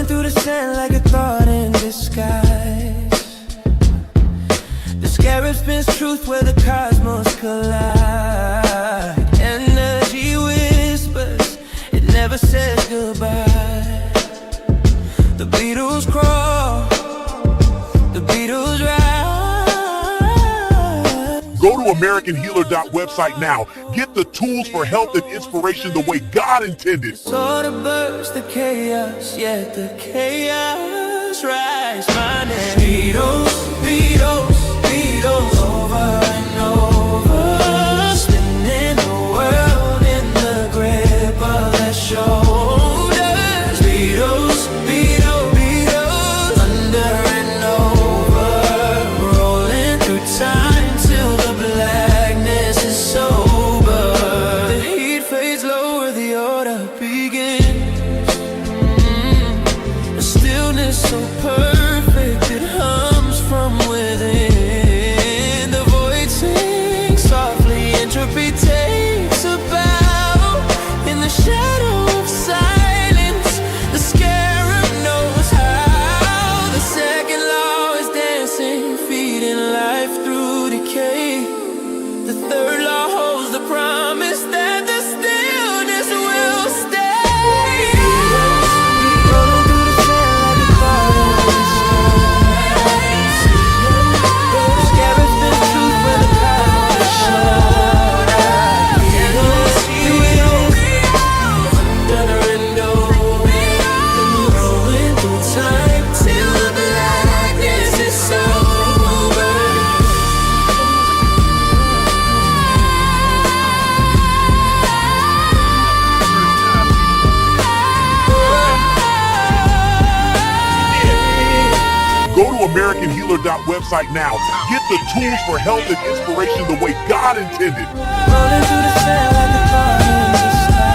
through the sand like a thought in disguise. The scarab spins truth where the cosmos collide. Energy whispers, it never says goodbye. The Beatles crawl, the Beatles rise. Go to AmericanHealer.website now. Get the tools for health and inspiration the way God intended. Sort of burst the chaos, yet the chaos rise. My name Beatles, Beatles, Beatles, over and over, spinning the world in the grip of their shoulders. Beatles, Beatles, Beatles, under and over, rolling through time till the blackness is sober. The heat fades lower, the order begins. A stillness so perfect it hums from within. The void sings softly, entropy takes a bow. In the shadow of silence, the scarab knows how. The second law is dancing, feeding life through decay. The third law holds the promise that the stillness will stay. Rolling through the sand like a cloud in the sky. The scarab spins truth where the cosmos shine. Under and over, rolling through time till the blackness is sober. Go to AmericanHealer.website now. Get the tools for health and inspiration the way God intended. Rolling through the sand like a cloud in the sky.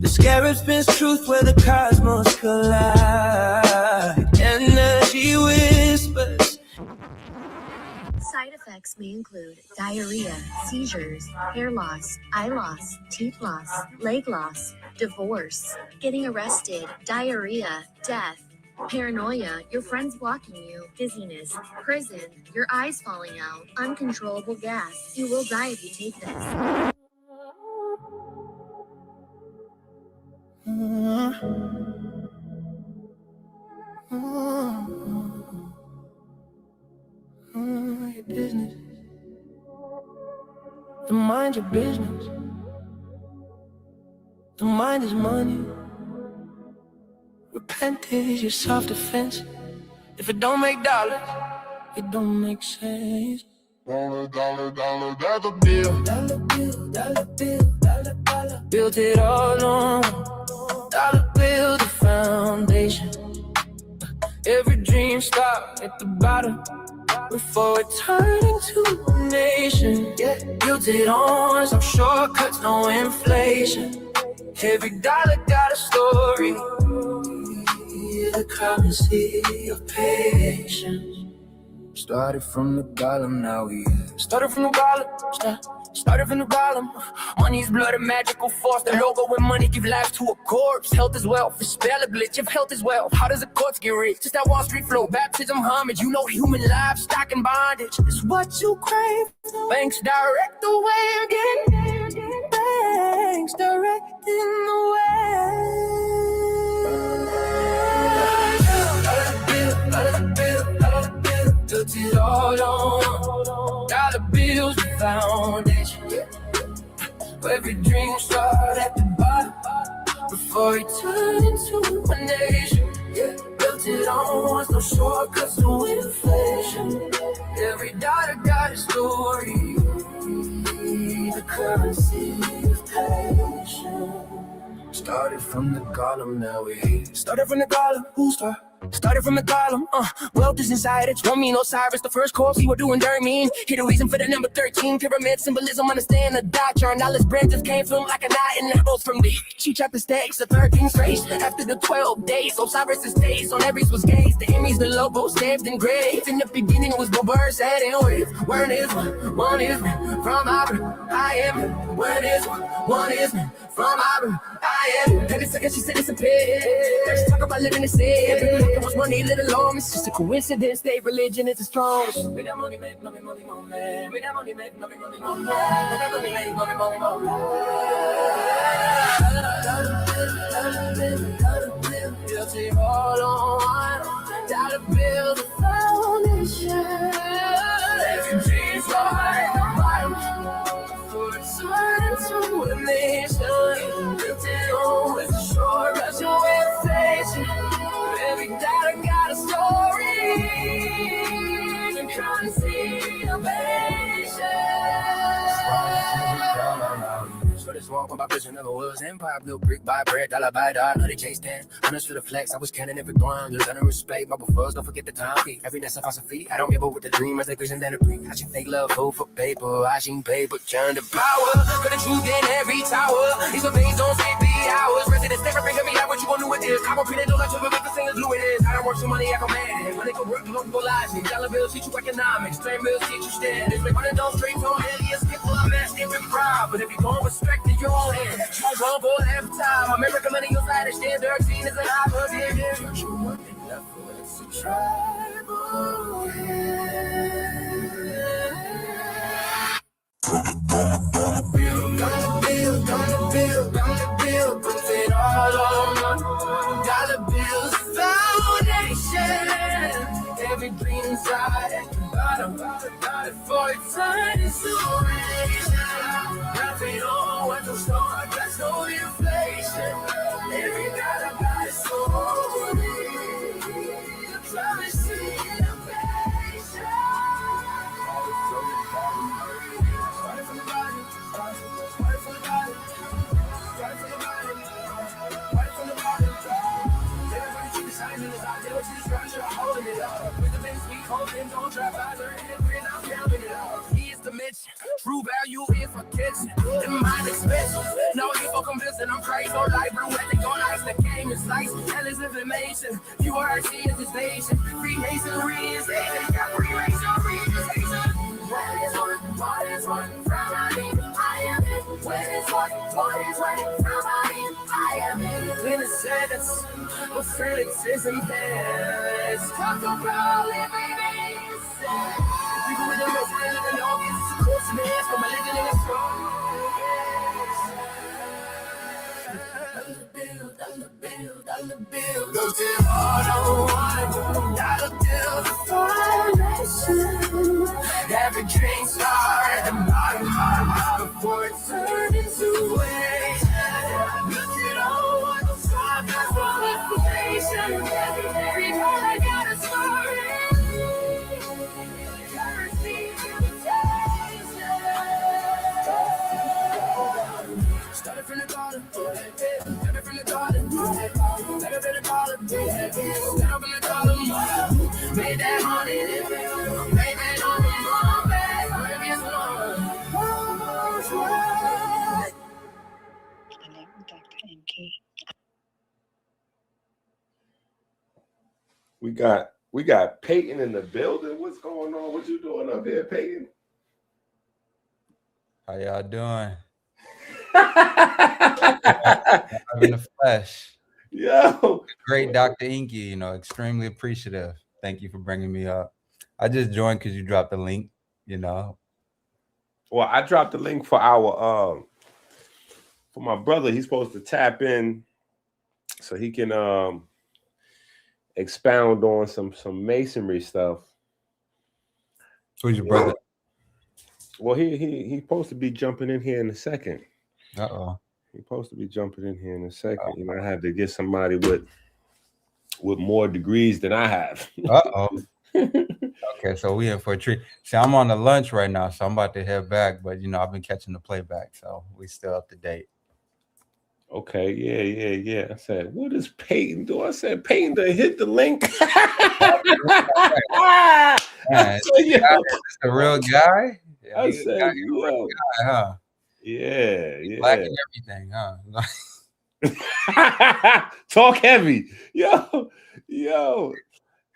The scarab spins truth where the cosmos collide. Energy whispers. Side effects may include diarrhea, seizures, hair loss, eye loss, teeth loss, leg loss, divorce, getting arrested, diarrhea, death, paranoia, your friends blocking you, dizziness, prison, your eyes falling out, uncontrollable gas. You will die if you take this. Your business. The mind your business. The mind is money. Repent is your self-defense. If it don't make dollars, it don't make sense. Dollar, dollar, dollar, dollar bill. Dollar bill, dollar bill, dollar, dollar. Built it all on dollar bill, the foundation. Every dream starts at the bottom before it turned into a nation. Yeah, built it on some shortcuts, no inflation. Every dollar got a story, the currency of patience. Started from the bottom, now we started from the bottom. Started from the bottom. Money's blood, a magical force. The logo with money give life to a corpse. Health is wealth, it's spell a glitch. If health is wealth, how does the courts get rich? Just that Wall Street flow, baptism, homage. You know human lives, stock and bondage. It's what you crave. Banks direct the way again. Banks directing the way. Dollar bill, built it all on dollar bills, the foundation. Every dream started at the bottom before it turned into a nation. Built it on, no shortcuts, no inflation. Every dollar got a story, the currency of patience. Started from the column, now we started from the column. Who started? Started from the column, wealth is inside it. Don't mean Osiris, the first course we were doing during mean. Here the reason for the number 13, pyramid symbolism, understand the doctrine. Knowledge branches came from like a knot in the rose from the. She trapped the stakes, the 13 straight. After the 12 days, Osiris' days on Aries was gaze. The Emmys, the logo stamped engraved. In the beginning it was the birds that in wave. One is one is from Abra, I am. One is one is from Abra, I land. Every second she said it's a pit. Let's talk about living in sin. It was money, little long. It's just a coincidence. State religion is the strongest. We got money, make money, money, money. We got money, make money, money, money. We got money, make money, money, money. Guilty all on dollar bills, the foundation. Every dream's right, the bottom for a turn to a nation. Lifted on with a short rush of inflation. Every dollar got a story. You can't see the So this walk on my vision never was empire, built brick by brick, dollar by dollar, know they chase 10. Honest for the flex, I was cannon every grind. Just under respect, my befores, don't forget the time. Every nest I found some feet, I don't give up with the dream as they vision than a brick. I should fake love, hope for paper, I seen paper, turn to power. Got the truth in every tower, these are veins don't sleep the hours. Residents never bring me out what you gon' do with this. I'm gonna no like to make the singers do it is. I don't work some money, I command. When they go work, don't go logic. Dollar bills teach you economics, train bills teach you standards. Make money don't straight on aliens, get full of mass, different pride. But if you don't respect it, you're on hand. Try one for every time. American money, your side, standard, seen as an opportunity. You want it left for it's a tribal bill, put it all on dollar bills, foundation. Every dream inside at the bottom, for eternity. Nothing on what the store, that's no inflation. Every dollar got a story. The promise to innovation. Started from the bottom, started from the bottom, started from the bottom, started from the bottom. Everybody keep the signs in the side, they don't see the structure, holding it up. With the best we hoping, don't try bother, and we're not counting it up. He is the mission, true value is for kitchen. And mine expensive, no people convinced that I'm crazy. No life, blue, I think on ice, the game is sliced. Hell is information, QRC is the station. Freemasonry is station, got Freemasonry is the station. When is one from I am it. When is one from I am it. In a sentence, of cynicism, let's talk about living inside. People with the most living in the obvious, it's a closeness, but my living in a strong. Dollar bill, goes to all dollar bill, the foundation. Every drink star at the bottom, before it turned into waste. Look at all what the sun has for inflation. Every dollar got a story. Currency imitation. Started from the bottom, started from the bottom, started from the bottom, started from the bottom. Made that money, made that money, We got Peyton in the building. What's going on? What you doing up here, Peyton? How y'all doing? I'm in the flesh. Yo, Great Dr. Inky, you know, extremely appreciative. Thank you for bringing me up. I just joined because you dropped the link, you know. Well, I dropped the link for our for my brother. He's supposed to tap in so he can expound on some masonry stuff. Who's your brother? Well, he's supposed to be jumping in here in a second. He's supposed to be jumping in here in a second. You know, I have to get somebody with more degrees than I have. Okay, so we in for a treat. See, I'm on the lunch right now, so I'm about to head back. But you know, I've been catching the playback, so we still up to date. Okay, yeah. I said, what does Peyton do? I said, Peyton to hit the link. Man, it's a real guy. Yeah, I said, a real guy, huh? Yeah. Black and everything, huh? Talk heavy. Yo.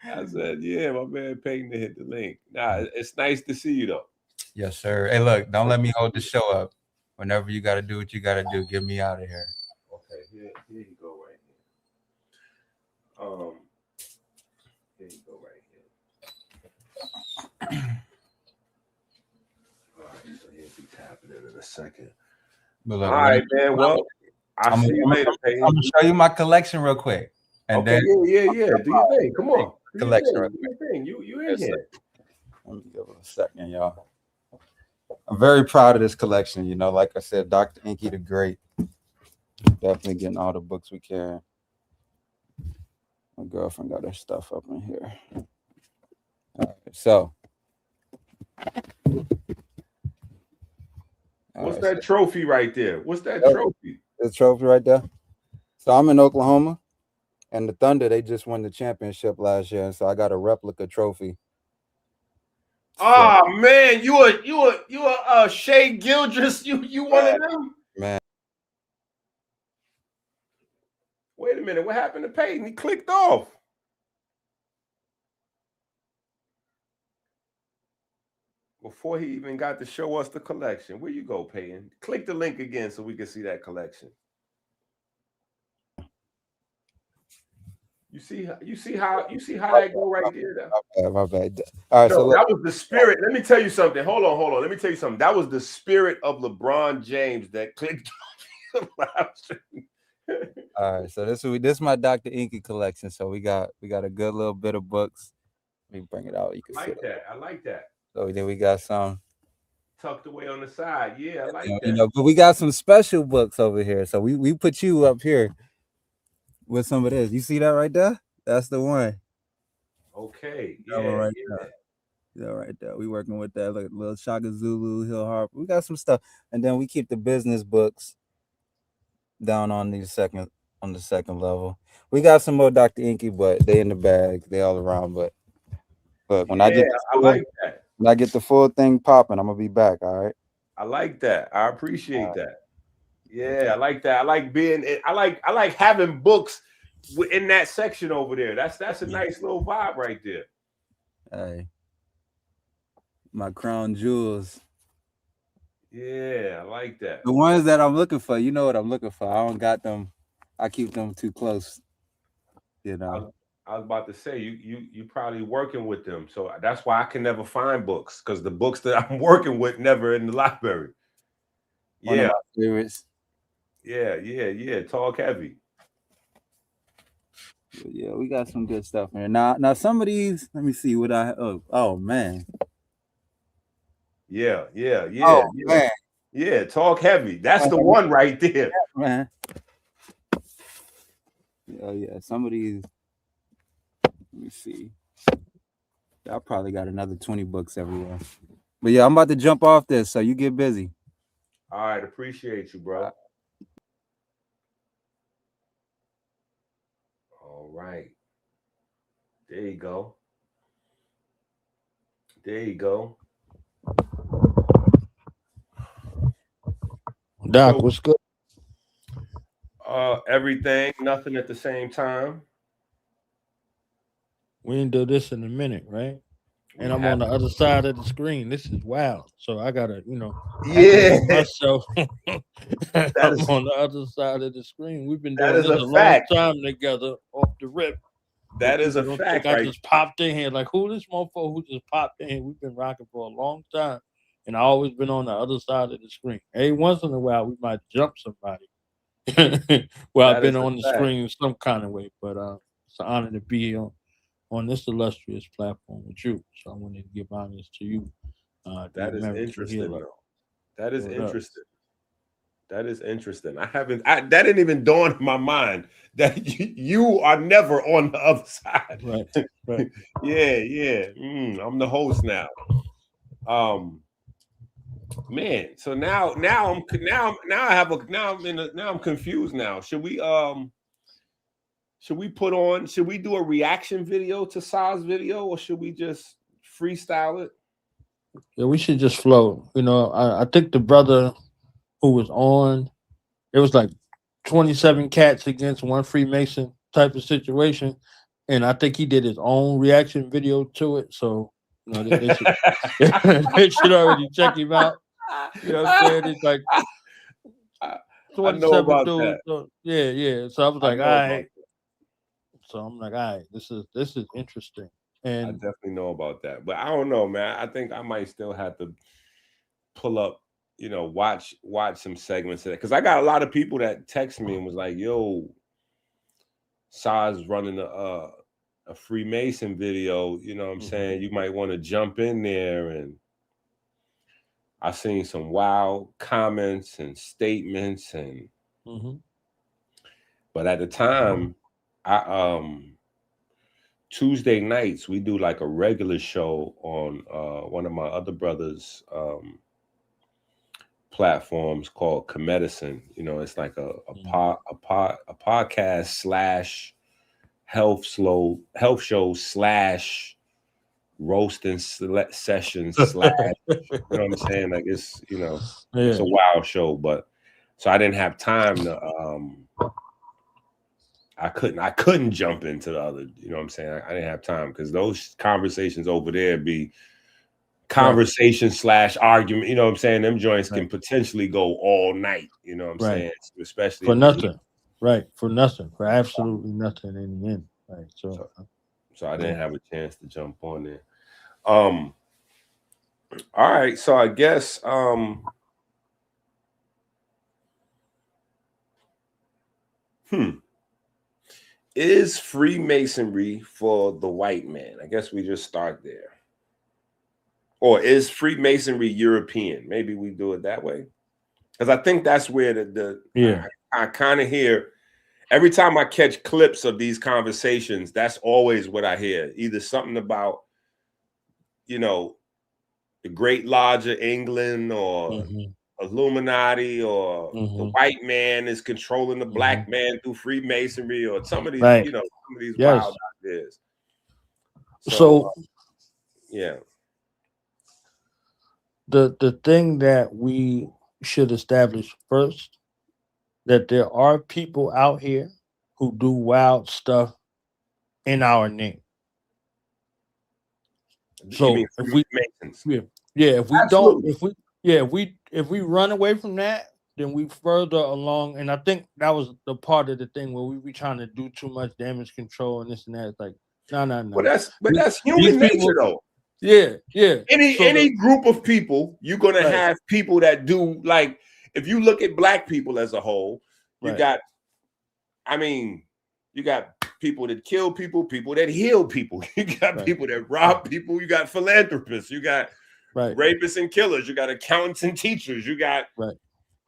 I said, yeah, my man Peyton to hit the link. Nah, it's nice to see you though. Yes, sir. Hey, look, don't let me hold the show up. Whenever you got to do what you got to do, get me out of here. Okay, There you go, right here. All right, so he'll be tapping in a second. But All right, man. Well, I'll see you later, I'm gonna show you my collection real quick. And okay, then yeah. Do your thing. Come on. Do your collection. thing. Do your thing. You in here. Let me give it a second, y'all. I'm very proud of this collection. You know, like I said, Dr. Inky the Great. Definitely getting all the books we can. My girlfriend got her stuff up in here. All right, so. What's that trophy right there? What's that trophy? The trophy right there. So I'm in Oklahoma, and the Thunder, they just won the championship last year, and so I got a replica trophy. Oh man, you a Shea Gildress? You one of them? Man. Wait a minute, what happened to Peyton? He clicked off. Before he even got to show us the collection. Where you go, Peyton? Click the link again so we can see that collection. You see how that go right there? My bad. All right, no, that was the spirit. Let me tell you something. Hold on. Let me tell you something. That was the spirit of LeBron James that clicked. All right, so this is my Dr. Inky collection. So we got a good little bit of books. Let me bring it out. You can see that. I like that. So then we got some tucked away on the side. Yeah, I like that. You know, but we got some special books over here. So we put you up here with some of this. You see that right there? That's the one. Okay. Right there. Yeah, right there. We working with that little Shaka Zulu, Hill Harp. We got some stuff, and then we keep the business books down on the second level. We got some more Dr. Inky, but they in the bag. They all around. But when I like that. When I get the full thing popping, I'm gonna be back. All right. I like that. I appreciate that. Yeah, I like that. I like being. I like having books in that section over there. That's a nice little vibe right there. Hey, my crown jewels. Yeah, I like that. The ones that I'm looking for, you know what I'm looking for. I don't got them. I keep them too close. You know. I was about to say you probably working with them, so that's why I can never find books, because the books that I'm working with never in the library. One of my favorites. Yeah. Talk heavy. Yeah, we got some good stuff here. Now some of these, let me see what I. Oh man. Yeah. Oh, man. Yeah, talk heavy. That's the one right there, man. Oh yeah, some of these. Let me see. I probably got another 20 books everywhere. But yeah, I'm about to jump off this, so you get busy. All right, appreciate you, bro. All right. There you go. Doc, what's good? Everything, nothing at the same time. We didn't do this in a minute, right? And I'm on the other side of the screen. This is wild. So I gotta, myself. I'm on the other side of the screen. We've been doing this a long time together off the rip. That is a fact. I just popped in here. Like, who this motherfucker who just popped in here? We've been rocking for a long time. And I always been on the other side of the screen. Every once in a while, we might jump somebody. Well, I've been on the screen in some kind of way, but it's an honor to be on this illustrious platform with you. So I wanted to give honors to you. That is interesting, though. That is interesting. That is interesting. That didn't even dawn in my mind that you are never on the other side. Right. Yeah. I'm the host now. Man, so now I'm confused now. Should we do a reaction video to Sa's video, or should we just freestyle it? Yeah, we should just flow. I think the brother who was on, it was like 27 cats against one Freemason type of situation. And I think he did his own reaction video to it. So they should already check him out. You know what I'm saying? It's like 27 dudes. Yeah. So I was like, all right. So I'm like, all right, this is interesting. I And definitely know about that, but I don't know, man. I think I might still have to pull up, watch some segments of that because I got a lot of people that text me and was like, "Yo, Saz running a Freemason video. You know what I'm saying? You might want to jump in there." And I seen some wild comments and statements, and but at the time, I Tuesday nights we do like a regular show on one of my other brothers' platforms called Comedicine. It's like a podcast slash health show slash roasting sessions slash. You know what I'm saying? Like it's it's a wild show, but so I didn't have time to I couldn't jump into the other, you know what I'm saying? I didn't have time because those conversations over there be conversation slash argument, you know what I'm saying? Them joints can potentially go all night, you know what I'm saying? Especially for nothing. Right. For nothing. For absolutely nothing in the end. Right. So I didn't have a chance to jump on there. All right, so I guess is Freemasonry for the white man? I guess we just start there. Or is Freemasonry European? Maybe we do it that way. Because I think that's where I kind of hear every time I catch clips of these conversations, that's always what I hear. Either something about, the Great Lodge of England or Illuminati or the white man is controlling the black man through Freemasonry or some of these, some of these wild ideas. So yeah. The thing that we should establish first, that there are people out here who do wild stuff in our name. So if we if we run away from that, then we further along. And I think that was the part of the thing where we be trying to do too much damage control and this and that. It's like, no. But that's human nature, though. Yeah. Any group of people, you're gonna have people that do, like, if you look at black people as a whole, you got people that kill people, people that heal people, you got people that rob people, you got philanthropists, you got rapists and killers, you got accountants and teachers, you got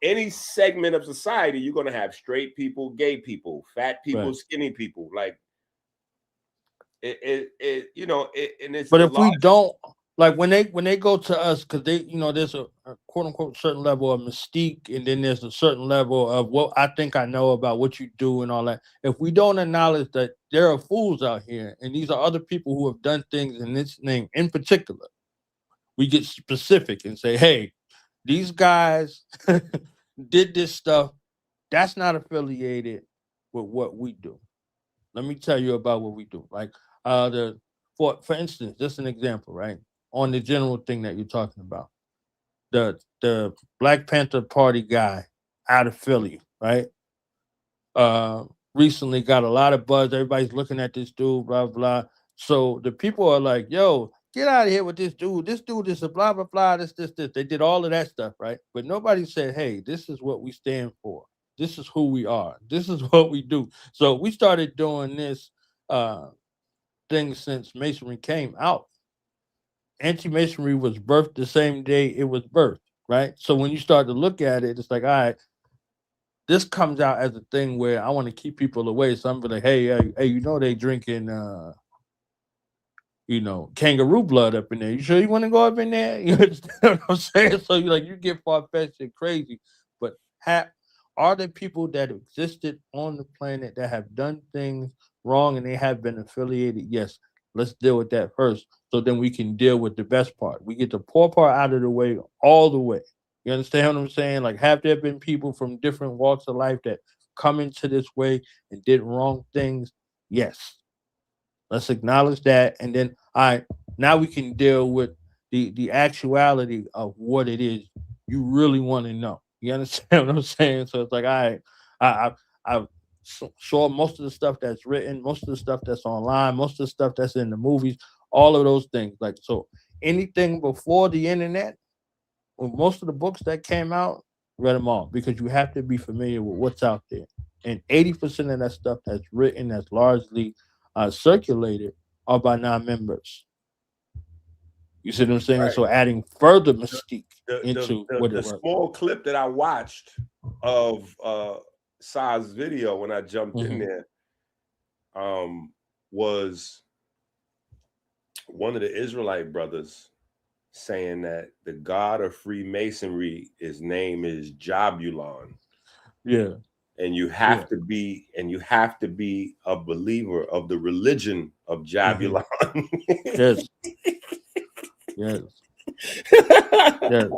any segment of society, you're gonna have straight people, gay people, fat people, skinny people, like and it's. But if we don't, like when they go to us, because they, there's a quote unquote certain level of mystique, and then there's a certain level of what I think I know about what you do and all that. If we don't acknowledge that there are fools out here, and these are other people who have done things in this name in particular, we get specific and say, hey, these guys did this stuff. That's not affiliated with what we do. Let me tell you about what we do. Like for instance, just an example, right? On the general thing that you're talking about, the Black Panther Party guy out of Philly, right? Recently got a lot of buzz. Everybody's looking at this dude, blah blah. So the people are like, "Yo, get out of here with this dude. This dude is a blah blah blah. This. They did all of that stuff, right? But nobody said, "Hey, this is what we stand for. This is who we are. This is what we do." So we started doing this thing since Masonry came out. Anti-Masonry was birthed the same day it was birthed, right? So when you start to look at it, it's like, all right, this comes out as a thing where I want to keep people away. So I'm like, hey, they drinking, kangaroo blood up in there. You sure you want to go up in there? You understand what I'm saying? So you get far-fetched and crazy. But are there people that existed on the planet that have done things wrong and they have been affiliated? Yes. Let's deal with that first, so then we can deal with the best part. We get the poor part out of the way all the way. You understand what I'm saying? Like, have there been people from different walks of life that come into this way and did wrong things? Yes. Let's acknowledge that, and then now we can deal with the actuality of what it is you really want to know. You understand what I'm saying? So it's like, all right, I've saw most of the stuff that's written, most of the stuff that's online, most of the stuff that's in the movies, all of those things. Like, so anything before the internet, or most of the books that came out, read them all because you have to be familiar with what's out there. And 80% of that stuff that's written, that's largely circulated, are by non-members. You see what I'm saying? Right. So adding further mystique into what the it was. small clip that I watched of Sai's video when I jumped in there was one of the Israelite brothers saying that the god of Freemasonry, his name is Jabulon. Yeah. And you have to be, a believer of the religion of Jabulon. Yes. Yes. Yes.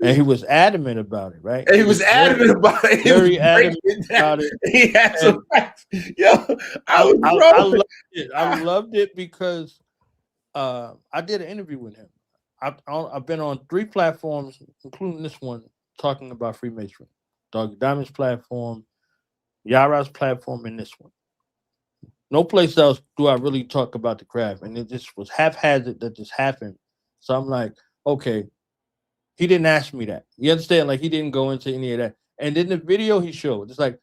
And he was adamant about it, right? And he was adamant about it. Very adamant about it. He had some facts. Yo, I loved it. I loved it because I did an interview with him. I've been on 3 platforms, including this one, talking about Freemasonry. Dog Diamond's platform, Yara's platform, and this one. No place else do I really talk about the craft. And it just was haphazard that this happened. So I'm like, okay, he didn't ask me that. You understand? Like, he didn't go into any of that. And then the video he showed, it's like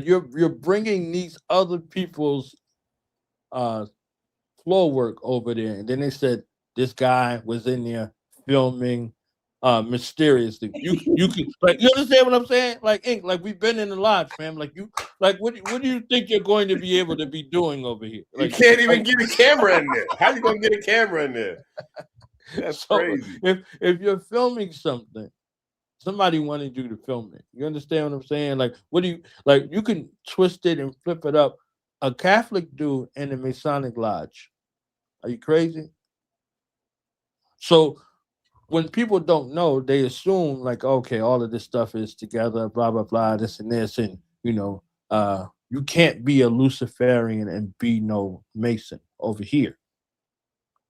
you're bringing these other people's floor work over there. And then they said this guy was in there filming mysteriously. You can, like, you understand what I'm saying? Like, Ink, like, we've been in the lodge, fam. Like, you, like, what do you think you're going to be able to be doing over here? Like, you can't even get a camera in there. How you gonna get a camera in there? That's crazy. If you're filming something, somebody wanted you to film it. You understand what I'm saying? Like, what do you, like, you can twist it and flip it up. A Catholic dude in the Masonic lodge. Are you crazy? So when people don't know, they assume, like, okay, all of this stuff is together, blah, blah, blah, this and this. And, you know, you can't be a Luciferian and be no Mason over here.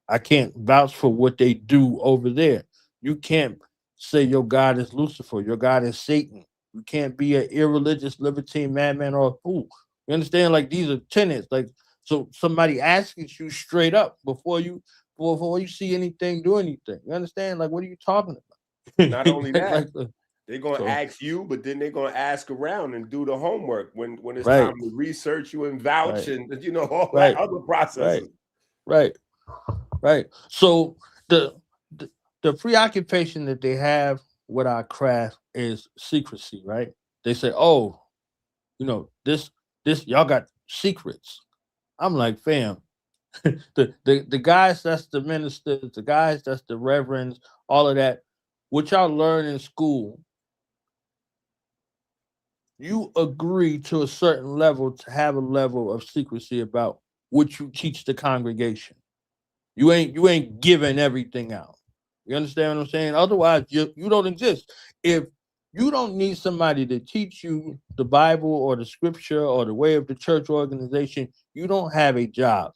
I can't vouch for what they do over there. You can't say your God is Lucifer, your God is Satan. You can't be an irreligious libertine madman or a fool. You understand? Like, these are tenets. Like, so somebody asks you straight up before you see anything, do anything. You understand? Like, what are you talking about? Not only that, like, they're gonna ask you, but then they're gonna ask around and do the homework when it's right. time to research you and vouch and all right. that other processes. Right. So the preoccupation that they have with our craft is secrecy, right? They say, oh, you know, this y'all got secrets. I'm like, fam, the guys that's the ministers, the guys that's the reverends, all of that, what y'all learn in school, you agree to a certain level to have a level of secrecy about what you teach the congregation. You ain't giving everything out. You understand what I'm saying? Otherwise, you don't exist. If you don't need somebody to teach you the Bible or the scripture or the way of the church organization, you don't have a job.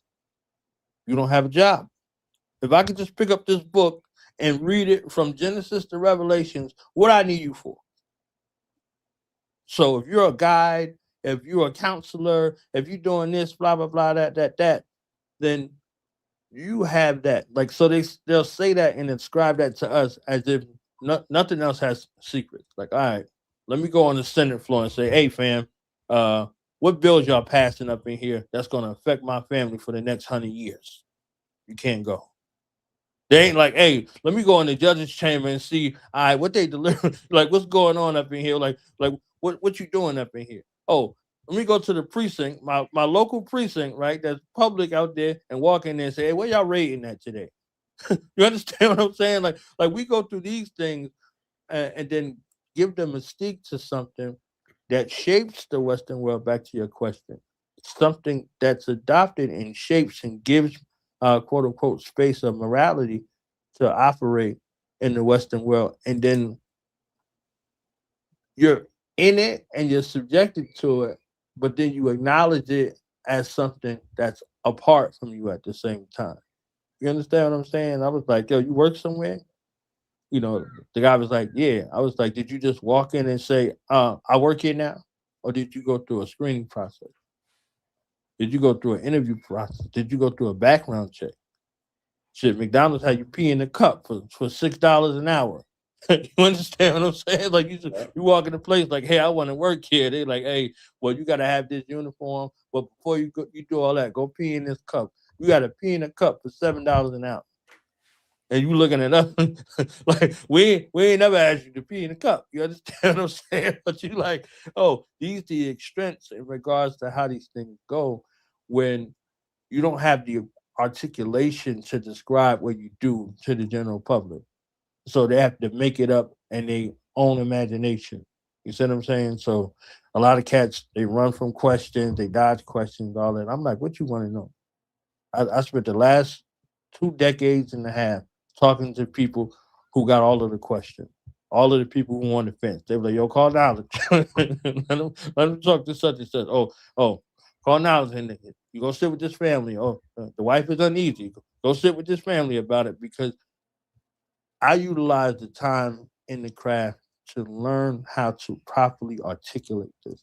You don't have a job. If I could just pick up this book and read it from Genesis to Revelations, what I need you for? So if you're a guide, if you're a counselor, if you're doing this, blah, blah, blah, that, then you have that. Like, so they'll say that and ascribe that to us as if nothing else has secrets. Like, all right, let me go on the Senate floor and say, hey, fam, what bills y'all passing up in here that's going to affect my family for the next 100 years? You can't go. They ain't like, hey, let me go in the judge's chamber and see, all right, what they deliver, like, what's going on up in here? Like what you doing up in here? Oh, let me go to the precinct, my local precinct, right? That's public out there, and walk in there and say, hey, where y'all rating at today? You understand what I'm saying? Like we go through these things and then give the mystique to something that shapes the Western world. Back to your question, something that's adopted and shapes and gives quote unquote space of morality to operate in the Western world, and then you're in it and you're subjected to it, but then you acknowledge it as something that's apart from you at the same time. You understand what I'm saying? I was like, yo, you work somewhere? You know, the guy was like, yeah. I was like, did you just walk in and say, I work here now? or did you go through a screening process? Did you go through an interview process? Did you go through a background check? Shit, McDonald's had you pee in a cup for $6 an hour. You understand what I'm saying? Like you walk in a place like, hey, I want to work here. They like, hey, well, you gotta have this uniform. But before you go, you do all that, go pee in this cup. You gotta pee in a cup for $7 an hour. And you looking at us like we ain't never asked you to pee in a cup. You understand what I'm saying? But you like, oh, these the extents in regards to how these things go when you don't have the articulation to describe what you do to the general public. So they have to make it up in their own imagination. You see what I'm saying? So a lot of cats they run from questions, they dodge questions, all that. I'm like, what you want to know? I spent the last 2 decades and a half talking to people who got all of the questions, all of the people who on the fence. They were like, yo, call knowledge. let them talk to such and such. Oh, call knowledge. And you go sit with this family. Oh, the wife is uneasy. Go sit with this family about it because I utilize the time in the craft to learn how to properly articulate this.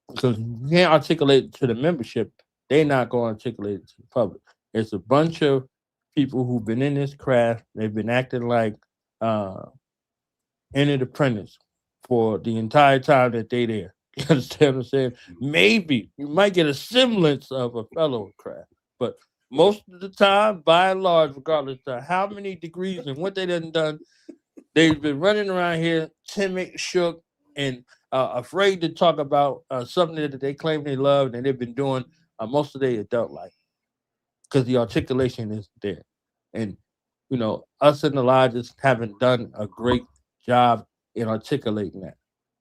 Because you can't articulate it to the membership, they're not going to articulate it to the public. It's a bunch of people who've been in this craft. They've been acting like entered apprentice for the entire time that they there. You understand what I'm saying? Maybe you might get a semblance of a fellow craft, but most of the time, by and large, regardless of how many degrees and what they done, they've been running around here timid, shook, and afraid to talk about something that they claim they love and they've been doing most of their adult life because the articulation isn't there. And, us in the lodges haven't done a great job in articulating that.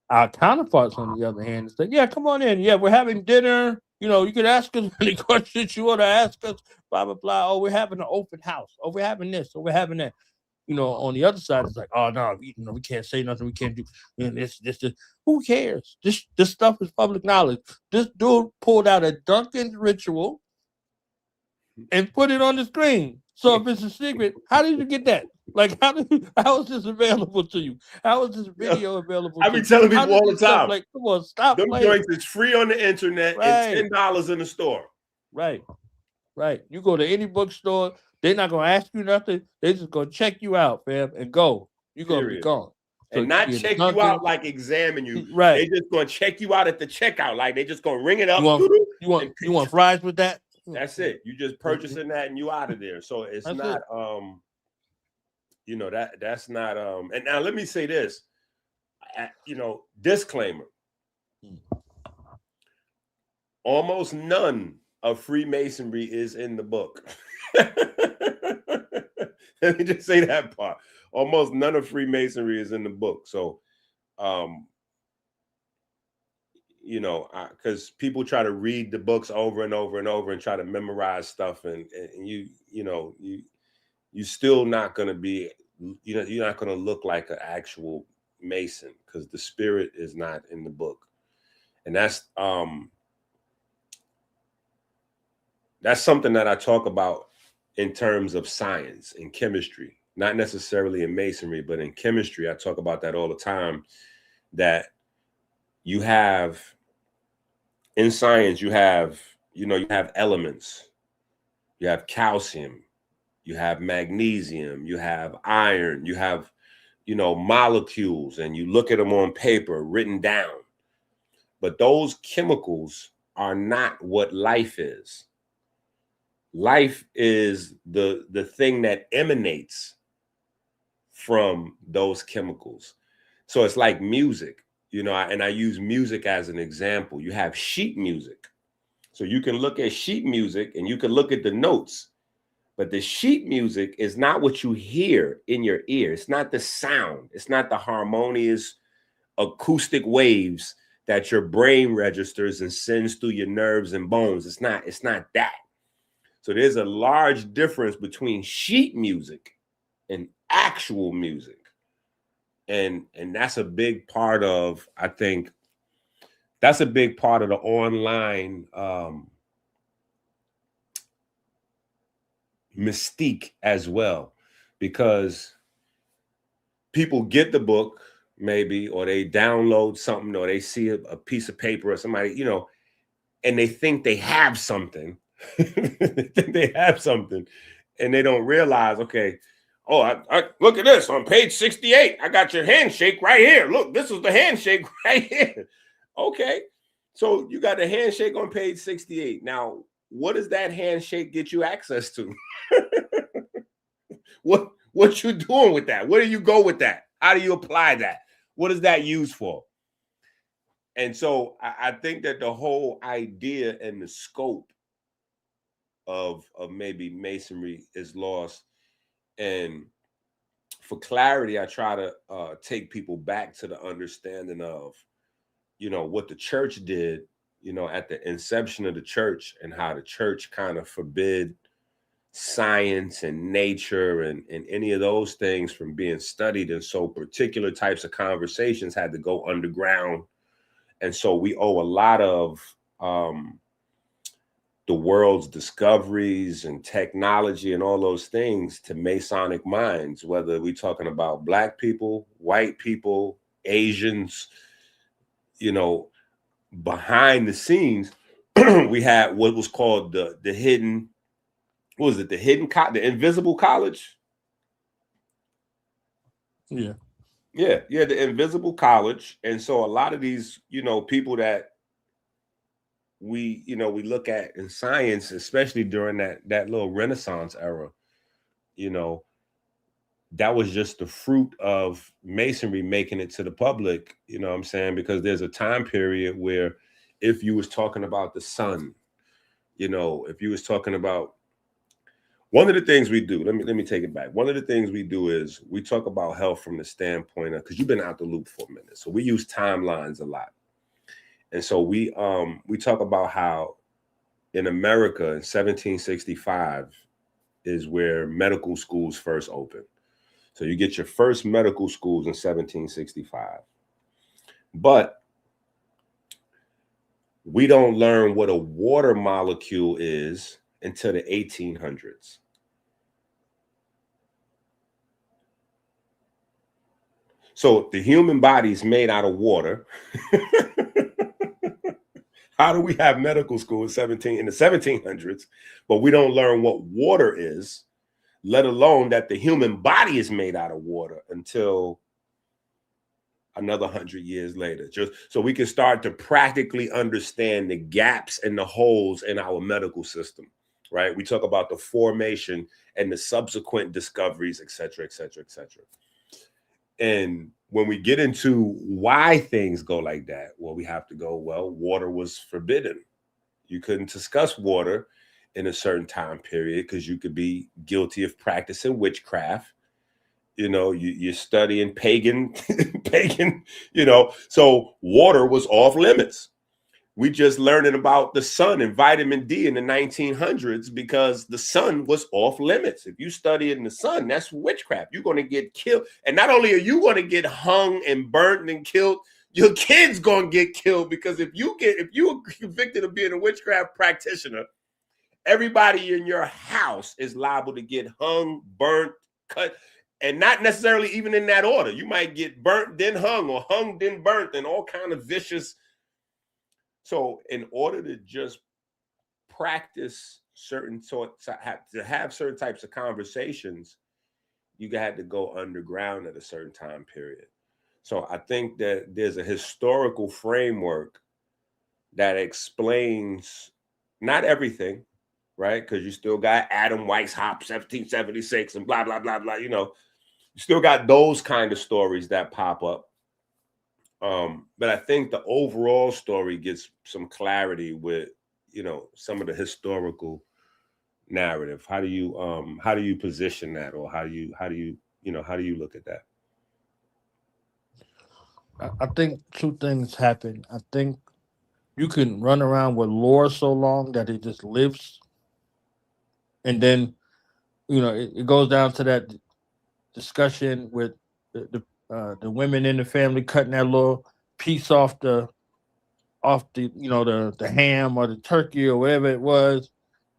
Our counterparts, on the other hand, say, yeah, come on in. Yeah, we're having dinner. You can ask us any questions you want to ask us, blah, blah, blah. Oh, we're having an open house. Oh, we're having this. Oh, we're having that. On the other side, it's like, oh no, we can't say nothing. We can't do this. Who cares? This stuff is public knowledge. This dude pulled out a Duncan's ritual and put it on the screen. So if it's a secret, how did you get that? Like, how is this available to you? How is this video available? I be telling people all the time. Like, come on, stop them playing. joints is free on the internet and $10 in the store. Right. You go to any bookstore, they're not gonna ask you nothing. They're just gonna check you out, fam, and go. You're gonna be gone. So and not check you out like examine you. Right. They just gonna check you out at the checkout. Like they just gonna ring it up. You want fries with that? That's it. You just purchasing that and you out of there. So it's that's not that's not and now let me say this. Disclaimer. Almost none of Freemasonry is in the book. Let me just say that part. Almost none of Freemasonry is in the book. So, because people try to read the books over and over and over and try to memorize stuff, and you still not going to be, you're not going to look like an actual Mason because the spirit is not in the book, and that's something that I talk about in terms of science and chemistry, not necessarily in Masonry, but in chemistry. I talk about that all the time, that you have in science, you have elements, you have calcium, you have magnesium, you have iron, you have, molecules, and you look at them on paper written down. But those chemicals are not what life is. Life is the thing that emanates from those chemicals. So it's like music, and I use music as an example. You have sheet music. So you can look at sheet music and you can look at the notes, but the sheet music is not what you hear in your ear. It's not the sound. It's not the harmonious acoustic waves that your brain registers and sends through your nerves and bones. It's not that. So there's a large difference between sheet music and actual music. And that's a big part of, I think, that's a big part of the online mystique as well, because people get the book, maybe, or they download something, or they see a piece of paper or somebody, you know, and they think they have something. They think they have something, and they don't realize, okay, oh, I look at this on page 68. I got your handshake right here. Look, this is the handshake right here. Okay, so you got the handshake on page 68. Now, what does that handshake get you access to? What you doing with that? Where do you go with that? How do you apply that? What is that used for? And so I think that the whole idea and the scope of maybe Masonry is lost. And for clarity, I try to take people back to the understanding of, you know, what the church did, you know, at the inception of the church, and how the church kind of forbid science and nature and any of those things from being studied. And so particular types of conversations had to go underground. And so we owe a lot of the world's discoveries and technology and all those things to Masonic minds, whether we're talking about Black people, white people, Asians, you know, behind the scenes, we had what was called the hidden, what was it? The invisible college. Yeah. The invisible college. And so a lot of these, you know, people that we look at in science, especially during that little Renaissance era, you know, that was just the fruit of Masonry making it to the public, you know what I'm saying? Because there's a time period where if you was talking about the sun, you know, if you was talking about, one of the things we do, let me take it back. One of the things we do is we talk about health from the standpoint of, because you've been out the loop for a minute, so we use timelines a lot. And so we talk about how in America in 1765 is where medical schools first opened. So you get your first medical schools in 1765. But we don't learn what a water molecule is until the 1800s. So the human body is made out of water. How do we have medical school in the 1700s, but we don't learn what water is, let alone that the human body is made out of water, until another 100 years later, just so we can start to practically understand the gaps and the holes in our medical system, right? We talk about the formation and the subsequent discoveries, et cetera, et cetera, et cetera. And when we get into why things go like that, well, we have to go, well, water was forbidden. You couldn't discuss water in a certain time period because you could be guilty of practicing witchcraft. You know, you're studying pagan, you know, so water was off limits. We just learning about the sun and vitamin D in the 1900s because the sun was off limits. If you study in the sun, that's witchcraft. You're going to get killed. And not only are you going to get hung and burnt and killed, your kid's going to get killed, because if you're convicted of being a witchcraft practitioner, everybody in your house is liable to get hung, burnt, cut, and not necessarily even in that order. You might get burnt, then hung, or hung, then burnt, and all kind of vicious. So in order to just practice certain sorts, to have certain types of conversations, you had to go underground at a certain time period. So I think that there's a historical framework that explains not everything, right? Because you still got Adam Weishaupt, 1776, and blah, blah, blah, blah. You know, you still got those kind of stories that pop up. But I think the overall story gets some clarity with, you know, some of the historical narrative. How do you position that, or how do you look at that? I think two things happen. I think you can run around with lore so long that it just lives, and then it goes down to that discussion with the women in the family cutting that little piece off the the ham or the turkey or whatever it was,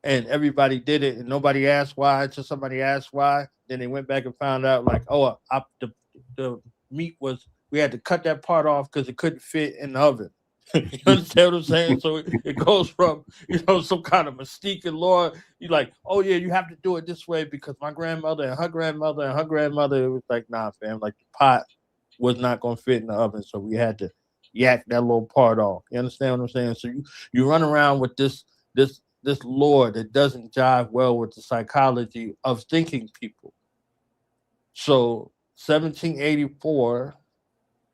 and everybody did it and nobody asked why until somebody asked why. Then they went back and found out, like, oh, the meat was we had to cut that part off because it couldn't fit in the oven. You understand what I'm saying? So it goes from, some kind of mystique and lore. You like, oh yeah, you have to do it this way because my grandmother and her grandmother and her grandmother. It was like, nah, fam. Like the pot was not gonna fit in the oven, so we had to yak that little part off. You understand what I'm saying? So you run around with this lore that doesn't jive well with the psychology of thinking people. So 1784,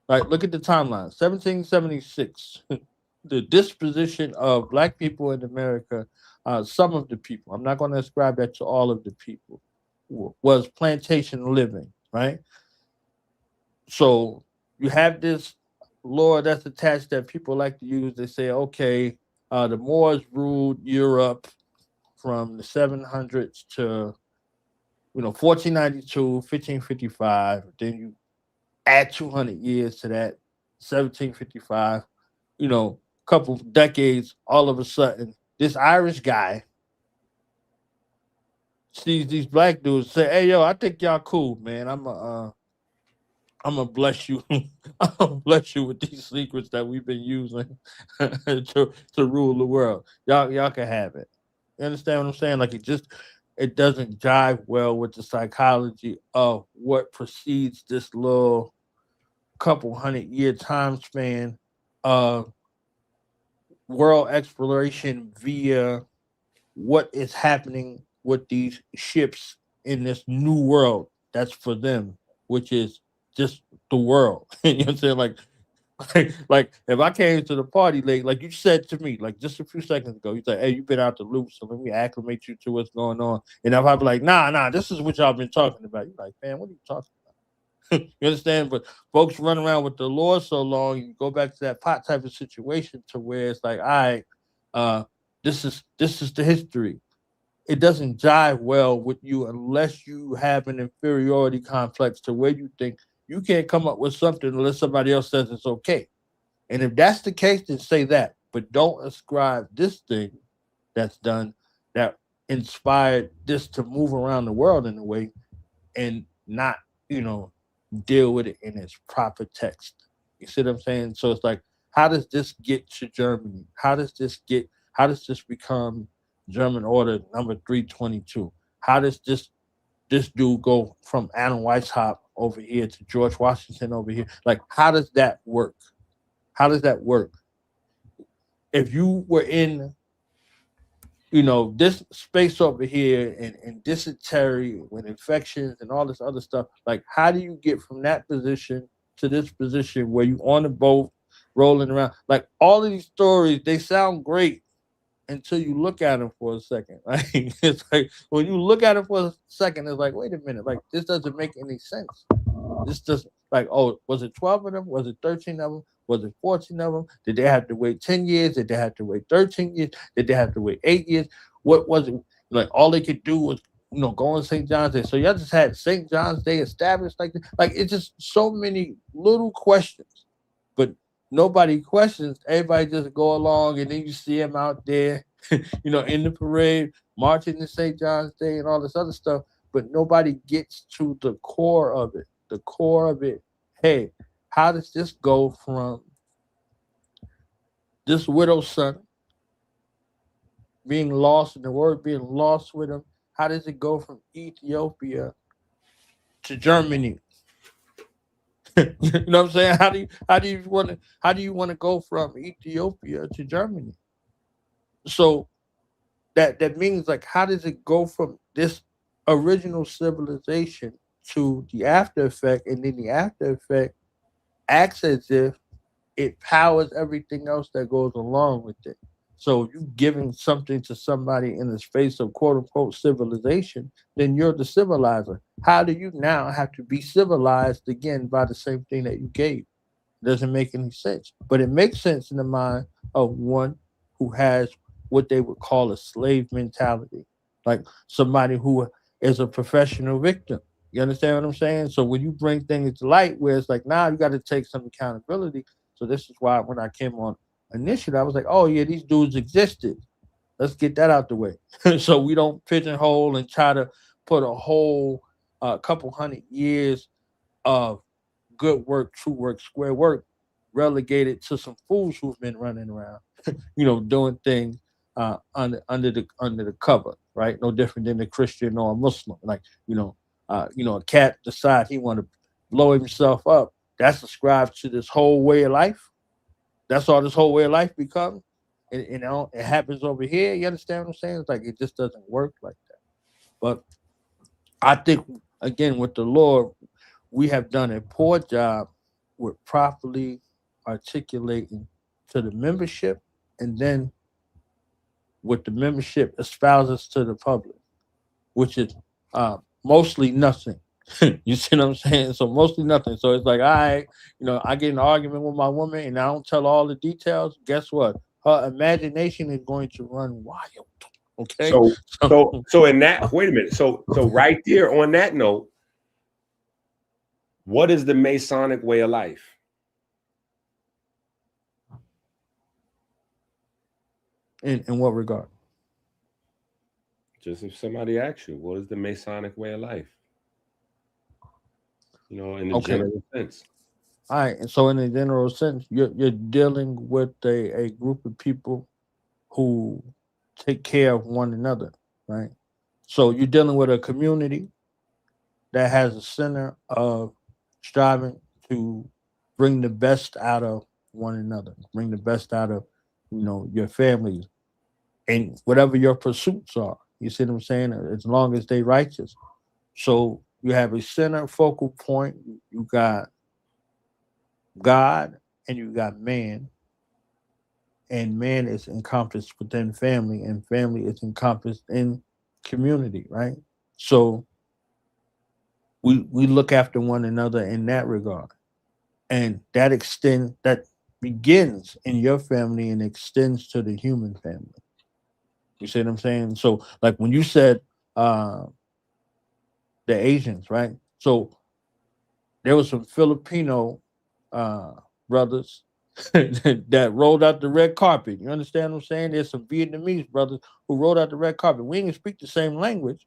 right? Look at the timeline. 1776, the disposition of black people in America, some of the people. I'm not going to ascribe that to all of the people. Was plantation living, right? So you have this law that's attached that people like to use. They say, okay, the Moors ruled Europe from the 700s to 1492, 1555. Then you add 200 years to that, 1755. Couple of decades. All of a sudden, this Irish guy sees these black dudes say, "Hey, yo, I think y'all cool, man. I'm gonna bless you. I'm gonna bless you with these secrets that we've been using to rule the world. Y'all can have it. You understand what I'm saying? Like it doesn't jive well with the psychology of what precedes this little couple 100-year time span of world exploration via what is happening with these ships in this new world that's for them, which is just the world. You know what I'm saying? Like if I came to the party late, like you said to me, like just a few seconds ago, you said, "Hey, you've been out the loop, so let me acclimate you to what's going on." And if I be like, "Nah, this is what y'all been talking about," you're like, "Man, what are you talking about?" You understand? But folks run around with the Lord so long, you go back to that pot type of situation to where it's like, all right, uh, this is the history. It doesn't jive well with you unless you have an inferiority complex to where you think you can't come up with something unless somebody else says it's okay. And if that's the case, then say that. But don't ascribe this thing that's done that inspired this to move around the world in a way and not, you know, deal with it in its proper text. You see what I'm saying? So it's like, how does this get to Germany? How does this become German order number 322? How does this dude go from Adam Weishaupt over here to George Washington over here? Like, how does that work? How does that work? If you were in, this space over here and dysentery with infections and all this other stuff, like, how do you get from that position to this position where you on the boat rolling around? Like, all of these stories, they sound great until you look at them for a second. Like it's like when you look at it for a second, it's like, wait a minute, like this doesn't make any sense. This just like, oh, was it 12 of them? Was it 13 of them? Was it 14 of them? Did they have to wait 10 years? Did they have to wait 13 years? Did they have to wait 8 years? What was it? Like all they could do was, go on St. John's Day. So y'all just had St. John's Day established like this. Like it's just so many little questions, but nobody questions. Everybody just go along, and then you see them out there, in the parade, marching to St. John's Day and all this other stuff. But nobody gets to the core of it. The core of it. Hey, how does this go from this widow's son being lost and the word being lost with him? How does it go from Ethiopia to Germany? You know what I'm saying? How do you want to go from Ethiopia to Germany? So that means, like, how does it go from this original civilization to the after effect, and then the after effect acts as if it powers everything else that goes along with it. So if you giving something to somebody in the space of quote unquote civilization, then you're the civilizer. How do you now have to be civilized again by the same thing that you gave? Doesn't make any sense. But it makes sense in the mind of one who has what they would call a slave mentality, like somebody who is a professional victim. You understand what I'm saying? So when you bring things to light, where it's like, now you got to take some accountability. So this is why when I came on initially, I was like, oh yeah, these dudes existed. Let's get that out the way, so we don't pigeonhole and try to put a whole couple hundred years of good work, true work, square work, relegated to some fools who've been running around, doing things under the cover, right? No different than a Christian or a Muslim. Like, a cat decide he want to blow himself up. That's ascribed to this whole way of life. That's all this whole way of life becomes. And it happens over here. You understand what I'm saying? It's like it just doesn't work like that. But I think again with the Lord, we have done a poor job with properly articulating to the membership, and then with the membership espouses to the public, which is mostly nothing. You see what I'm saying? So mostly nothing. So it's like, I get in an argument with my woman and I don't tell her all the details. Guess what? Her imagination is going to run wild. Okay. So in that, wait a minute. So right there on that note, what is the Masonic way of life? In what regard? Just if somebody asks you, what is the Masonic way of life? In the general sense. All right. And so in the general sense, you're dealing with a group of people who take care of one another, right? So you're dealing with a community that has a center of striving to bring the best out of one another, bring the best out of, your families and whatever your pursuits are. You see what I'm saying? As long as they righteous. So you have a center focal point. You got God and you got man. And man is encompassed within family, and family is encompassed in community, right? So we look after one another in that regard. And that begins in your family and extends to the human family. You see what I'm saying? So like when you said the Asians, right? So there was some Filipino brothers that rolled out the red carpet. You understand what I'm saying? There's some Vietnamese brothers who rolled out the red carpet. We didn't speak the same language,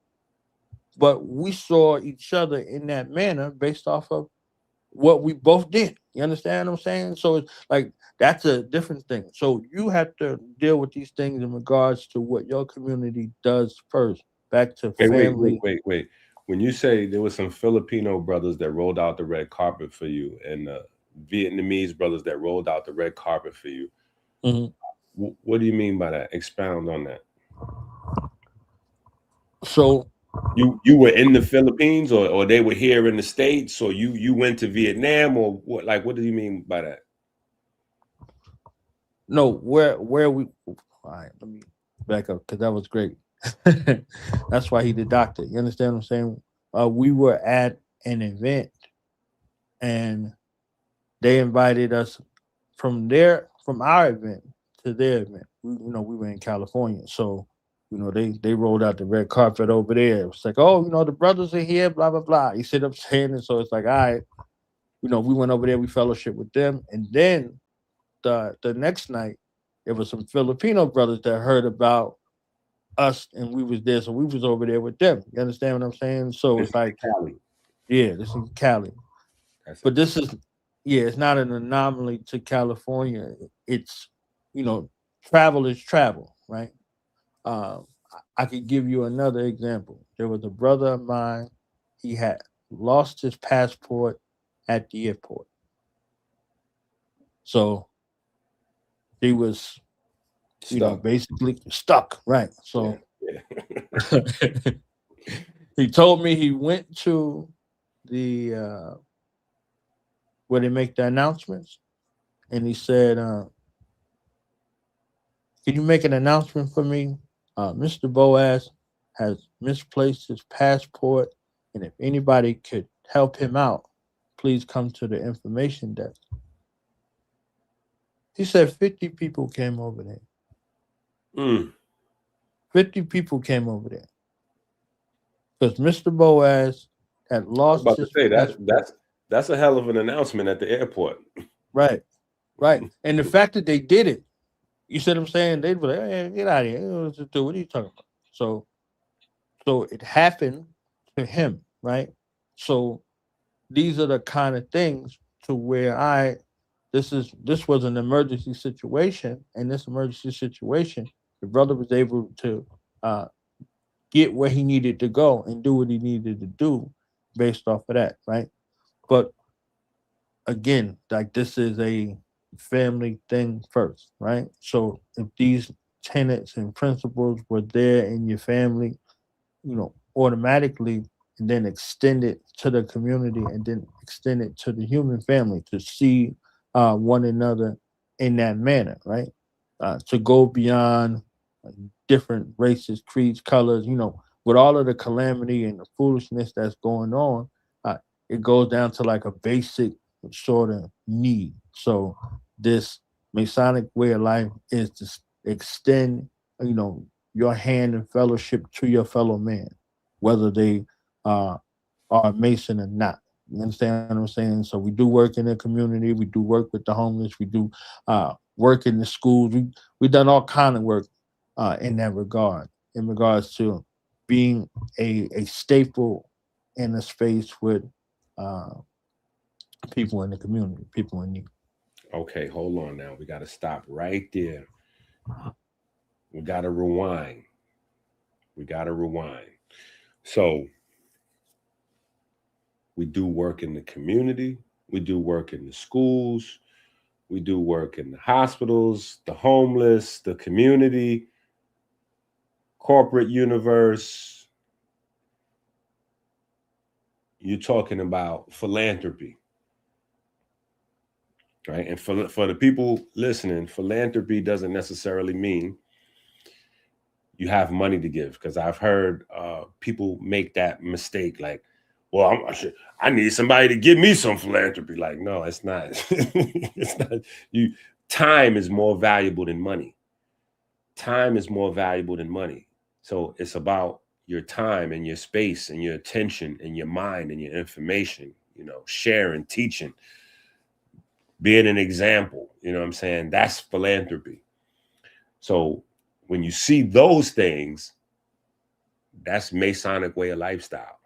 but we saw each other in that manner based off of what we both did. You understand what I'm saying? So it's like that's a different thing. So you have to deal with these things in regards to what your community does first. Back to family. Wait. When you say there was some Filipino brothers that rolled out the red carpet for you, and Vietnamese brothers that rolled out the red carpet for you, what do you mean by that? Expound on that. So you were in the Philippines, or they were here in the States, or you went to Vietnam, or what? Like, what do you mean by that? No, where we. All right, let me back up because that was great. That's why he the doctor. You understand what I'm saying? We were at an event, and they invited us from our event to their event. We were in California, so they rolled out the red carpet over there. It was like, oh, the brothers are here, blah blah blah. You see what I'm saying? And so it's like, all right, we went over there, we fellowship with them, and then the next night, there was some Filipino brothers that heard about us, and we was there, so we was over there with them. You understand what I'm saying? So it's like, Cali. Yeah, this is Cali, but this is, it's not an anomaly to California. It's, travel is travel, right? I could give you another example. There was a brother of mine. He had lost his passport at the airport, so he was basically stuck, right? So he told me he went to the where they make the announcements, and he said, "Can you make an announcement for me? Mr. Boaz has misplaced his passport, and if anybody could help him out, please come to the information desk." He said 50 people came over there. 50 people came over there because Mr. Boaz had lost his passport. That's a hell of an announcement at the airport. Right. And the fact that they did it, you see what I'm saying? They'd be like, hey, get out of here. What are you talking about? So it happened to him, right? So these are the kind of things to where this was an emergency situation, and this emergency situation, the brother was able to get where he needed to go and do what he needed to do based off of that, right? But again, like this is a family thing first, right? So if these tenets and principles were there in your family, automatically, and then extend it to the community, and then extend it to the human family to see one another in that manner, right? To go beyond different races, creeds, colors, with all of the calamity and the foolishness that's going on, it goes down to like a basic sort of need. So this Masonic way of life is to extend, your hand in fellowship to your fellow man, whether they are a Mason or not. You understand what I'm saying? So we do work in the community. We do work with the homeless. We do work in the schools. We've done all kind of work in that regard, in regards to being a staple in a space with people in the community, people in need. Okay, hold on now. We got to stop right there. We got to rewind. So we do work in the community. We do work in the schools. We do work in the hospitals, the homeless, the community, corporate universe. You're talking about philanthropy, right? And for the people listening, philanthropy doesn't necessarily mean you have money to give, because I've heard people make that mistake, like, well, I need somebody to give me some philanthropy. Like, no, it's not. It's not. Time is more valuable than money. Time is more valuable than money. So it's about your time and your space and your attention and your mind and your information, sharing, teaching, being an example. You know what I'm saying? That's philanthropy. So when you see those things, that's Masonic way of lifestyle.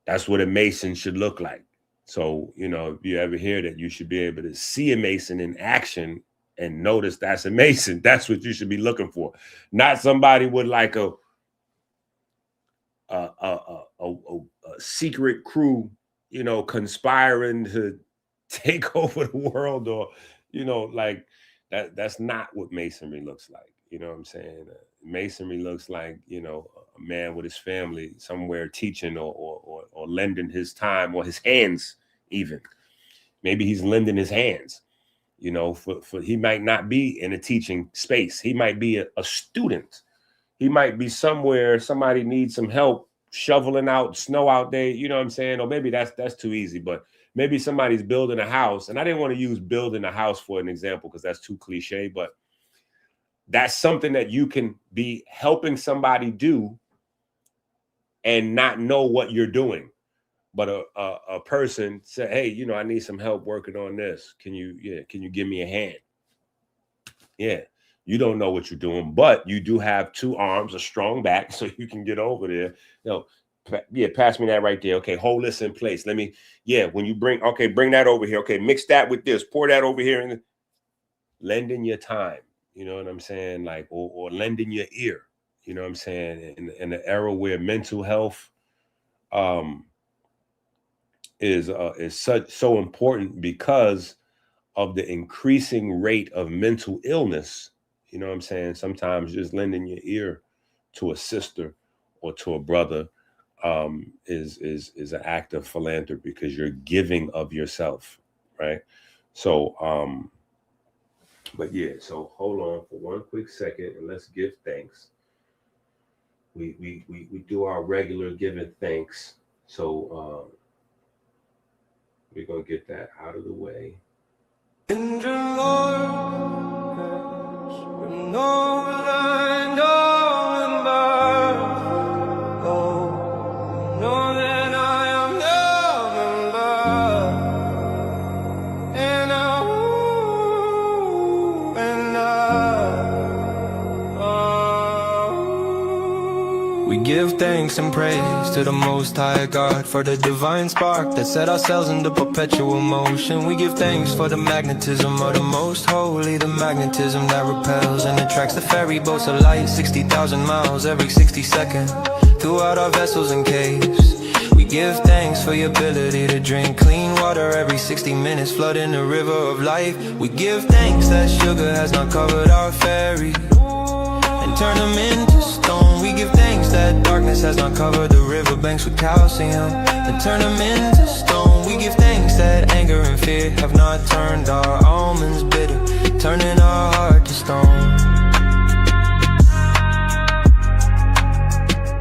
That's what a Mason should look like. So, if you ever hear that, you should be able to see a Mason in action and notice that's a Mason. That's what you should be looking for. Not somebody with like a secret crew, conspiring to take over the world, or, like that's not what Masonry looks like. You know what I'm saying? Masonry looks like, a man with his family somewhere teaching or lending his time or his hands even. Maybe he's lending his hands, for he might not be in a teaching space. He might be a student. He might be somewhere, somebody needs some help shoveling out snow out there, you know what I'm saying? Or maybe that's too easy, but maybe somebody's building a house. And I didn't want to use building a house for an example because that's too cliche, but that's something that you can be helping somebody do and not know what you're doing. But a person said, hey, I need some help working on this. Can you give me a hand? Yeah. You don't know what you're doing, but you do have two arms, a strong back, so you can get over there. Pass me that right there. Okay, hold this in place. When you bring that over here. Okay, mix that with this, pour that over here, and lending your time. You know what I'm saying? Like, or lending your ear. You know what I'm saying? In the era where mental health is so important because of the increasing rate of mental illness. You know what I'm saying? Sometimes just lending your ear to a sister or to a brother is an act of philanthropy, because you're giving of yourself, right? So, so hold on for one quick second and let's give thanks. We do our regular giving thanks. So we're going to get that out of the way. And the Lord has been all I know and by. Oh, know that I am loved and loved. And We give thanks and praise to the Most High God for the divine spark that set our cells into perpetual motion. We give thanks for the magnetism of the Most Holy, the magnetism that repels and attracts the ferry boats of light 60,000 miles every 60 seconds throughout our vessels and caves. We give thanks for your ability to drink clean water every 60 minutes, flooding the river of life. We give thanks that sugar has not covered our ferry and turn them into stone. We give thanks that darkness has not covered the riverbanks with calcium and turn them into stone. We give thanks that anger and fear have not turned our almonds bitter, turning our heart to stone.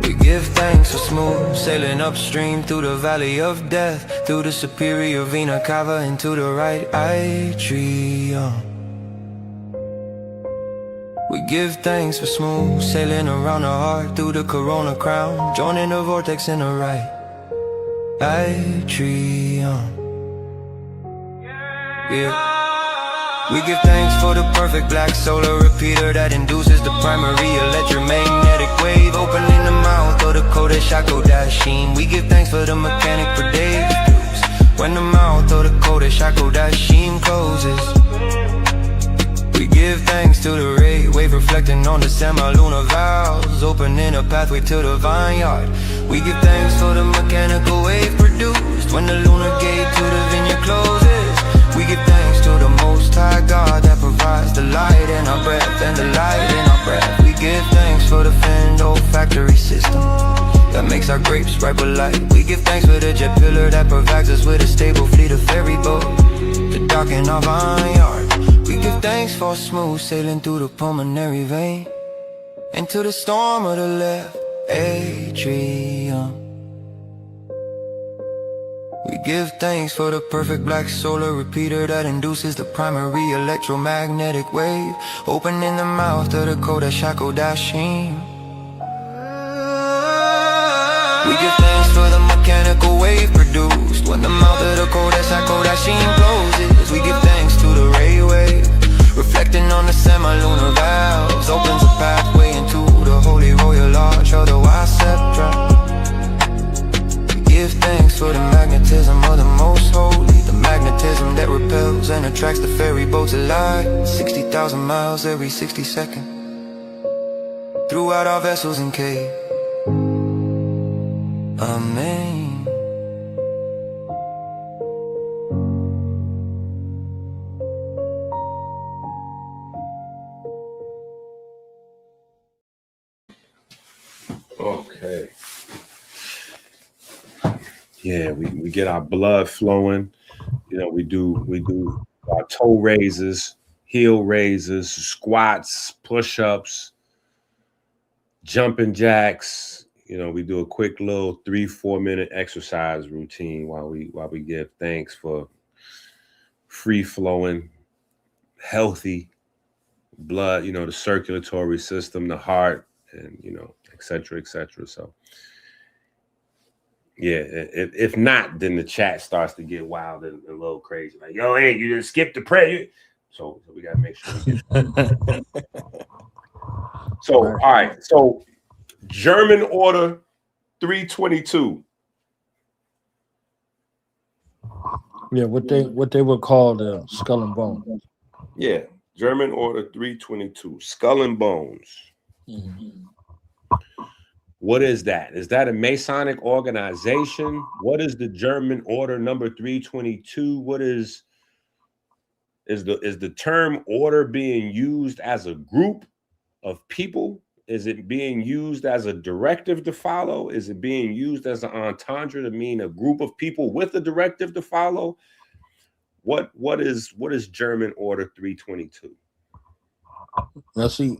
We give thanks for smooth sailing upstream through the valley of death, through the superior vena cava into the right atrium. We give thanks for smooth sailing around the heart through the corona crown, joining the vortex in the right atrium. Yeah. We give thanks for the perfect black solar repeater that induces the primary electromagnetic wave, opening the mouth of the Kodesh HaKodashim. We give thanks for the mechanic breakthroughs when the mouth of the Kodesh HaKodashim closes. We give thanks to the ray wave reflecting on the semi-lunar valves, opening a pathway to the vineyard. We give thanks for the mechanical wave produced when the lunar gate to the vineyard closes. We give thanks to the Most High God that provides the light in our breath and the light in our breath. We give thanks for the finned olfactory system that makes our grapes ripe with light. We give thanks for the jet pillar that provides us with a stable fleet of ferry boats to dock in our vineyard. We give thanks for smooth sailing through the pulmonary vein into the storm of the left atrium. We give thanks for the perfect black solar repeater that induces the primary electromagnetic wave, opening the mouth of the Kodesh HaKodashim. We give thanks for the mechanical wave produced when the mouth of the Kodesh HaKodashim closes. We give thanks to the ray wave reflecting on the semi-lunar valves, opens a pathway into the holy royal arch of the Waceptra. Give thanks for the magnetism of the Most Holy, the magnetism that repels and attracts the ferry boats of light 60,000 miles every 60 seconds throughout our vessels and caves. Amen. Okay. Yeah, we get our blood flowing. You know, we do our toe raises, heel raises, squats, push-ups, jumping jacks. You know, we do a quick little 3-4 minute exercise routine while we give thanks for free flowing, healthy blood, you know, the circulatory system, the heart, and you know, et cetera, et cetera. So yeah, if not, then the chat starts to get wild and a little crazy. Like, yo, hey, you just skipped the prayer. So we gotta make sure we get so all right. So German Order 322. Yeah, what they would call the skull and bone. Yeah, German Order 322, skull and bones. Mm-hmm. What is that? Is that a Masonic organization? What is the German Order number 322? What is the term order being used as a group of people? Is it being used as a directive to follow? Is it being used as an entendre to mean a group of people with a directive to follow? What is German Order 322? Now see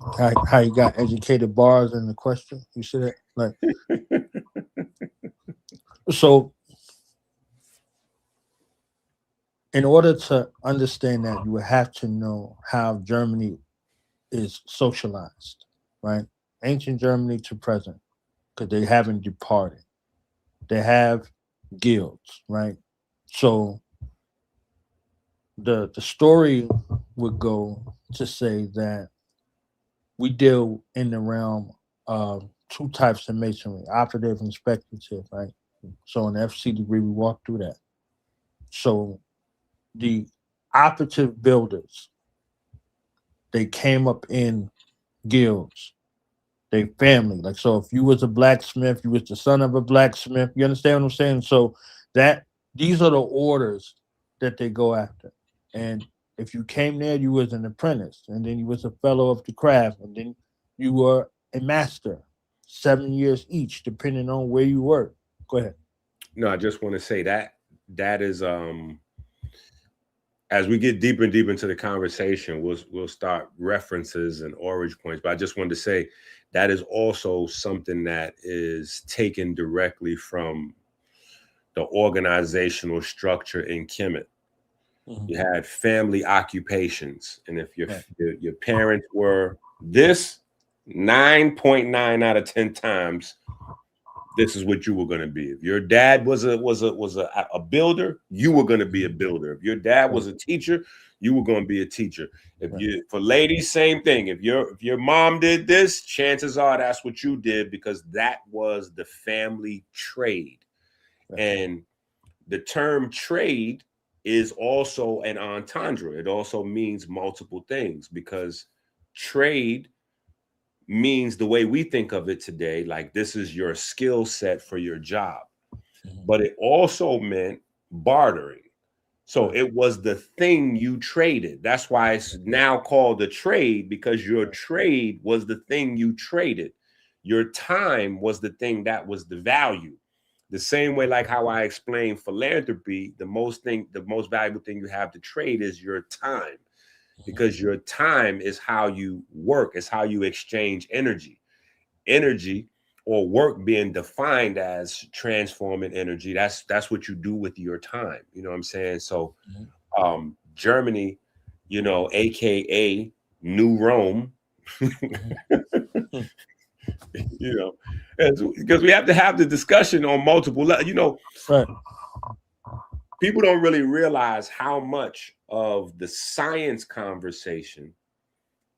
how you got educated bars in the question. You see that? Like, so in order to understand that, you would have to know how Germany is socialized, right? Ancient Germany to present, because they haven't departed. They have guilds, right? So the story would go to say that we deal in the realm of two types of masonry: operative and speculative, right? So in the FC degree, we walk through that. So the operative builders, they came up in guilds. They family. Like, so if you was a blacksmith, you was the son of a blacksmith. You understand what I'm saying? So that these are the orders that they go after. And if you came there, you was an apprentice, and then you was a fellow of the craft, and then you were a master. 7 years each, depending on where you were. Go ahead. No, I just want to say that is as we get deeper and deeper into the conversation, we'll start references and origin points. But I just wanted to say that is also something that is taken directly from the organizational structure in Kemet. Mhm. You had family occupations, and if Right. your parents were this, 9.9 out of 10 times, this is what you were going to be. If your dad was a builder, you were going to be a builder. If your dad was a teacher, you were going to be a teacher. If you, for ladies, same thing. If your mom did this, chances are that's what you did, because that was the family trade. Right. And the term trade is also an entendre. It also means multiple things, because trade means the way we think of it today, like this is your skill set for your job. But it also meant bartering. So it was the thing you traded. That's why it's now called a trade, because your trade was the thing you traded. Your time was the thing that was the value. The same way, like how I explained philanthropy, the most valuable thing you have to trade is your time, because your time is how you work, is how you exchange energy. Energy or work being defined as transforming energy. That's what you do with your time. You know what I'm saying? So Germany, aka New Rome, because we have to have the discussion on multiple levels. Right. People don't really realize how much of the science conversation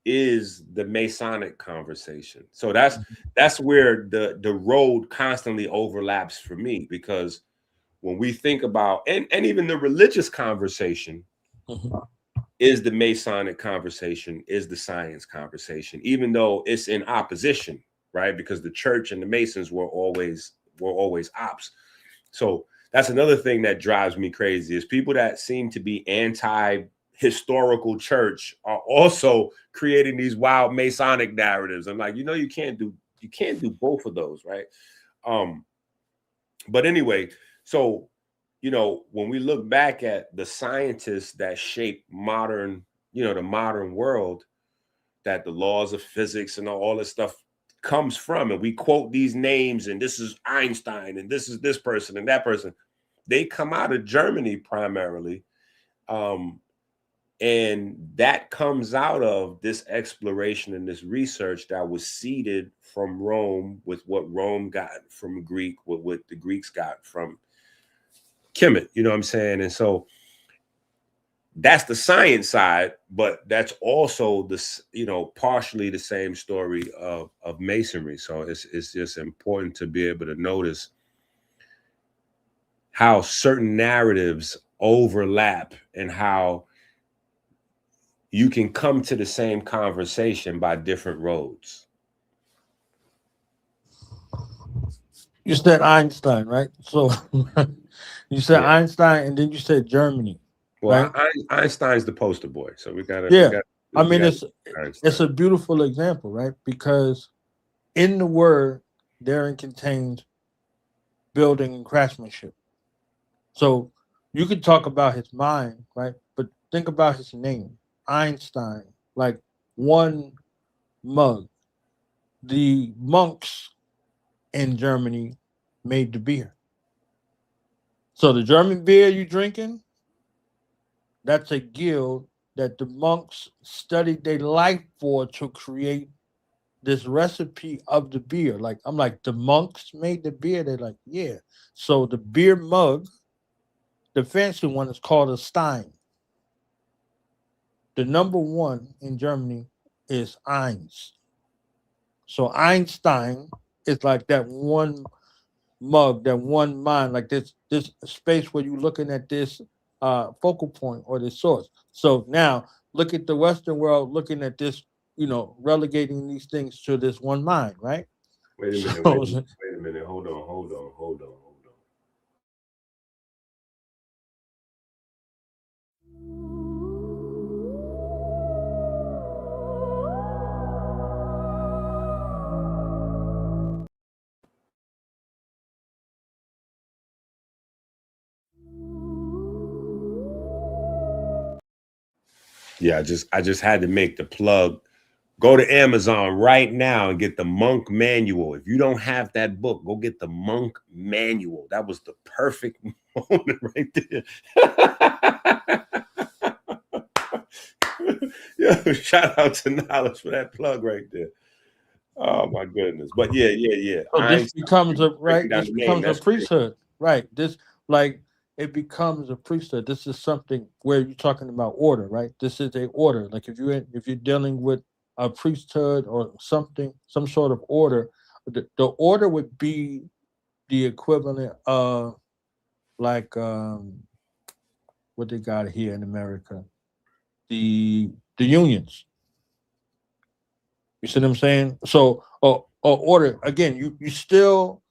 is the Masonic conversation. So that's where the road constantly overlaps for me, because when we think about and even the religious conversation is the Masonic conversation, is the science conversation, even though it's in opposition, right? Because the church and the Masons were always ops. So that's another thing that drives me crazy, is people that seem to be anti-historical church are also creating these wild Masonic narratives. I'm like, you can't do both of those, right? But anyway, so when we look back at the scientists that shape modern, the modern world, that the laws of physics and all this stuff comes from, and we quote these names, and this is Einstein, and this is this person and that person, they come out of Germany primarily. And that comes out of this exploration and this research that was seeded from Rome, with what Rome got from Greek, what the Greeks got from Kemet, you know what I'm saying? And so that's the science side, but that's also this, partially the same story of Masonry. So it's just important to be able to notice how certain narratives overlap, and how you can come to the same conversation by different roads. You said Einstein, right? So you said Einstein, and then you said Germany. Well, right? Einstein's the poster boy, so we got. I mean, it's a beautiful example, right? Because in the word, therein contains building and craftsmanship. So you could talk about his mind, right? But think about his name, Einstein. Like one mug. The monks in Germany made the beer. So the German beer you drinking, that's a guild that the monks studied their life for to create this recipe of the beer. Like, I'm like, the monks made the beer. They're like, yeah. So the beer mug, the fancy one, is called a Stein. The number one in Germany is Eins. So Einstein is like that one mug, that one mind, like this space where you're looking at this focal point or this source. So now look at the Western world looking at this, relegating these things to this one mind, right? Wait a minute. So Wait a minute. Hold on. Yeah, I just had to make the plug. Go to Amazon right now and get the Monk Manual. If you don't have that book, go get the Monk Manual. That was the perfect moment right there. Yeah, shout out to Knowledge for that plug right there. Oh my goodness. But yeah. so this becomes a breaking right. down This the name. becomes a That's great. priesthood, right? This like it becomes a priesthood. This is something where you're talking about order, right? This is a order. Like if you're dealing with a priesthood or something, some sort of order, the order would be the equivalent of like what they got here in America, the unions. You see what I'm saying? So or order again. You still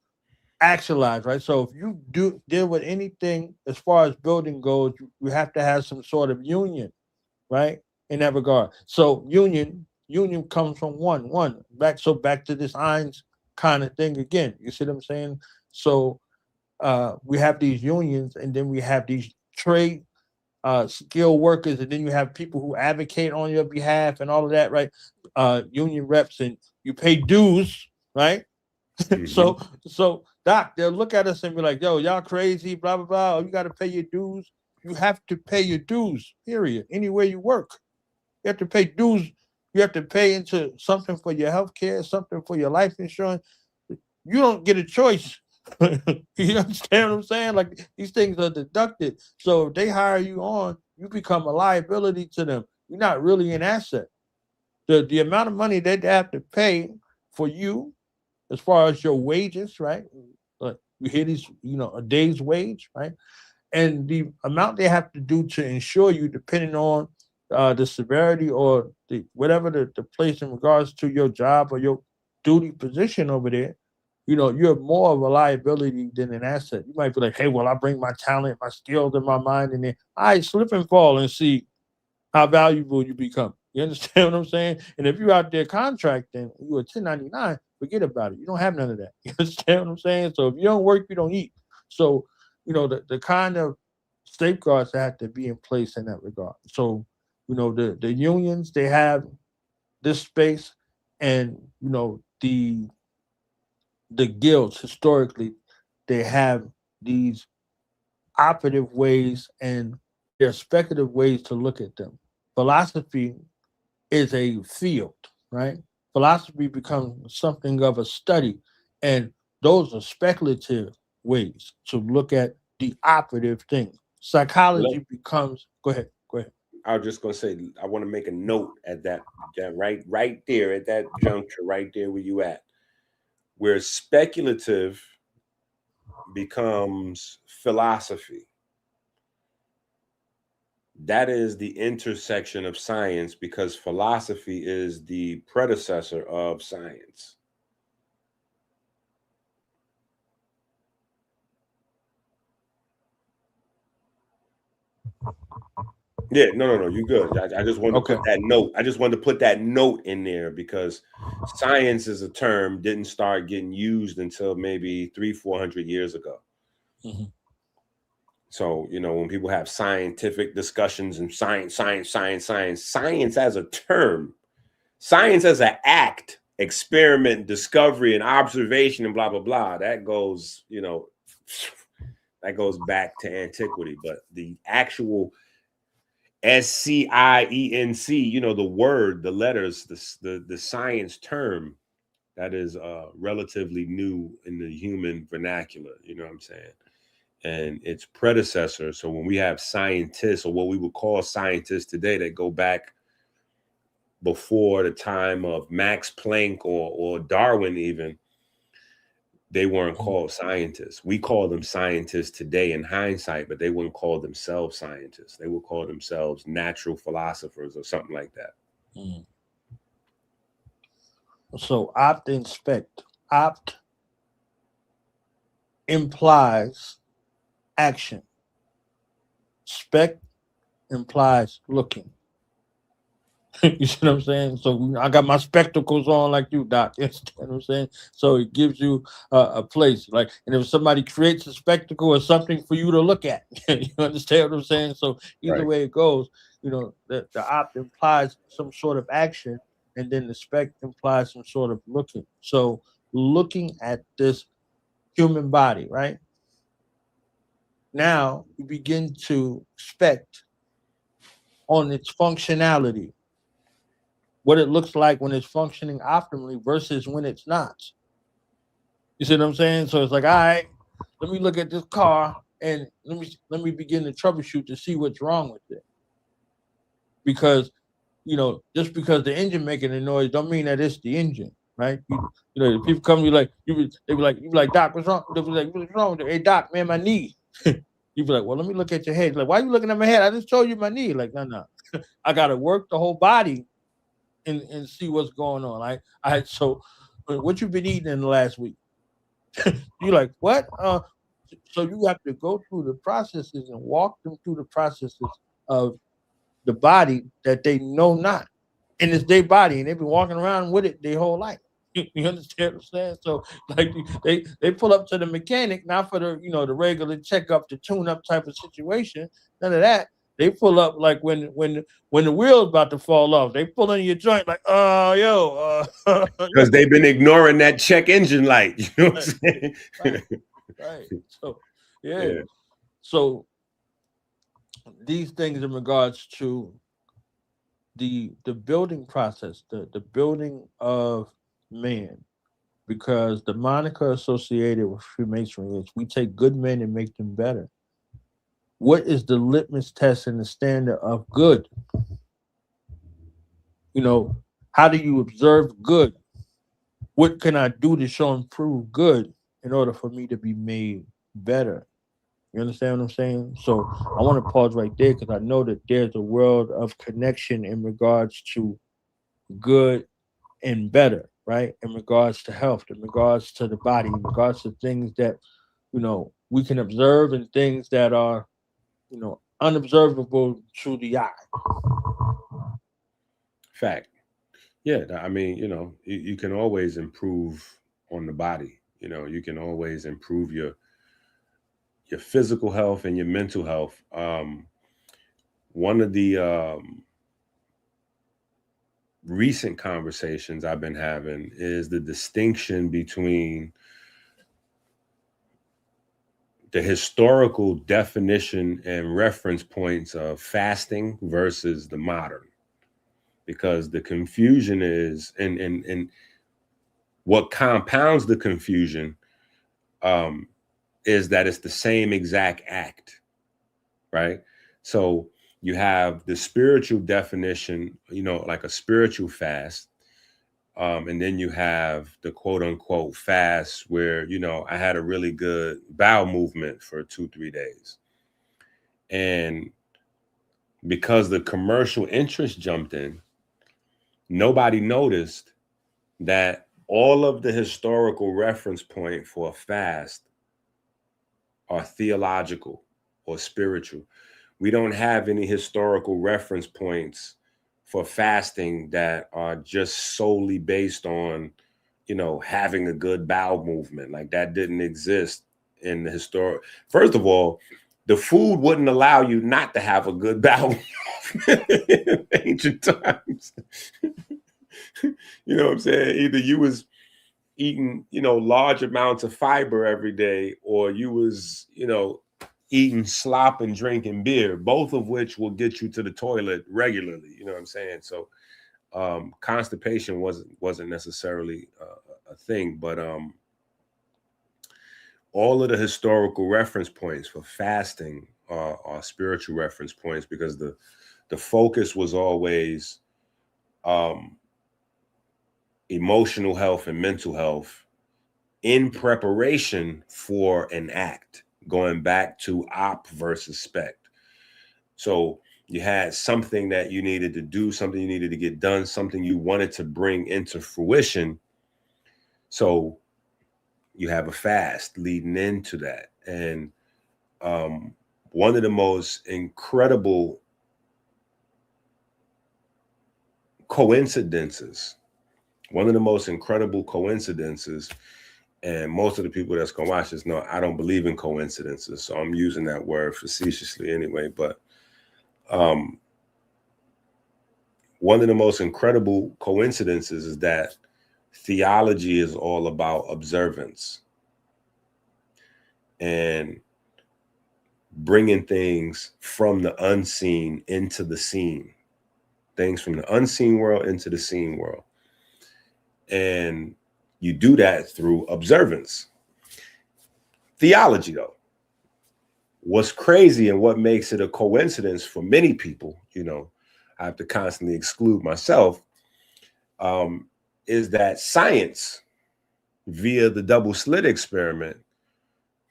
actualize, right? So if you do deal with anything as far as building goes, you have to have some sort of union, right? In that regard. So union comes from one back. So back to this Eins kind of thing again. You see what I'm saying? So we have these unions, and then we have these trade skilled workers, and then you have people who advocate on your behalf and all of that, right? Union reps, and you pay dues, right? Mhm. So Doc, they'll look at us and be like, "Yo, y'all crazy, blah blah blah. Oh, you got to pay your dues. You have to pay your dues. Period. Anywhere you work, you have to pay dues. You have to pay into something for your health care, something for your life insurance. You don't get a choice. You understand what I'm saying? Like these things are deducted. So if they hire you on, you become a liability to them. You're not really an asset. The amount of money they have to pay for you as far as your wages, right? Like you hear these, a day's wage, right? And the amount they have to do to insure you, depending on the severity or the whatever the place in regards to your job or your duty position over there, you're more of a liability than an asset. You might be like, hey, well, I bring my talent, my skills, and my mind in there. I slip and fall and see how valuable you become. You understand what I'm saying? And if you're out there contracting, you're a 1099, forget about it. You don't have none of that. You understand what I'm saying? So if you don't work, you don't eat. So, the kind of safeguards that have to be in place in that regard. So, the unions, they have this space, and the guilds historically, they have these operative ways, and there are speculative ways to look at them. Philosophy is a field, right? Philosophy becomes something of a study, and those are speculative ways to look at the operative thing. Let- Psychology becomes. Go ahead. Go ahead. I was just gonna say I want to make a note at that right there at that juncture right there where you at, where speculative becomes philosophy. That is the intersection of science because philosophy is the predecessor of science. Yeah, no, you good. I just wanted to Okay. put that note. I just wanted to put that note in there because science as a term didn't start getting used until maybe 300-400 years ago. Mhm. So, when people have scientific discussions and science as a term, science as an act, experiment, discovery, and observation, and blah, blah, blah, that goes, that goes back to antiquity. But the actual SCIENC, the word, the letters, the science term, that is relatively new in the human vernacular. You know what I'm saying? And its predecessor. So when we have scientists, or what we would call scientists today, that go back before the time of Max Planck or Darwin, even they weren't called scientists. We call them scientists today in hindsight, but they wouldn't call themselves scientists. They would call themselves natural philosophers or something like that. Mm. So opt inspect. Opt implies action. Spec implies looking. You see what I'm saying? So I got my spectacles on like you, Doc. You understand what I'm saying? So it gives you a place. Like, and if somebody creates a spectacle or something for you to look at, you understand what I'm saying? So either Right. way it goes, you know, the opt implies some sort of action, and then the spec implies some sort of looking. So looking at this human body, right? Now you begin to spect on its functionality, what it looks like when it's functioning optimally versus when it's not. You see what I'm saying? So it's like, all right, let me look at this car and let me begin to troubleshoot to see what's wrong with it. Because just because the engine making a noise don't mean that it's the engine, right? If people come to you like they be like, Doc, what's wrong? They be like, what's wrong with it? Hey, Doc, man, my knee. You be like, well, let me look at your head. Like, why are you looking at my head? I just told you my knee. Like, no. I gotta work the whole body and see what's going on. Like, so what you been eating in the last week? You like what? So you have to go through the processes and walk them through the processes of the body that they know not, and it's their body, and they've been walking around with it their whole life. You understand what I'm saying? So like they pull up to the mechanic not for the regular checkup, the tune up type of situation. None of that. They pull up like when the wheel's about to fall off. They pull in your joint like, Because they've been ignoring that check engine light. You know what I'm saying? right. So yeah. Yeah. So these things in regards to the building process, the building of man, because the moniker associated with Freemasonry is we take good men and make them better. What is the litmus test and the standard of good? How do you observe good? What can I do to show and prove good in order for me to be made better? You understand what I'm saying? So I want to pause right there because I know that there's a world of connection in regards to good and better, right? In regards to health, in regards to the body, in regards to things that, we can observe and things that are, unobservable to the eye. Fact. Yeah. I mean, you can always improve on the body. You can always improve your physical health and your mental health. One of the recent conversations I've been having is the distinction between the historical definition and reference points of fasting versus the modern, because the confusion is, and what compounds the confusion is that it's the same exact act, right? So you have the spiritual definition, like a spiritual fast. And then you have the quote unquote fast where, I had a really good bowel movement for 2-3 days. And because the commercial interest jumped in, nobody noticed that all of the historical reference point for a fast are theological or spiritual. We don't have any historical reference points for fasting that are just solely based on, having a good bowel movement. Like that didn't exist in the historic. First of all, the food wouldn't allow you not to have a good bowel movement in ancient times. You know what I'm saying? Either you was eating, large amounts of fiber every day, or you was, eating slop and drinking beer, both of which will get you to the toilet regularly. You know what I'm saying? So constipation wasn't necessarily a thing, but all of the historical reference points for fasting are spiritual reference points, because the focus was always emotional health and mental health in preparation for an act, going back to op versus spec. So you had something that you needed to do, something you needed to get done, something you wanted to bring into fruition. So you have a fast leading into that. And one of the most incredible coincidences, and most of the people that's going to watch this know I don't believe in coincidences, so I'm using that word facetiously anyway, but one of the most incredible coincidences is that theology is all about observance and bringing things from the unseen into the seen, things from the unseen world into the seen world. And you do that through observance. Theology, though, what's crazy and what makes it a coincidence for many people, you know, I have to constantly exclude myself, is that science, via the double slit experiment,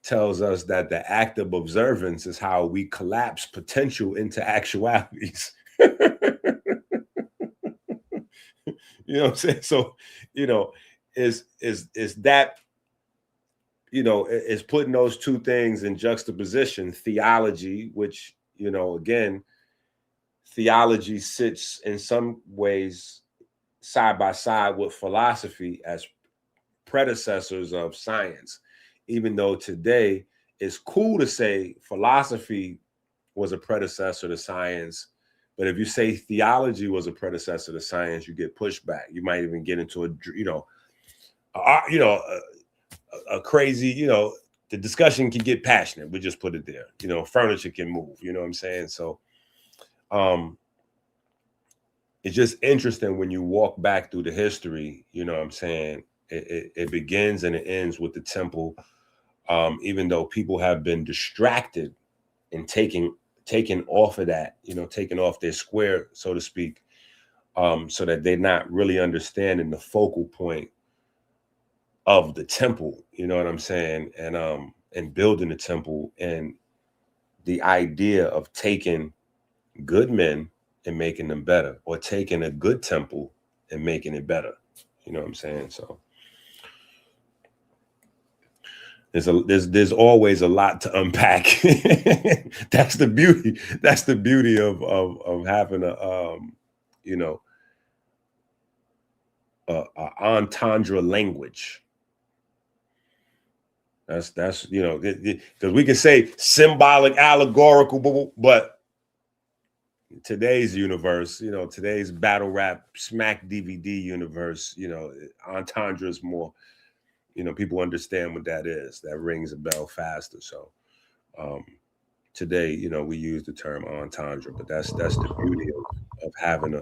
tells us that the act of observance is how we collapse potential into actualities. You know what I'm saying? So, you know, is that, you know, is putting those two things in juxtaposition, theology, which, you know, again, theology sits in some ways side by side with philosophy as predecessors of science, even though today it's cool to say philosophy was a predecessor to science. But if you say theology was a predecessor to science, you get pushback. You might even get into a crazy, you know, the discussion can get passionate. We just put it there. You know, furniture can move. You know what I'm saying? So, it's just interesting when you walk back through the history. You know what I'm saying? It begins and it ends with the temple. Even though people have been distracted and taken off of that, you know, taken off their square, so to speak, so that they're not really understanding the focal point of the temple, you know what I'm saying? And building the temple and the idea of taking good men and making them better, or taking a good temple and making it better. You know what I'm saying? So there's always a lot to unpack. That's the beauty. That's the beauty of having a you know, a entendre language. That's you know, because we can say symbolic, allegorical, but today's universe, you know, today's battle rap smack DVD universe, you know, entendre is more, you know, people understand what that is. That rings a bell faster. So today, you know, we use the term entendre, but that's the beauty of having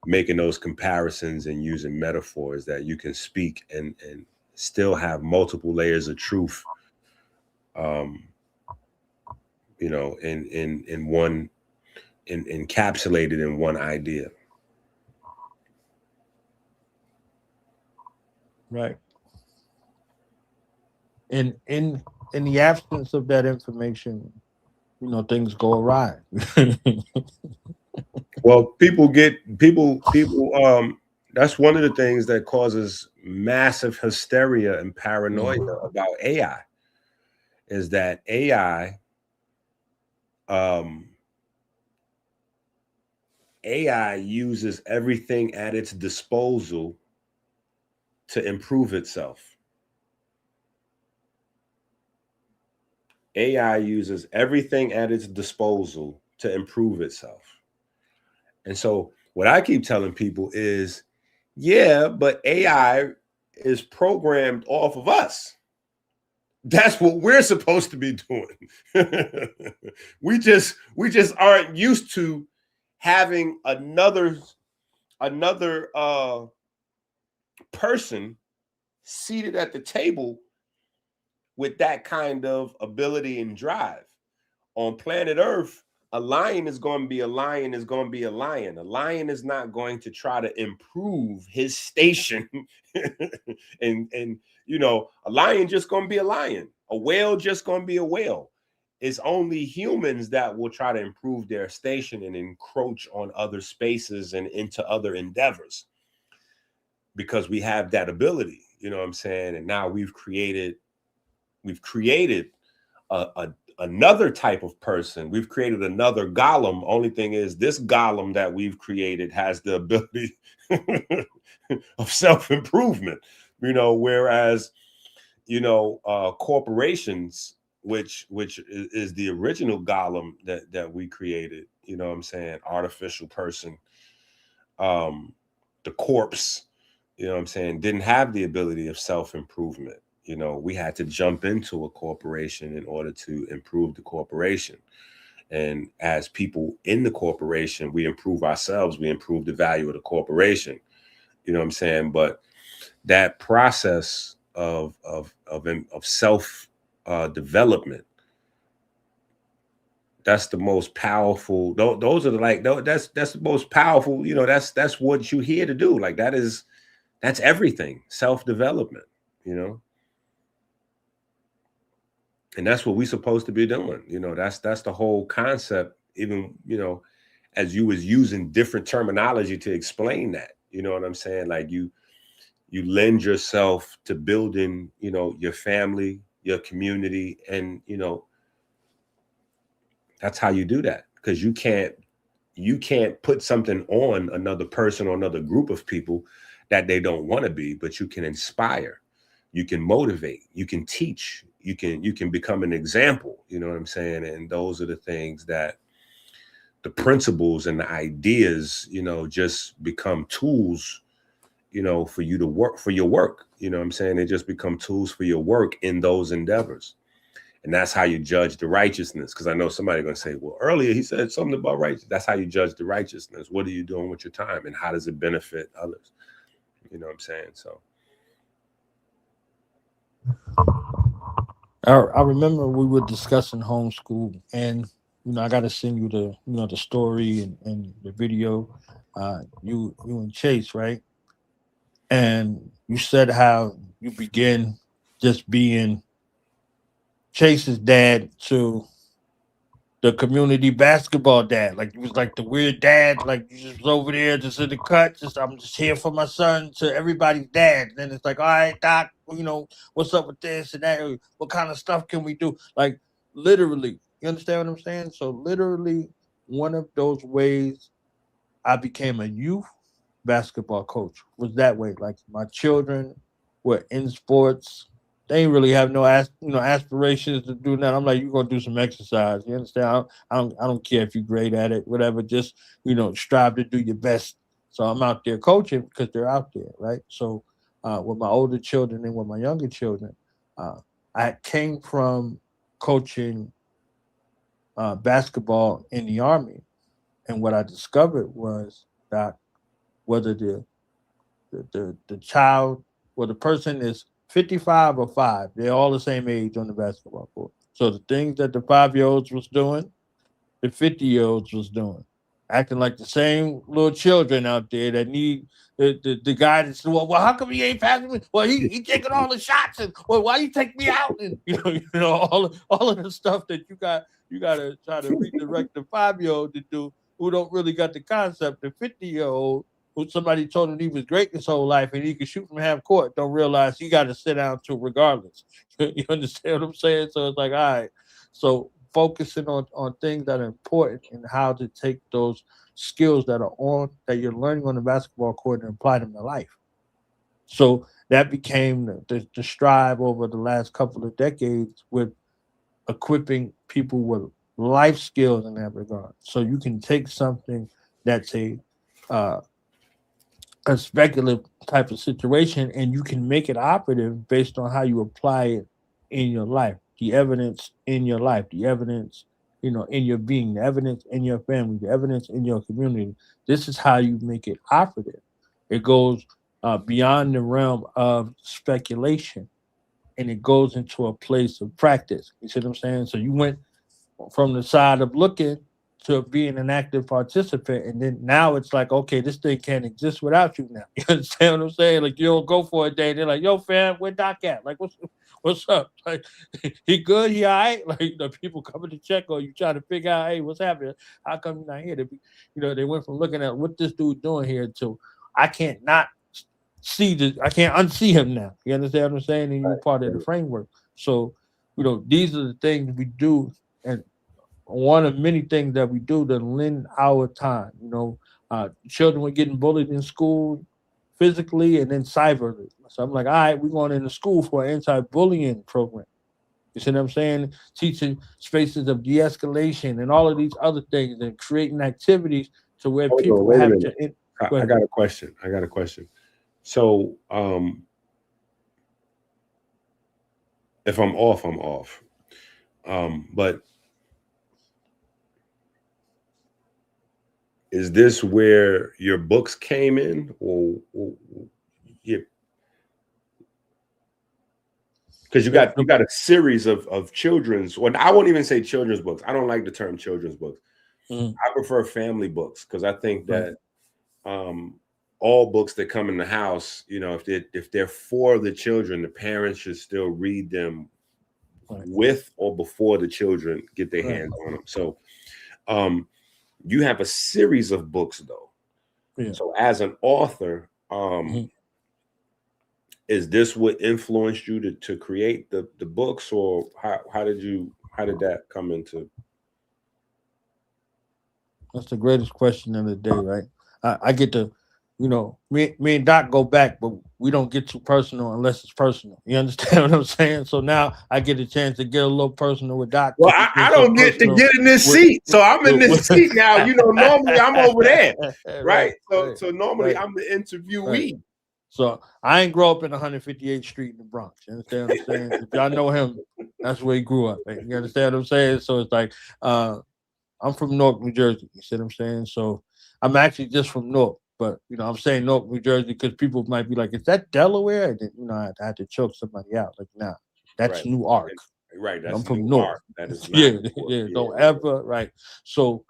making those comparisons and using metaphors, that you can speak and still have multiple layers of truth, you know, in one, encapsulated in one idea. Right. And in the absence of that information, you know, things go awry. Well, people that's one of the things that causes massive hysteria and paranoia about AI, is that AI uses everything at its disposal to improve itself. AI uses everything at its disposal to improve itself. And so what I keep telling people is, yeah, but AI is programmed off of us. That's what we're supposed to be doing. we just aren't used to having another person seated at the table with that kind of ability and drive. On planet Earth, A lion is going to be a lion is going to be a lion. A lion is not going to try to improve his station. and you know, a lion just going to be a lion. A whale just going to be a whale. It's only humans that will try to improve their station and encroach on other spaces and into other endeavors, because we have that ability, you know what I'm saying? And now we've created another type of person. We've created another golem. Only thing is, this golem that we've created has the ability of self-improvement, you know, whereas, you know, corporations, which is the original golem that we created, you know what I'm saying, artificial person, the corpse, you know what I'm saying, didn't have the ability of self-improvement. You know, we had to jump into a corporation in order to improve the corporation. And as people in the corporation, we improve ourselves, we improve the value of the corporation. You know what I'm saying? But that process of self development, that's the most powerful. Those are the, like, that's the most powerful. You know, that's what you're here to do. Like, that's everything. Self development. You know. And that's what we're supposed to be doing. You know, that's the whole concept. Even, you know, as you was using different terminology to explain that, you know what I'm saying? Like, you lend yourself to building, you know, your family, your community, and, you know, that's how you do that. Because you can't put something on another person or another group of people that they don't want to be, but you can inspire, you can motivate, you can teach, you can become an example, you know what I'm saying? And those are the things that the principles and the ideas, you know, just become tools, you know, for you to work for your work. You know what I'm saying? They just become tools for your work in those endeavors. And that's how you judge the righteousness. Because I know somebody's going to say, well, earlier he said something about righteousness. That's how you judge the righteousness. What are you doing with your time, and how does it benefit others? You know what I'm saying? So I remember we were discussing homeschool, and you know, I got to send you the story and the video. You and Chase, right? And you said how you begin just being Chase's dad to the community basketball dad. Like, you was like the weird dad, like you just was over there just in the cut, just I'm just here for my son, to everybody's dad. And then it's like, all right, Doc, you know, what's up with this and that? What kind of stuff can we do? Like, literally, you understand what I'm saying? So literally, one of those ways I became a youth basketball coach was that way. Like, my children were in sports. They ain't really have no aspirations to do that. I'm like, you're gonna do some exercise. You understand? I don't care if you're great at it, whatever. Just, strive to do your best. So I'm out there coaching because they're out there, right? So with my older children and with my younger children, uh, I came from coaching basketball in the army, and what I discovered was that whether the child or the person is 55 or 5, they're all the same age on the basketball court. So the things that the 5-year-olds was doing, the 50-year-olds was doing, acting like the same little children out there that need the guy that's, well, how come he ain't passing me? Well, he taking all the shots, and, well, why you take me out? And all of the stuff that you gotta try to redirect the 5-year-old to do, who don't really got the concept. The 50-year-old, who somebody told him he was great his whole life and he could shoot from half court, don't realize he got to sit down too regardless. You understand what I'm saying? So it's like, all right. So focusing on things that are important and how to take those skills that you're learning on the basketball court and apply them to life. So that became the strive over the last couple of decades, with equipping people with life skills in that regard. So you can take something that's uh, a speculative type of situation, and you can make it operative based on how you apply it in your life, the evidence in your life, the evidence, in your being, the evidence in your family, the evidence in your community. This is how you make it operative. It goes beyond the realm of speculation, and it goes into a place of practice. You see what I'm saying? So you went from the side of looking to being an active participant, and then now it's like, okay, this thing can't exist without you now. You understand what I'm saying? Like, you don't go for a day, they're like, yo, fam, where Doc at? Like, what's up? Like, he good? He all right? Like, the people coming to check on you, trying to figure out, hey, what's happening? How come you're not here? They went from looking at what this dude doing here to I can't not see this, I can't unsee him now. You understand what I'm saying? And you're part of the framework. So, these are the things we do, and one of many things that we do to lend our time. Children were getting bullied in school physically and then cyberly. So I'm like, all right, we're going into school for an anti-bullying program. You see what I'm saying? Teaching spaces of de-escalation and all of these other things, and creating activities to where people wait a have minute. to. I got a question. So, if I'm off, I'm off. But is this where your books came in, or yeah? Because you got a series of children's, or I won't even say children's books. I don't like the term children's books. I prefer family books, because I think that all books that come in the house, if they're for the children, the parents should still read them with or before the children get their hands on them. So you have a series of books, though. Yeah. So as an author, is this what influenced you to create the books, or how did that come into? That's the greatest question of the day, right? I get to, me and Doc go back, but we don't get too personal unless it's personal. You understand what I'm saying? So now I get a chance to get a little personal with Doc. Well, I don't get to get in this seat, so I'm in this seat now. Normally I'm over there, right? So normally I'm the interviewee. Right. So I ain't grow up in 158th Street in the Bronx. You understand what I'm saying? If y'all know him, that's where he grew up. Right? You understand what I'm saying? So it's like, I'm from Newark, New Jersey. You see what I'm saying? So I'm actually just from Newark, but I'm saying Newark, New Jersey, because people might be like, "Is that Delaware?" And then, I had to choke somebody out. Like, nah, that's Newark. Right. That's I'm from Newark. That is not yeah. Don't ever right. So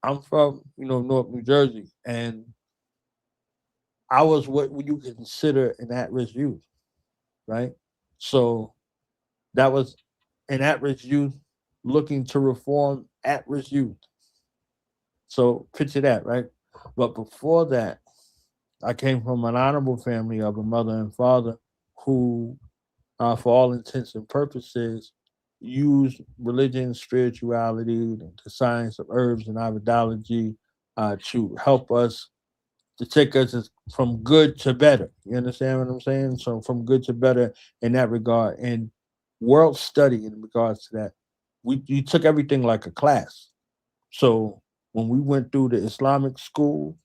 I'm from Newark, New Jersey, and I was what you consider an at-risk youth, right? So that was an at-risk youth looking to reform at-risk youth. So picture that, right? But before that, I came from an honorable family of a mother and father who, for all intents and purposes, used religion, spirituality, the science of herbs and iridology to help us, to take us from good to better. You understand what I'm saying? So from good to better in that regard. And world study in regards to that, you took everything like a class. So when we went through the Islamic school,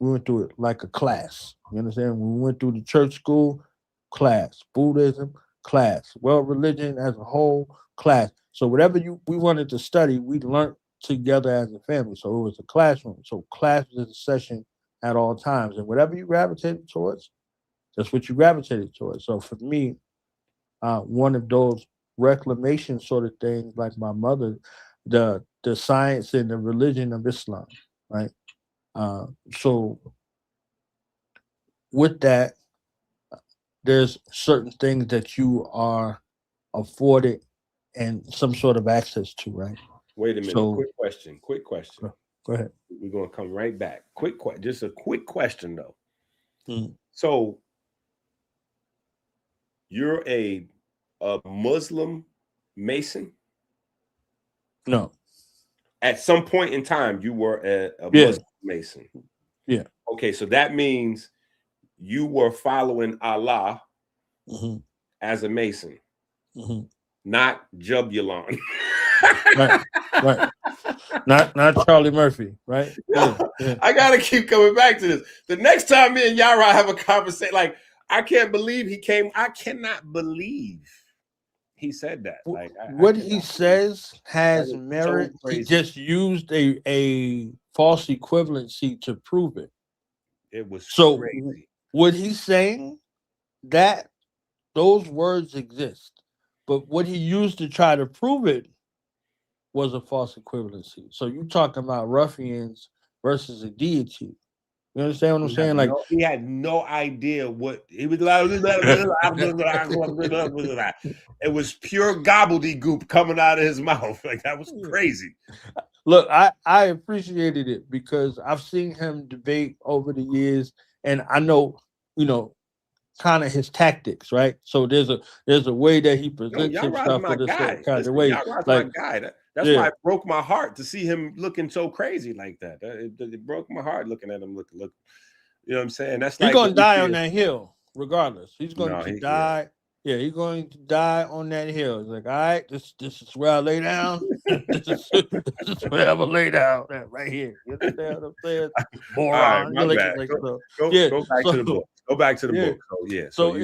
we went through it like a class. You understand? When we went through the church school, class. Buddhism, class. World religion as a whole, class. So whatever we wanted to study, we learned together as a family. So it was a classroom. So class was a session at all times. And whatever you gravitated towards, that's what you gravitated towards. So for me, one of those reclamation sort of things, like my mother, the science and the religion of Islam, right? So with that, there's certain things that you are afforded and some sort of access to, right? Wait a minute. So, quick question. Go ahead. We're going to come right back. Just a quick question, though. So you're a Muslim Mason? No. At some point in time, you were a Muslim Mason. Yeah. Okay, so that means you were following Allah as a Mason, not Jubulon. right. Not Charlie Murphy, right? Yeah. I gotta keep coming back to this. The next time me and Yara have a conversation, like, I can't believe he came. I cannot believe he said that. Like, what he says has merit. So he just used a false equivalency to prove it. It was so crazy. What he's saying, that those words exist, but what he used to try to prove it was a false equivalency. So you talking about ruffians versus a deity. You understand what I'm saying? Like, He had no idea what he was. It was pure gobbledygook coming out of his mouth. Like, that was crazy. look, I appreciated it because I've seen him debate over the years, and I know, you know, kind of his tactics, right? So there's a way that he No, presents Yara's himself my in a certain guy. kind Listen, of way. Yara's my Like, guy. That's why yeah, it broke my heart to see him looking so crazy like that. It broke my heart looking at him. Look. You know what I'm saying? That's he's like gonna when you die see on that hill, regardless. He's going no, to he yeah. die. Yeah, he's going to die on that hill. It's like, all right, this is where I lay down. this is where I will lay down. Right here. You understand what I'm saying? All right, Moron. my bad. Yeah. Go back to the book. Go back to the book. So yeah. So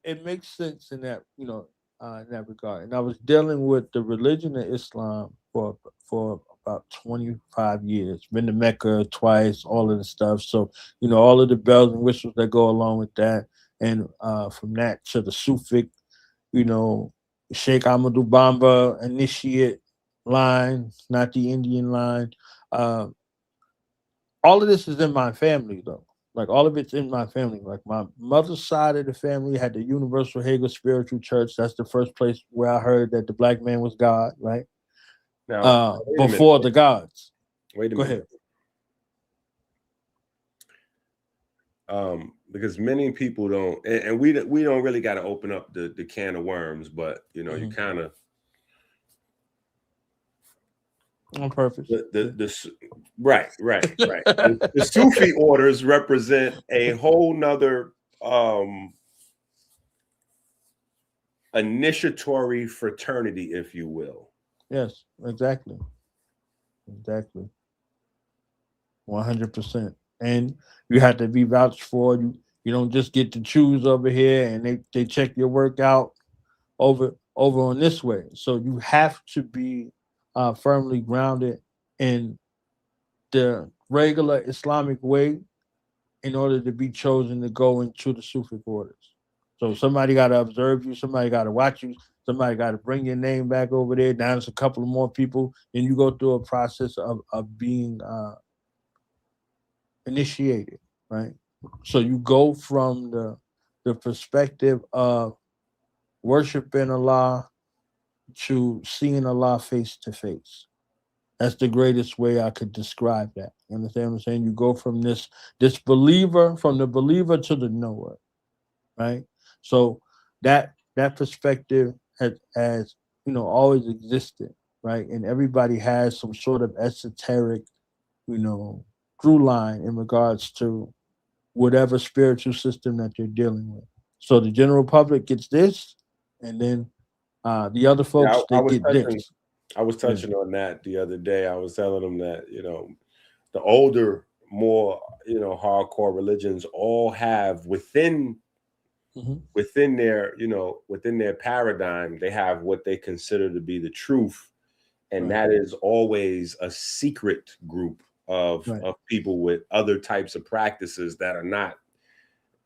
it makes sense in that, you know, in that regard. And I was dealing with the religion of Islam for about 25 years. Been to Mecca twice, all of the stuff. So, you know, all of the bells and whistles that go along with that. And from that to the Sufic, you know, Sheikh Ahmadu Bamba initiate line, not the Indian line. Uh, all of this is in my family though. Like all of it's in my family. Like my mother's side of the family had the Universal Hegel Spiritual Church. That's the first place where I heard that the black man was God, right? Now, before the gods. Wait a Go minute. Because many people don't, and we don't really got to open up the can of worms, but you know, you kind of on purpose. Right. The Sufi orders represent a whole nother initiatory fraternity, if you will. Yes, exactly. 100%. And you have to be vouched for. You don't just get to choose over here, and they check your work out over on this way. So you have to be firmly grounded in the regular Islamic way in order to be chosen to go into the Sufi orders. So somebody got to observe you, somebody got to watch you, somebody got to bring your name back over there. Now there's a couple of more people, and you go through a process of being initiated, right? So you go from the perspective of worshiping Allah to seeing Allah face to face. That's the greatest way I could describe that. You understand what I'm saying? You go from this believer, from the believer to the knower, right? So that perspective has you know always existed, right? And everybody has some sort of esoteric, you know, through line in regards to whatever spiritual system that you're dealing with. So the general public gets this, and then the other folks they get this. I was touching on that the other day. I was telling them that, you know, the older, more, you know, hardcore religions all have within their, you know, within their paradigm, they have what they consider to be the truth. And that is always a secret group of people with other types of practices that are not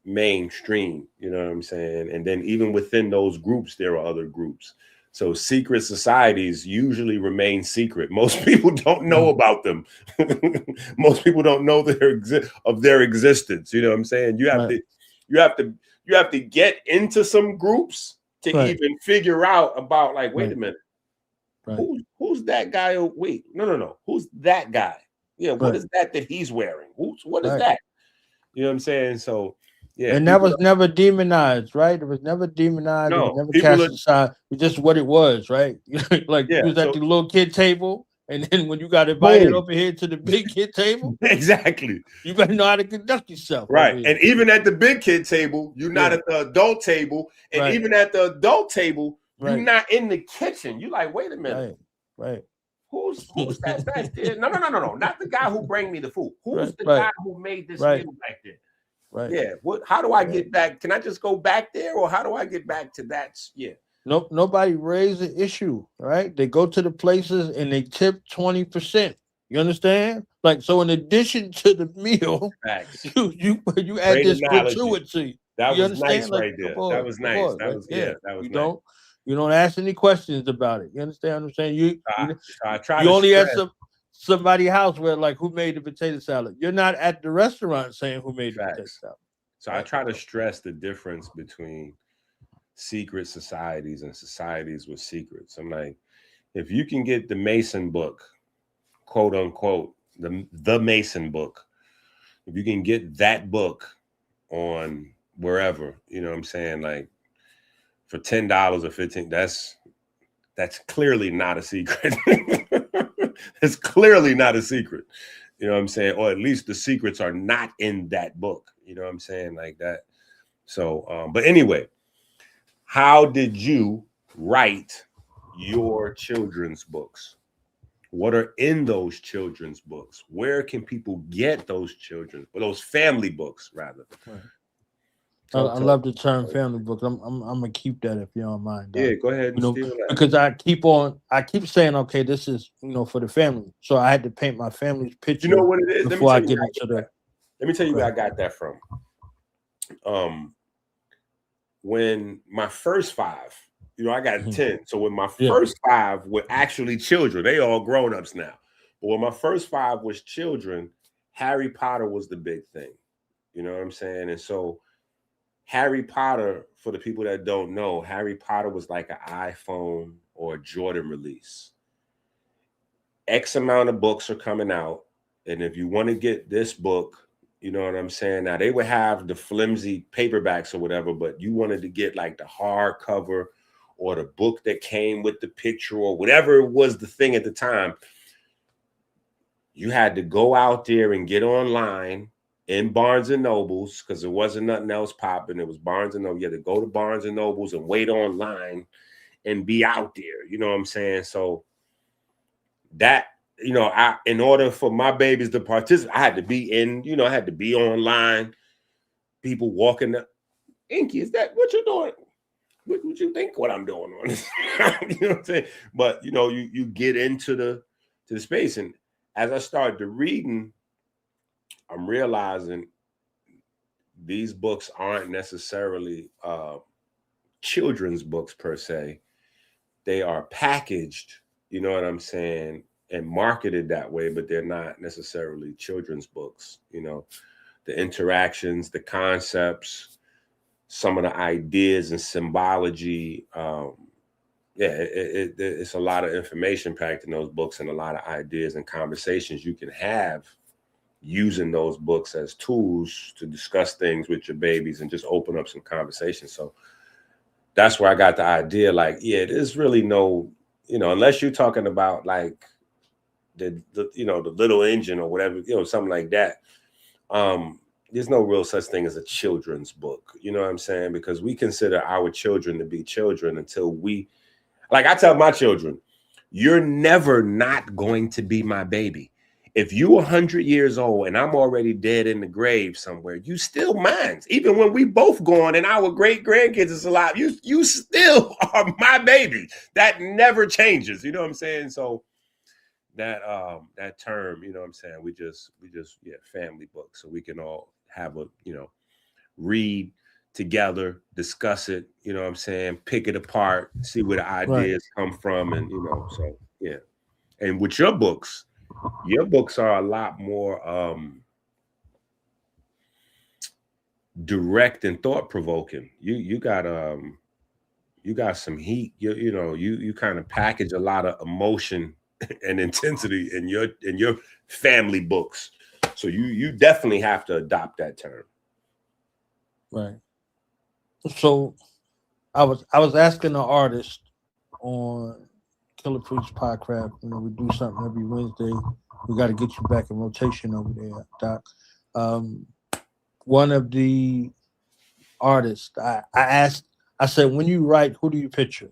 mainstream. You know what I'm saying? And then even within those groups, there are other groups. So secret societies usually remain secret. Most people don't know about them. Most people don't know of their existence. You know what I'm saying? You have to get into some groups to even figure out about, like, wait a minute, who's that guy? Wait, no. Who's that guy? Yeah, what is that he's wearing? What is that? You know what I'm saying? So yeah, and that was never demonized, right? It was never demonized. No, it was never cast aside. It's just what it was, right? Like you was at the little kid table, and then when you got invited over here to the big kid table, exactly, you better know how to conduct yourself, right? And even at the big kid table, you're not at the adult table, and even at the adult table, you're not in the kitchen. You like, wait a minute, right? Who's that back there? No, not the guy who bring me the food. Who's the guy who made this meal back there? Right. Yeah. How do I get back? Can I just go back there, or how do I get back to that? Yeah. Nope. Nobody raised the issue, right? They go to the places and they tip 20%. You understand? Like, so in addition to the meal, you add this gratuity. That was nice right there. That was nice. That was. You don't ask any questions about it. You understand what I'm saying? I try You to only ask stress somebody's house where like who made the potato salad. You're not at the restaurant saying who made the potato facts. salad. So I try to stress the difference between secret societies and societies with secrets. I'm like, if you can get the Mason book, quote unquote, the Mason book, if you can get that book on wherever, you know what I'm saying, like for $10 or 15, that's clearly not a secret. It's clearly not a secret. You know what I'm saying? Or at least the secrets are not in that book. You know what I'm saying? Like that. So, but anyway, how did you write your children's books? What are in those children's books? Where can people get those those family books rather? Right. I Talk to love the term family book. I'm gonna keep that if you don't mind. Yeah, go ahead You and know, steal that. because I keep saying, okay, this is for the family. So I had to paint my family's You picture know what it is? before I get into the. Let me tell you where I Right. got that from. When my first five, I got Mhm. 10. So when my Yeah. first five were actually children, they all grown-ups now. But when my first five was children, Harry Potter was the big thing. You know what I'm saying? And so Harry Potter, for the people that don't know, Harry Potter was like an iPhone or a Jordan release. X amount of books are coming out. And if you want to get this book, you know what I'm saying? Now, they would have the flimsy paperbacks or whatever, but you wanted to get like the hardcover or the book that came with the picture or whatever was the thing at the time. You had to go out there and get online in Barnes and Nobles because there wasn't nothing else popping. It was Barnes and Noble. You had to go to Barnes and Nobles and wait online and be out there. You know what I'm saying? So that, in order for my babies to participate, I had to be I had to be online. People walking up. Inky, is that what you're doing? What would you think what I'm doing on this? You know what I'm saying? But you get into the space. And as I started to reading, I'm realizing these books aren't necessarily children's books per se. They are packaged, you know what I'm saying, and marketed that way, but they're not necessarily children's books. The interactions, the concepts, some of the ideas and symbology. It's a lot of information packed in those books and a lot of ideas and conversations you can have using those books as tools to discuss things with your babies and just open up some conversations. So that's where I got the idea. Like, yeah, there's really no, unless you're talking about like the little engine or whatever, something like that. There's no real such thing as a children's book. You know what I'm saying? Because we consider our children to be children until like I tell my children, you're never not going to be my baby. If you're 100 years old and I'm already dead in the grave somewhere, you still mine. Even when we both gone and our great grandkids is alive, you still are my baby. That never changes. You know what I'm saying? So that term, you know what I'm saying? We just family book, so we can all have a read together, discuss it. You know what I'm saying? Pick it apart, see where the ideas come from, and so yeah. And with your books are a lot more direct and thought provoking. You got some heat. You kind of package a lot of emotion and intensity in your family books. So you definitely have to adopt that term. Right. So I was asking the artist on Killer Priest Podcast. We do something every Wednesday. We got to get you back in rotation over there, Doc. One of the artists, I asked, I said, when you write, who do you picture?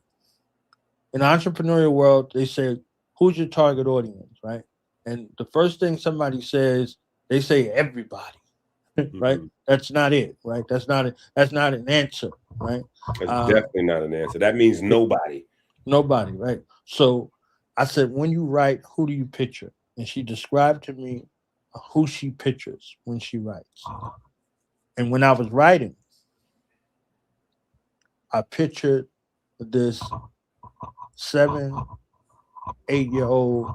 In the entrepreneurial world, they say, who's your target audience, right? And the first thing somebody says, they say everybody, right? Mm-hmm. That's not it, right? That's not an answer, right? That's definitely not an answer. That means nobody. Nobody, right? So I said, when you write, who do you picture? And she described to me who she pictures when she writes. And when I was writing, I pictured this 7, 8-year-old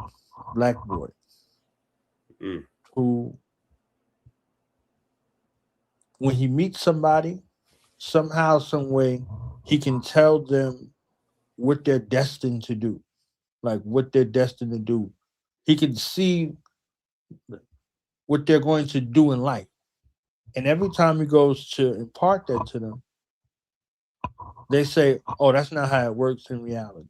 black boy Mm. who, when he meets somebody, somehow, some way, he can tell them what they're destined to do, like what they're destined to do. He can see what they're going to do in life. And every time he goes to impart that to them, they say, "Oh, that's not how it works in reality."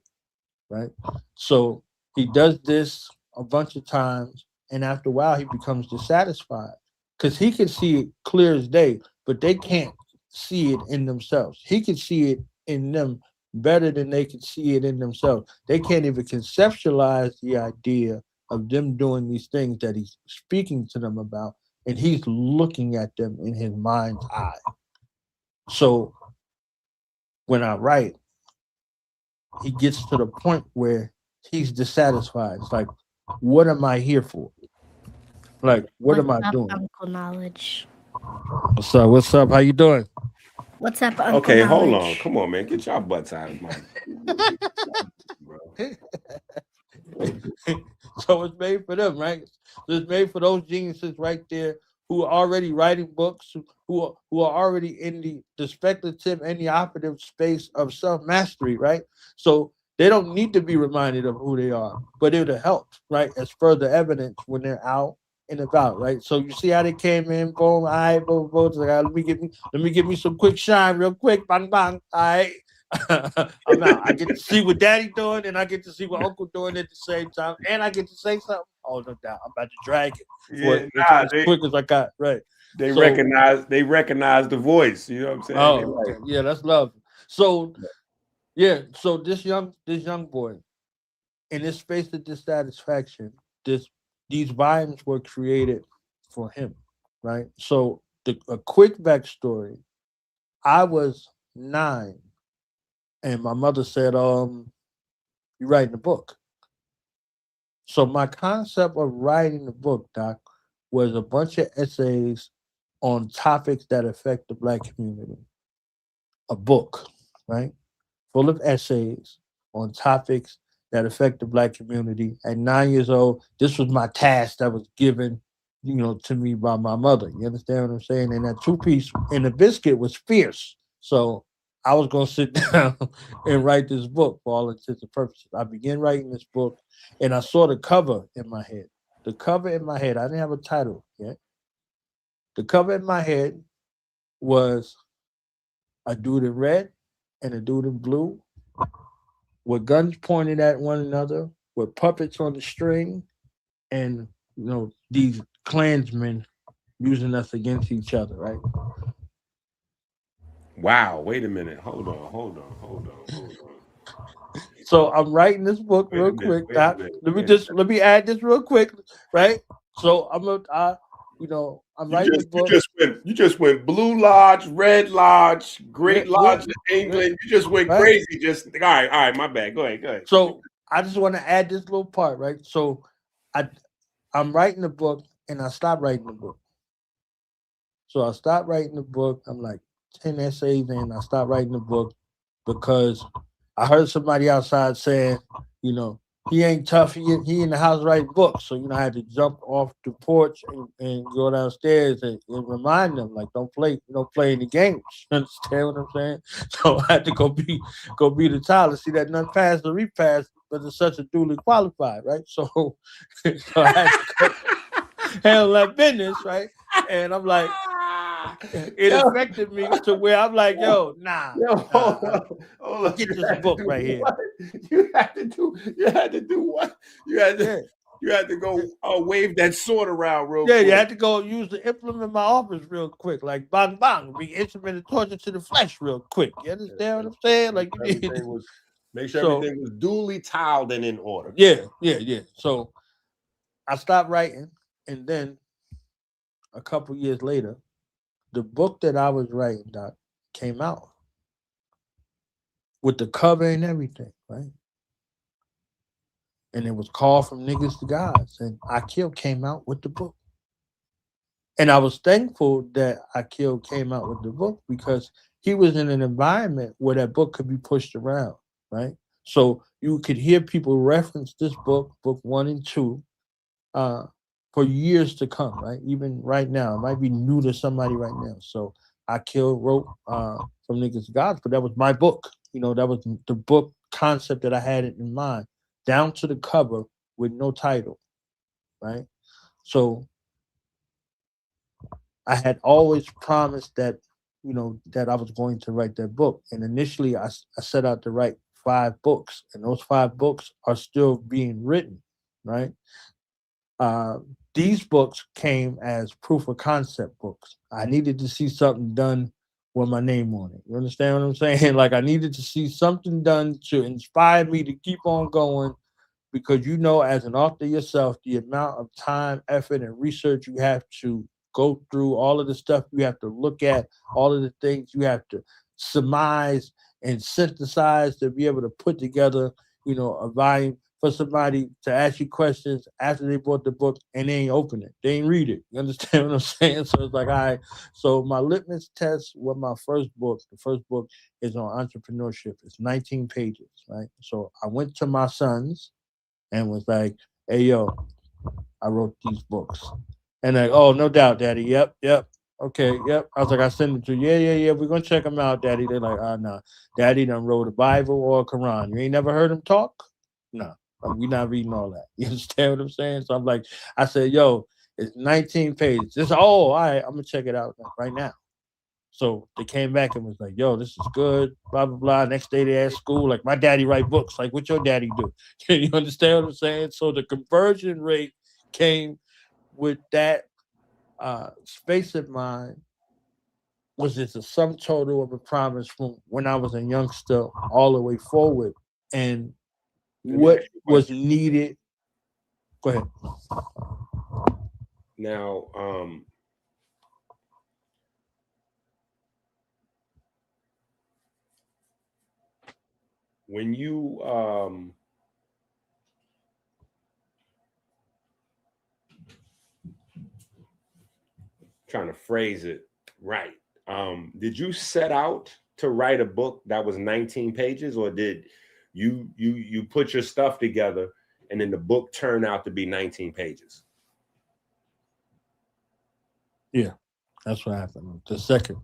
Right? So he does this a bunch of times, and after a while, he becomes dissatisfied because he can see it clear as day, but they can't see it in themselves. He can see it in them better than they can see it in themselves. They can't even conceptualize the idea of them doing these things that he's speaking to them about, and he's looking at them in his mind's eye. So when I write, he gets to the point where he's dissatisfied. It's like, what am I here for? Like, what What's am I up, doing? Uncle Knowledge? What's up? What's up? How you doing? What's up, Uncle Okay, hold on. Knowledge? Come on, man. Get your butts out of my. Bro. So it's made for them, right? So it's made for those geniuses right there who are already writing books, who are already in the speculative and the operative space of self mastery, right? So they don't need to be reminded of who they are, but it'll help, right? As further evidence when they're out and about, right? So you see how they came in, boom, all right, boom, boom. It's like, let me give me some quick shine, real quick, bang, bang, all right. I'm out. I get to see what Daddy doing, and I get to see what Uncle doing at the same time, and I get to say something. Oh no doubt, I'm about to drag it for Yeah, as quick as I got. Right. they So, recognize the voice. You know what I'm saying? They oh, like, okay. Yeah, that's love. So, yeah, so this young boy in this space of dissatisfaction, these volumes were created for him, right? So, a quick backstory: I was 9, and my mother said, "You're writing a book." So my concept of writing the book, Doc, was a bunch of essays on topics that affect the black community. A book, right? Full of essays on topics that affect the black community. At 9 years old, this was my task that was given, to me by my mother. You understand what I'm saying? And that 2-piece and the biscuit was fierce. So I was gonna sit down and write this book for all intents and purposes. I began writing this book and I saw the cover in my head. The cover in my head, I didn't have a title yet. The cover in my head was a dude in red and a dude in blue with guns pointed at one another, with puppets on the string, and these Klansmen using us against each other, right? wow. Wait a minute. Hold on. So I'm writing this book Wait a real minute. quick, Wait a Doc. minute. Let me add this real quick, right? So I'm You writing the just you book. just went you just went Blue Lodge, Red Lodge, Great Yeah, Lodge in England. You just went right. crazy. Just all right. My bad. Go ahead. So I just want to add this little part, right? So I I'm writing the book and I stopped writing the book. So I stopped writing the book. I'm like 10 essays in. I stopped writing the book because I heard somebody outside saying, you know, he ain't tough. He in the house writing books. So, I had to jump off the porch and go downstairs and remind them, like, don't play any games. You understand what I'm saying? So I had to go be the child. See that none passed or repassed, but it's such a duly qualified, right? So, so I had to go handle that business, right? And I'm like, it Yo, affected me to where I'm like, yo, nah, yo, hold on. get You this had to book do right here. what? You had to do what? You had to Yeah. you had to go wave that sword around real Yeah, you quick. had to go use the implement in my office real quick, like bang bang, be instrument of torture to the flesh real quick. You understand what I'm saying? Make Like you sure need. everything was make sure So everything was duly tiled and in order. yeah. So I stopped writing, and then a couple years later, the book that I was writing, Doc, came out with the cover and everything, right? And it was called From Niggas to Gods, and Akil came out with the book. And I was thankful that Akil came out with the book because he was in an environment where that book could be pushed around. right? So you could hear people reference this book 1 and 2, for years to come, right? Even right now, it might be new to somebody right now. So I wrote From Niggas to Gods, but that was my book. That was the book concept that I had in mind, down to the cover with no title, right? So I had always promised that, that I was going to write that book. And initially I set out to write 5 books, and those 5 books are still being written, right? These books came as proof of concept books. I needed to see something done with my name on it. You understand what I'm saying? Like, I needed to see something done to inspire me to keep on going, because as an author yourself, the amount of time, effort, and research you have to go through, all of the stuff you have to look at, all of the things you have to surmise and synthesize to be able to put together, a volume for somebody to ask you questions after they bought the book and they ain't open it. They ain't read it. You understand what I'm saying? So it's like, all right. So my litmus test with my first book, the first book is on entrepreneurship. It's 19 pages, right? So I went to my sons and was like, hey, yo, I wrote these books. And like, oh, no doubt, Daddy. Yep. Okay, yep. I was like, I sent it to you. Yeah. We're going to check them out, Daddy. They're like, no. Daddy done wrote a Bible or a Quran. You ain't never heard him talk? No. We're not reading all that. You understand what I'm saying? So I'm like, I said, yo, it's 19 pages. All right, I'm going to check it out right now. So they came back and was like, yo, this is good, blah, blah, blah. Next day they at school, like, my daddy write books. Like, what your daddy do? You understand what I'm saying? So the conversion rate came with that space in mind, was just a sum total of a promise from when I was a youngster all the way forward. And what was needed. Go ahead. Now, when you trying to phrase it right, did you set out to write a book that was 19 pages, or did you put your stuff together and then the book turned out to be 19 pages? Yeah, that's what happened. The second.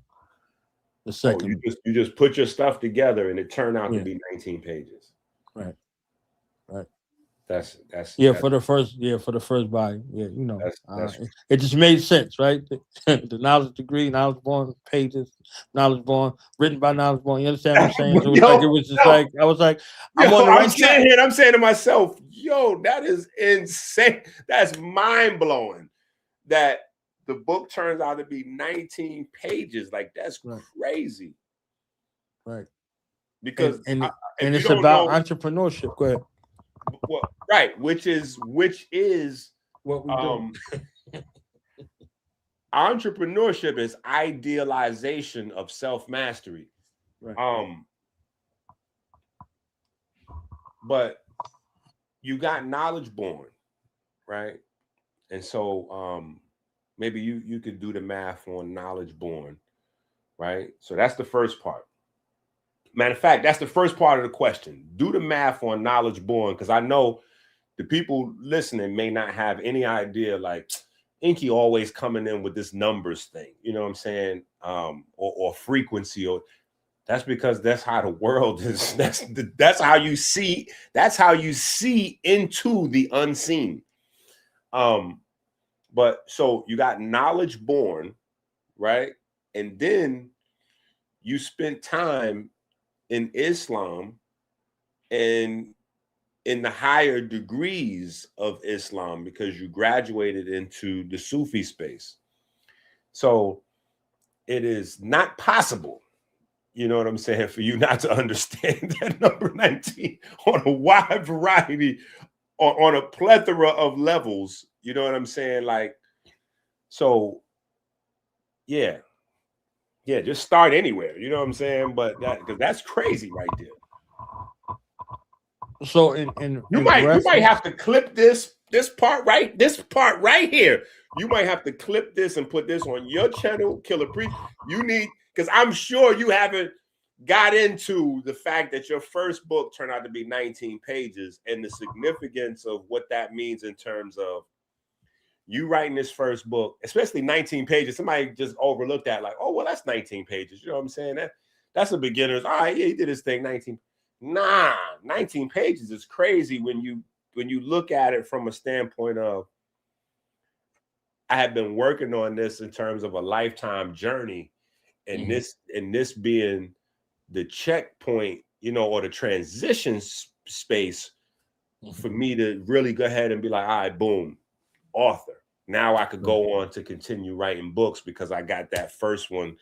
You just put your stuff together and it turned out to be 19 pages. Right. That's for the first volume. Yeah, it just made sense, right? The knowledge degree, knowledge born pages, knowledge born, written by knowledge born. You understand what I'm saying? So it was just like, I was like, I'm on the right track. Here and I'm saying to myself, yo, that is insane. That's mind blowing. That the book turns out to be 19 pages. Like, that's crazy. Right. Because and it's about entrepreneurship. Go ahead. Well, right, which is what we do. Entrepreneurship is idealization of self-mastery. Right. But you got knowledge born, right? And so maybe you could do the math on knowledge born, right? So that's the first part. Matter of fact, that's the first part of the question. Do the math on knowledge born, because I know the people listening may not have any idea, like, Inky always coming in with this numbers thing, you know what I'm saying? Or frequency, or that's because that's how the world is. That's how you see into the unseen. But so you got knowledge born, right? And then you spent time in Islam and in the higher degrees of Islam because you graduated into the Sufi space. So it is not possible, you know what I'm saying, for you not to understand that number 19 on a wide variety, on a plethora of levels, you know what I'm saying? Like, so yeah, just start anywhere, you know what I'm saying? But because that's crazy right there. So you might have to clip this part right here. You might have to clip this and put this on your channel, Killer Priest. You need, because I'm sure you haven't got into the fact that your first book turned out to be 19 pages and the significance of what that means in terms of you writing this first book, especially 19 pages. Somebody just overlooked that, like, oh, well, that's 19 pages. You know what I'm saying? That's a beginner's. All right, yeah, he did his thing. 19. Nah, 19 pages is crazy when you look at it from a standpoint of I have been working on this in terms of a lifetime journey, and this being the checkpoint, you know, or the transition space for me to really go ahead and be like, all right, boom, author. Now I could go on to continue writing books because I got that first one.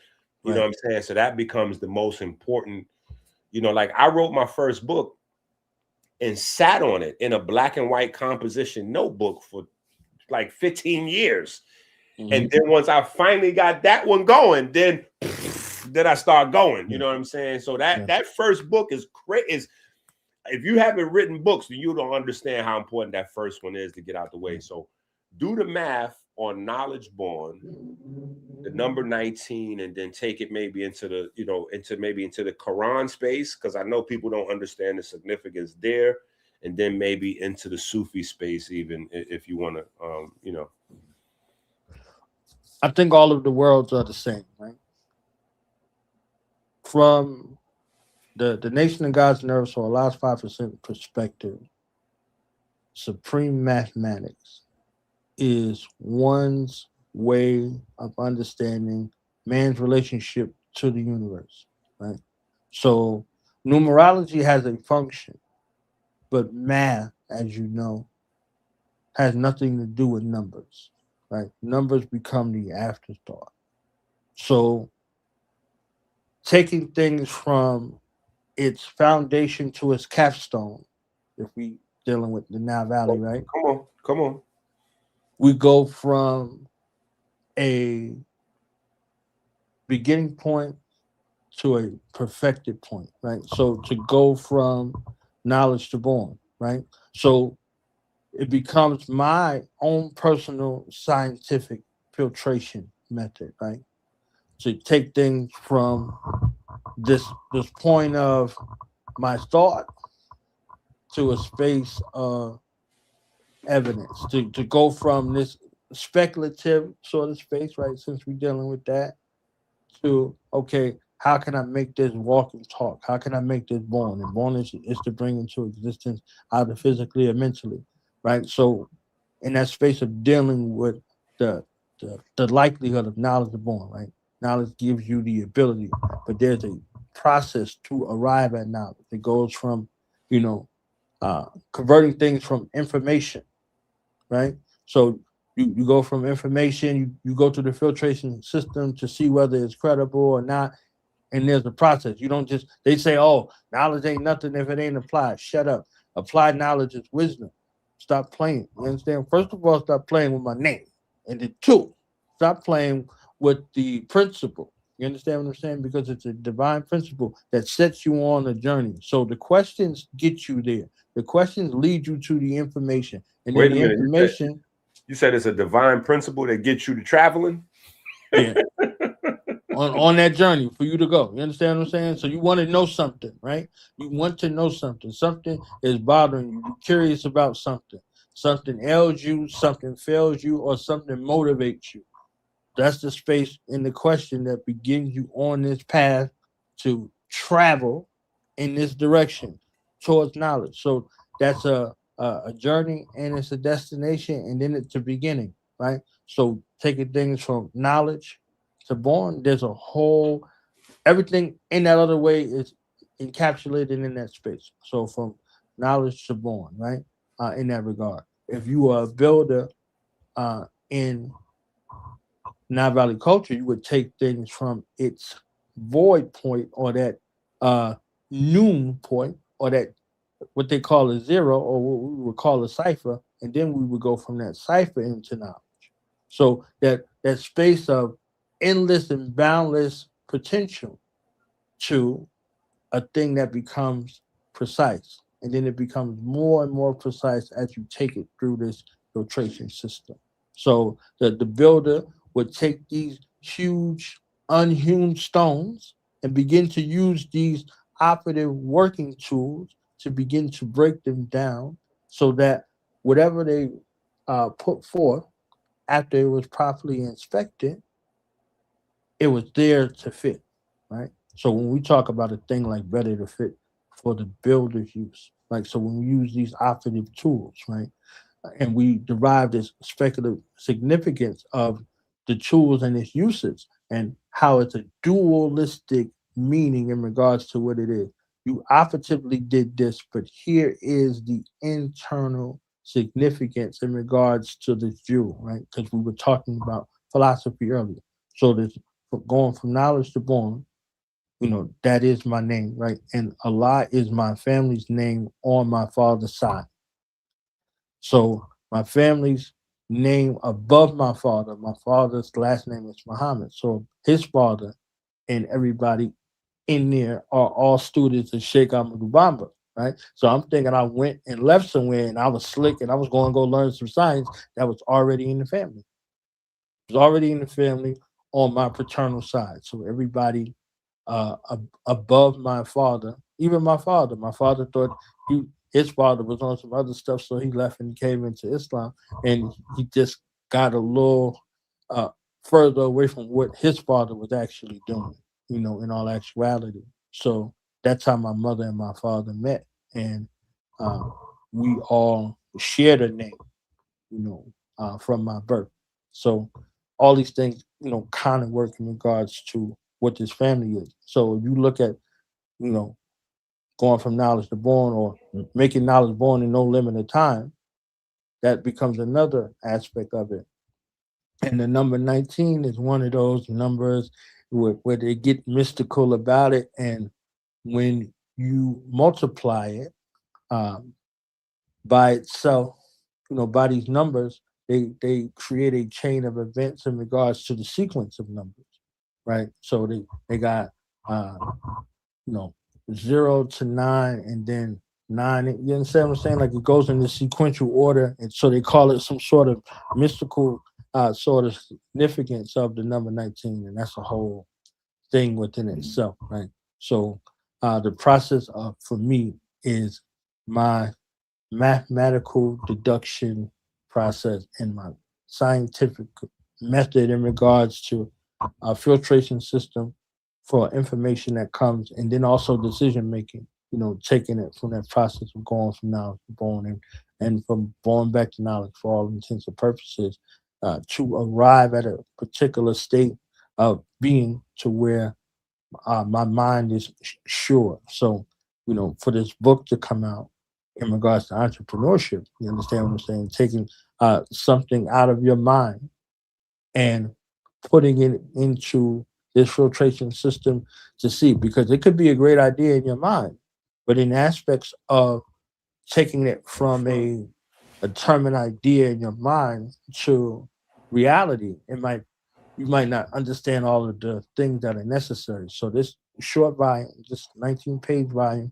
You know what I'm saying? So that becomes the most important, you know, like I wrote my first book and sat on it in a black and white composition notebook for like 15 years. And then once I finally got that one going, then I start going. You know what I'm saying? So that first book is if you haven't written books, then you don't understand how important that first one is to get out the way. So do the math on Knowledge Born, the number 19, and then take it maybe into the, you know, into the Quran space, because I know people don't understand the significance there, and then maybe into the Sufi space, even if you want to, you know. I think all of the worlds are the same, right? From the Nation of God's Nerves or Allah's 5% perspective, supreme mathematics is one's way of understanding man's relationship to the universe, right? So numerology has a function, but math, as you know, has nothing to do with numbers, right? Numbers become the afterthought. So taking things from its foundation to its capstone, if we dealing with the Nile Valley, right? Come on. We go from a beginning point to a perfected point, right? So to go from knowledge to born, right? So it becomes my own personal scientific filtration method, right? To take things from this point of my thought to a space of evidence, to go from this speculative sort of space, right? Since we're dealing with that, to okay, how can I make this walk and talk? How can I make this born? And born is to bring into existence either physically or mentally, right? So in that space of dealing with the the likelihood of knowledge of born, right? Knowledge gives you the ability, but there's a process to arrive at knowledge. It goes from, you know, converting things from information, right? So you go from information, you go to the filtration system to see whether it's credible or not. And there's a process. You don't just, they say, oh, knowledge ain't nothing if it ain't applied. Shut up. Applied knowledge is wisdom. Stop playing. You understand? First of all, stop playing with my name. And then two, stop playing with the principle. You understand what I'm saying? Because it's a divine principle that sets you on a journey. So the questions get you there. The questions lead you to the information. And then Wait a the minute. information. You said it's a divine principle that gets you to traveling? Yeah. on that journey for you to go. You understand what I'm saying? So you want to know something, right? You want to know something. Something is bothering you. You're curious about something. Something ails you, something fails you, or something motivates you. That's the space in the question that begins you on this path to travel in this direction towards knowledge. So that's a journey and it's a destination and then it's a beginning, right? So taking things from knowledge to born, there's a whole everything in that other way is encapsulated in that space. So from knowledge to born, right? In that regard, if you are a builder in Nile Valley culture, you would take things from its void point or that noon point or that what they call a zero or what we would call a cipher, and then we would go from that cipher into knowledge. So that space of endless and boundless potential to a thing that becomes precise. And then it becomes more and more precise as you take it through this filtration system. So the builder would take these huge unhewn stones and begin to use these operative working tools to begin to break them down so that whatever they put forth after it was properly inspected, it was there to fit, right? So when we talk about a thing like ready to fit for the builder's use, like so when we use these operative tools, right, and we derive this speculative significance of the tools and its uses and how it's a dualistic meaning in regards to what it is. You operatively did this, but here is the internal significance in regards to this jewel, right? Because we were talking about philosophy earlier. So this going from knowledge to born, that is my name, right? And Allah is my family's name on my father's side. So my family's name above my father's last name is Muhammad. So his father and everybody in there are all students of Sheikh Ahmadu Bamba, right? So I'm thinking I went and left somewhere and I was slick and I was going to go learn some science that was already in the family. It was already in the family on my paternal side. So everybody above my father, even my father thought his father was on some other stuff, so he left and came into Islam, and he just got a little uh, further away from what his father was actually doing, in all actuality. So that's how my mother and my father met, and uh, we all shared a name, from my birth. So all these things, kind of work in regards to what this family is. So if you look at, you know, going from knowledge to born or making knowledge born in no limited time, that becomes another aspect of it. And the number 19 is one of those numbers where they get mystical about it. And when you multiply it um, by itself, by these numbers, they create a chain of events in regards to the sequence of numbers, right? So they got uh, you know 0 to 9, and then 9. You understand what I'm saying? Like it goes in the sequential order, and so they call it some sort of mystical sort of significance of the number 19, and that's a whole thing within itself, right? So the process of for me is my mathematical deduction process and my scientific method in regards to a filtration system for information that comes, and then also decision making. Taking it from that process of going from knowledge to born, and from born back to knowledge for all intents and purposes, to arrive at a particular state of being to where my mind is sure. So, for this book to come out in regards to entrepreneurship, you understand what I'm saying? Taking something out of your mind and putting it into this filtration system to see, because it could be a great idea in your mind, but in aspects of taking it from a determined idea in your mind to reality, you might not understand all of the things that are necessary. So this short volume, this 19-page volume,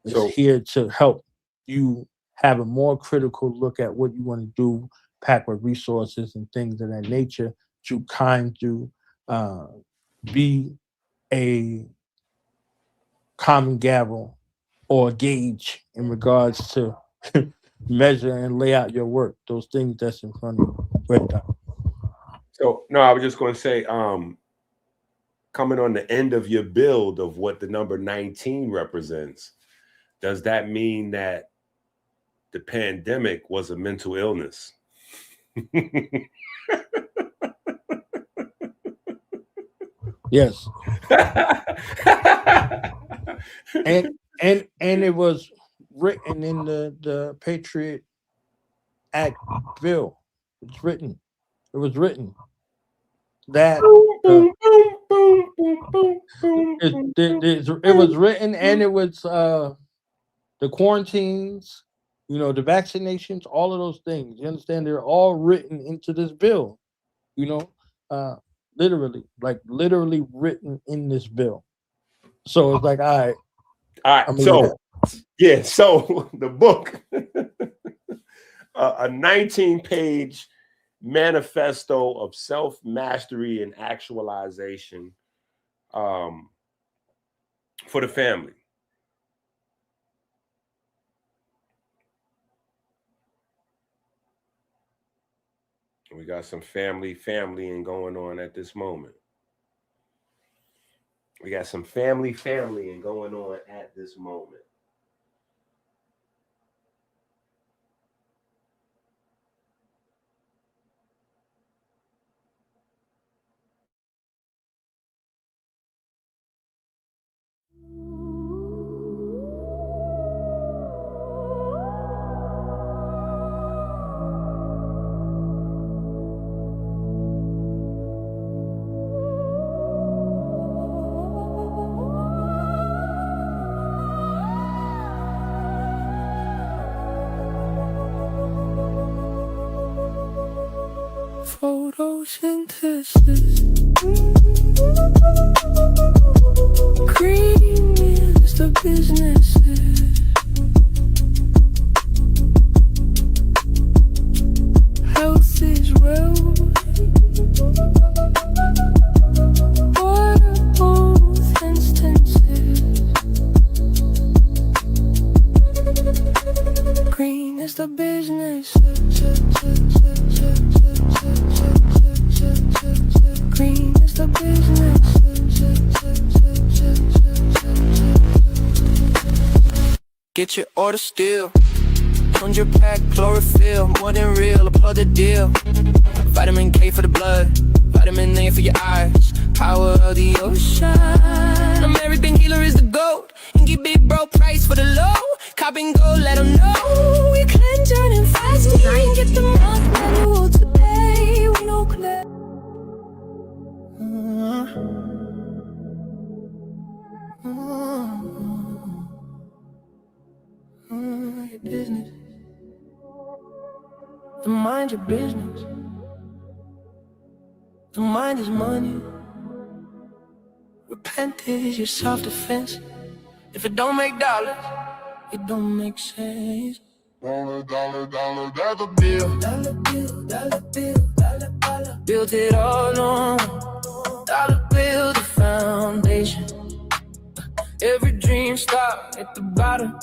is So here to help you have a more critical look at what you want to do, pack with resources and things of that nature to kind to uh, be a common gavel or gauge in regards to measure and lay out your work, those things that's in front of you. Right, Doc? so no, I was just going to say, coming on the end of your build of what the number 19 represents, does that mean that the pandemic was a mental illness? Yes. and and it was written in the Patriot Act bill. It's written. It was written that it was written, and it was the quarantines, the vaccinations, all of those things. You understand? They're all written into this bill. You know, uh, literally written in this bill. So it's like, all right, All I'm right. gonna leave that. So, yeah. So the book, a 19-page manifesto of self mastery and actualization. Um, for the family. We got some familying going on at this moment. We got some familying going on at this moment. Photosynthesis. Green is the businesses. Health is wealth. What are both instances? Green is the business. Green is the business. Get your order still. 100-pack chlorophyll, more than real, applaud the deal. Vitamin K for the blood, vitamin A for your eyes. Power of the ocean. American healer is the gold. Inky big bro price for the low. Cop and go, let them know. We cleanse and fasting. Get the month manual today. We know clear. Your business. The mind your business. The mind is money. Repent is your self-defense. If it don't make dollars, it don't make sense. Dollar, dollar, dollar, dollar bill. Dollar bill, dollar bill, dollar, dollar. Built it all on dollar bill, the foundation. Every dream starts at the bottom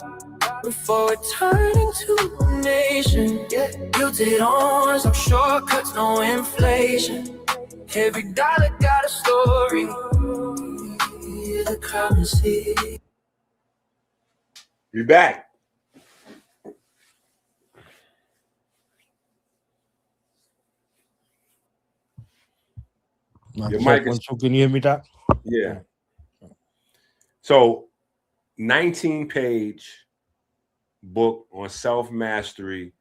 before it turned into a nation. Yeah, built it on some shortcuts, no inflation. Every dollar got a story. The currency. You back? Your mic is. So can you hear me, Doc? Yeah. So, 19-page book on self-mastery.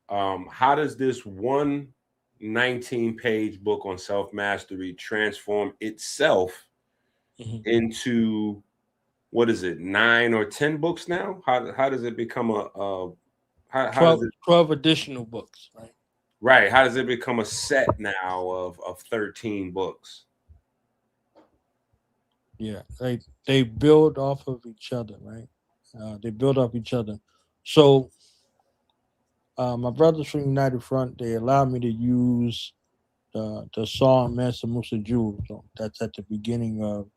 How does this one 19-page book on self-mastery transform itself into, what is it, 9 or 10 books now? How does it become a 12 additional books, right? Right. How does it become a set now of 13 books? Yeah, they build off of each other, right? They build off each other. So my brothers from United Front, they allowed me to use the song Mansa Musa Jewels. That's at the beginning of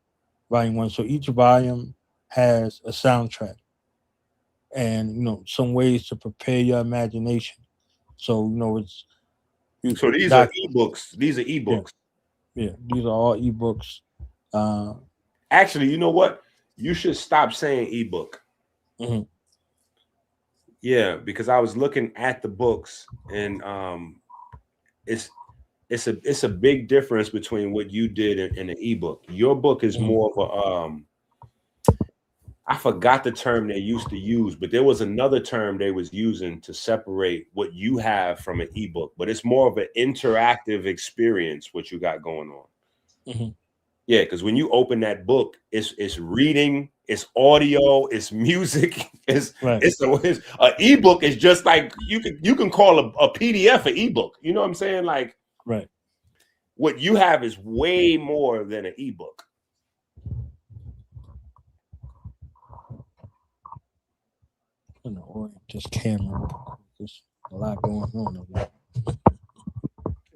volume 1. So each volume has a soundtrack and some ways to prepare your imagination. So it's so these are ebooks. These are ebooks. Yeah, these are all ebooks. Actually, you know what? You should stop saying ebook. Mm-hmm. Yeah, because I was looking at the books, and it's a big difference between what you did in an ebook. Your book is more of a I forgot the term they used to use, but there was another term they was using to separate what you have from an ebook. But it's more of an interactive experience what you got going on. Mm-hmm. Yeah, because when you open that book, it's reading, it's audio, it's music, it's an ebook is just like you can call a PDF an ebook. You know what I'm saying? Like, right. What you have is way more than an ebook. I'm gonna orient this camera. There's a lot going on over there.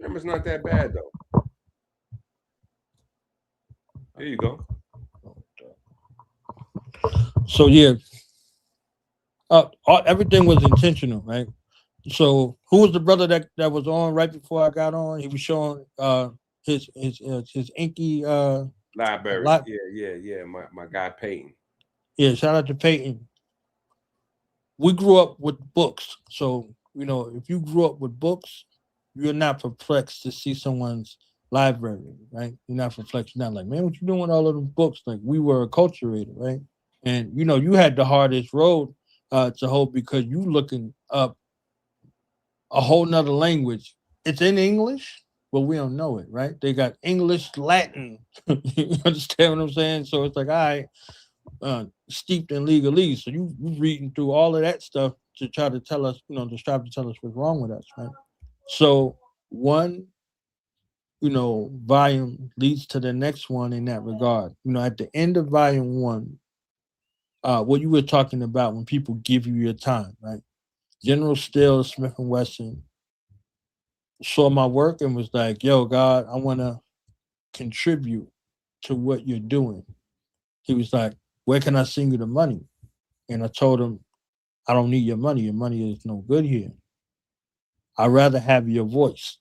Camera's not that bad though. There you go. So yeah, everything was intentional, right? So who was the brother that was on right before I got on? He was showing his inky Library. lot. Yeah. My guy Peyton. Yeah, shout out to Peyton. We grew up with books, so if you grew up with books, you're not perplexed to see someone's library, right? You're not perplexed. You're not like, man, what you doing with all of them books? Like we were acculturated, right? And you had the hardest road to hold because you looking up a whole nother language. It's in English, but we don't know it, right? They got English, Latin. You understand what I'm saying? So it's like, all right, steeped in legalese. So you reading through all of that stuff to try to tell us, to strive to tell us what's wrong with us, right? So one, volume leads to the next one in that regard. At the end of volume one, what you were talking about when people give you your time, right? General Still, Smith and Wesson saw my work and was like, "Yo, God, I want to contribute to what you're doing." He was like, "Where can I send you the money?" And I told him, "I don't need your money. Your money is no good here. I'd rather have your voice.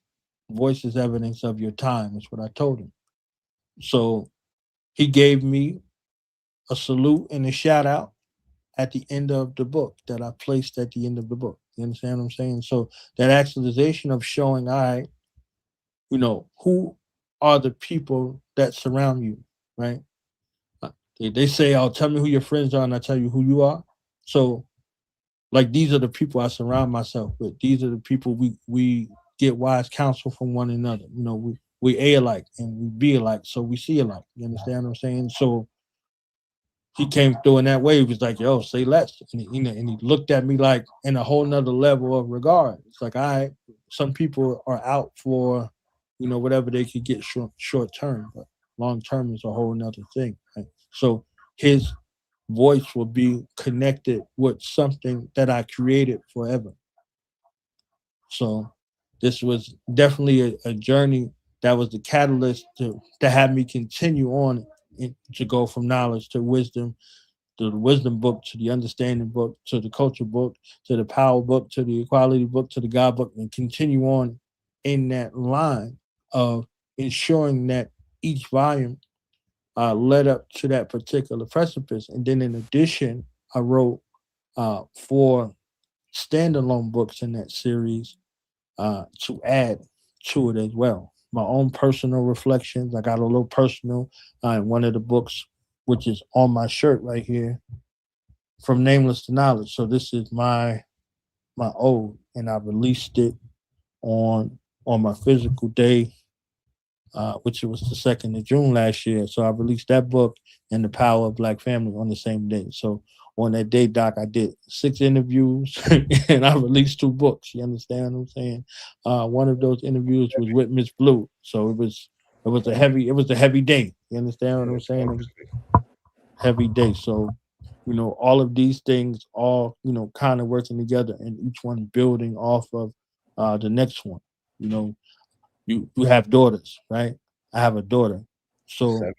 Voice is evidence of your time." That's what I told him. So he gave me a salute and a shout out at the end of the book that I placed at the end of the book. You understand what I'm saying? So that actualization of showing who are the people that surround you, right? They say, "Oh, tell me who your friends are," and I tell you who you are. So, like, these are the people I surround myself with. These are the people we get wise counsel from one another. We A alike and we be alike, so we see alike. You understand what I'm saying? So he came through in that way. He was like, "Yo, say less," and he looked at me like in a whole nother level of regard. It's like, some people are out for, whatever they could get short term, but long term is a whole nother thing. Right? So his voice will be connected with something that I created forever. So this was definitely a journey that was the catalyst to have me continue on to go from knowledge to wisdom, to the wisdom book, to the understanding book, to the culture book, to the power book, to the equality book, to the God book, and continue on in that line of ensuring that each volume led up to that particular precipice. And then in addition, I wrote 4 standalone books in that series to add to it as well. My own personal reflections. I got a little personal in one of the books, which is on my shirt right here, From Nameless to Knowledge. So this is my ode, and I released it on my physical day, which was the 2nd of June last year. So I released that book and The Power of Black Family on the same day. So on that day, Doc, I did 6 interviews and I released 2 books. You understand what I'm saying? One of those interviews was with Miss Blue. So it was a heavy day. You understand what I'm saying? It was a heavy day. So, all of these things all, kind of working together and each one building off of the next one. You know, you have daughters, right? I have a daughter. So,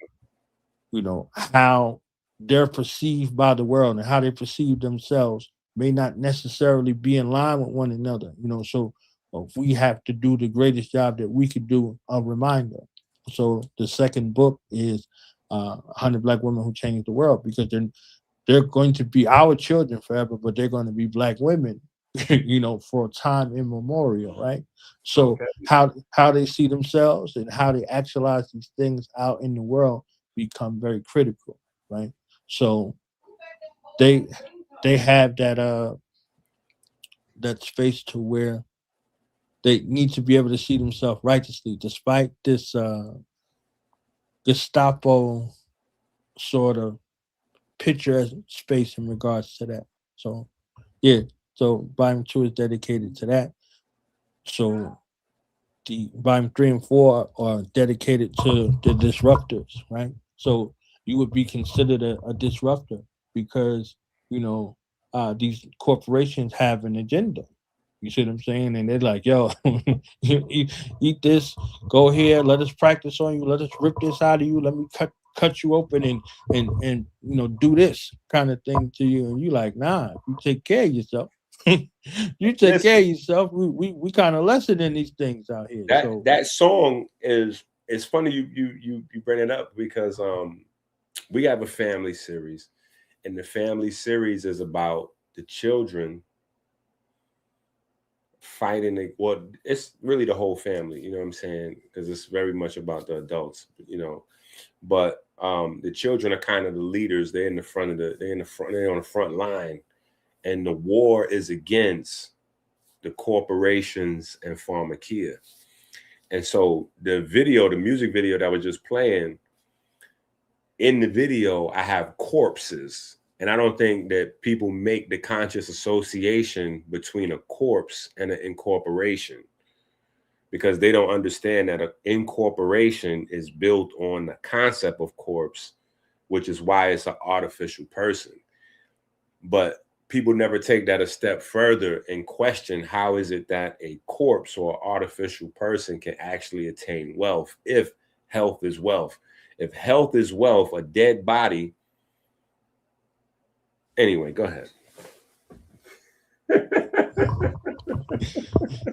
how they're perceived by the world and how they perceive themselves may not necessarily be in line with one another. So we have to do the greatest job that we could do, a reminder. So the second book is 100 Black Women Who Changed the World, because they're going to be our children forever, but they're going to be Black women, for time immemorial, right? So Okay. how they see themselves and how they actualize these things out in the world become very critical, right? So they they have that space to where they need to be able to see themselves righteously, despite this Gestapo sort of picture space in regards to that. So yeah, so volume 2 is dedicated to that. So the volume 3 and 4 are dedicated to the disruptors, right? So you would be considered a disruptor because these corporations have an agenda. You see what I'm saying? And they're like, "Yo, you eat this, go here, let us practice on you, let us rip this out of you, let me cut you open and do this kind of thing to you, and you like, nah, you take care of yourself. You take care of yourself. We kind of lesser than these things out here. That song is funny you bring it up because we have a family series, and the family series is about the children fighting. Well, it's really the whole family, you know what I'm saying? Because it's very much about the adults, but the children are kind of the leaders. They're on the front line, and the war is against the corporations and pharmacia. And so the music video that was just playing, in the video, I have corpses. And I don't think that people make the conscious association between a corpse and an incorporation, because they don't understand that an incorporation is built on the concept of corpse, which is why it's an artificial person. But people never take that a step further and question, how is it that a corpse or artificial person can actually attain wealth if health is wealth? If health is wealth, a dead body. Anyway, go ahead.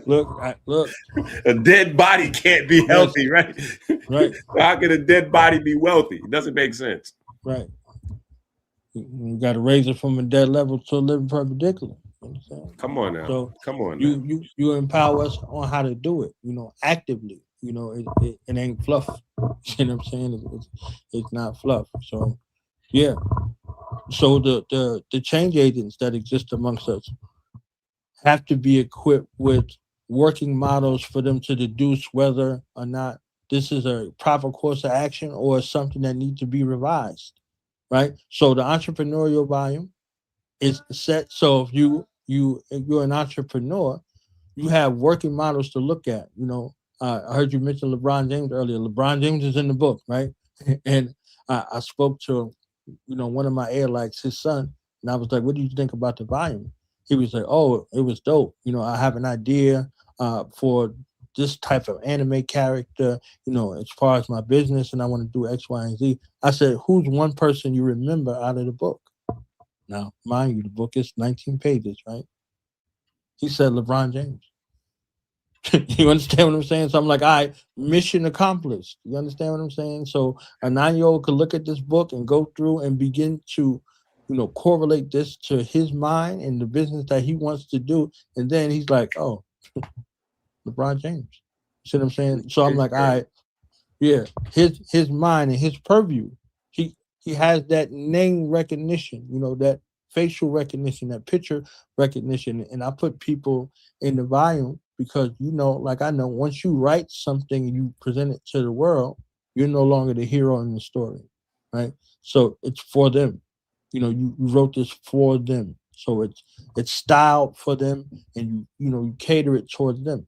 Look. A dead body can't be healthy, right? Right. How can a dead body be wealthy? It doesn't make sense. Right. You got to raise it from a dead level to a living perpendicular. Come on now. So come on. You empower us on how to do it. Actively. It ain't fluff. You know what I'm saying? It's not fluff. So, yeah. So the change agents that exist amongst us have to be equipped with working models for them to deduce whether or not this is a proper course of action or something that needs to be revised. Right. So the entrepreneurial volume is set. So if you're an entrepreneur, you have working models to look at. I heard you mention LeBron James earlier. LeBron James is in the book, right? And I spoke to one of my likes his son, and I was like, "What do you think about the volume?" He was like, "Oh, it was dope. I have an idea for this type of anime character, as far as my business, and I want to do X, Y, and Z." I said, "Who's one person you remember out of the book?" Now, mind you, the book is 19 pages, right? He said LeBron James. You understand what I'm saying? So I'm like, all right, mission accomplished. You understand what I'm saying? So a 9-year-old could look at this book and go through and begin to, correlate this to his mind and the business that he wants to do. And then he's like, oh, LeBron James. You see what I'm saying? So I'm like, all right, yeah, his mind and his purview, he has that name recognition, that facial recognition, that picture recognition. And I put people in the volume because, like I know, once you write something and you present it to the world, you're no longer the hero in the story, right? So it's for them. You wrote this for them. So it's styled for them, and you cater it towards them.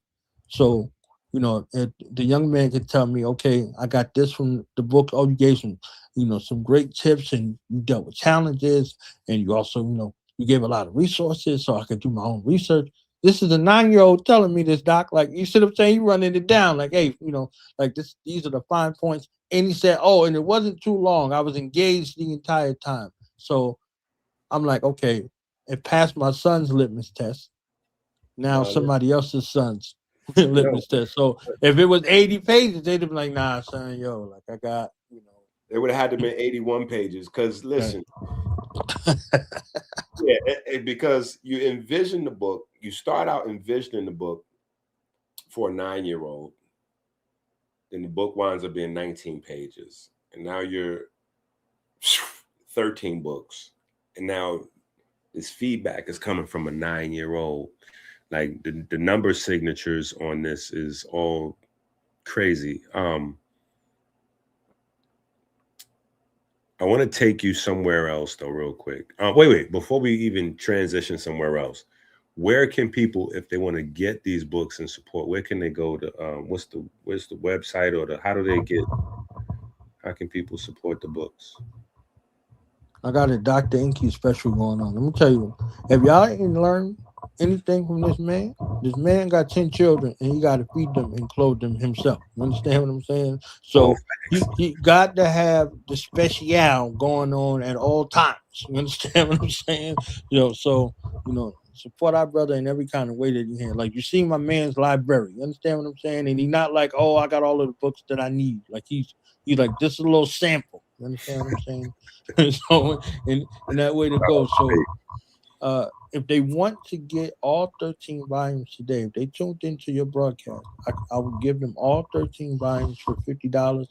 So, the young man could tell me, okay, I got this from the book. Oh, you gave some great tips, and you dealt with challenges, and you also, you gave a lot of resources so I could do my own research. This is a 9-year-old telling me this, Doc. Like, you see what I'm saying? You running it down. Like, hey, like this, these are the fine points. And he said, oh, and it wasn't too long. I was engaged the entire time. So I'm like, okay, it passed my son's litmus test. Now somebody else's son's litmus test. So if it was 80 pages, they'd have been like, nah, son, like I got, It would have had to be 81 pages. Because listen, because you envision the book, you start out envisioning the book for a 9-year-old, then the book winds up being 19 pages, and now you're 13 books, and now this feedback is coming from a 9-year-old. Like the number signatures on this is all crazy. I want to take you somewhere else though, real quick. Wait, before we even transition somewhere else, where can people, if they want to get these books and support, where can they go to? Where's the website, or how can people support the books? I got a Dr. Inky special going on. Let me tell you, if y'all ain't learned anything from this man. This man got 10 children and he got to feed them and clothe them himself. You understand what I'm saying? Oh, So he got to have the special going on at all times. You understand what I'm saying? So support our brother in every kind of way that you can. Like you see my man's library. You understand what I'm saying? And he's not like, oh, I got all of the books that I need. Like he's like, this is a little sample. You understand what I'm saying? So in that way to go. So if they want to get all 13 volumes today, if they tuned into your broadcast, I would give them all 13 volumes for $50,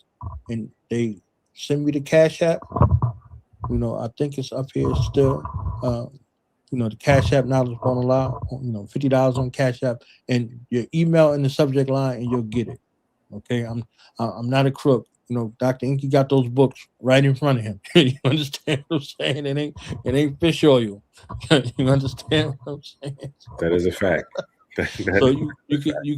and they send me the Cash App. I think it's up here still. The Cash App knowledge won't allow. $50 on Cash App, and your email in the subject line, and you'll get it. Okay, I'm not a crook. Dr. Inky got those books right in front of him. You understand what I'm saying? It ain't fish oil. You understand what I'm saying? that is a fact. So you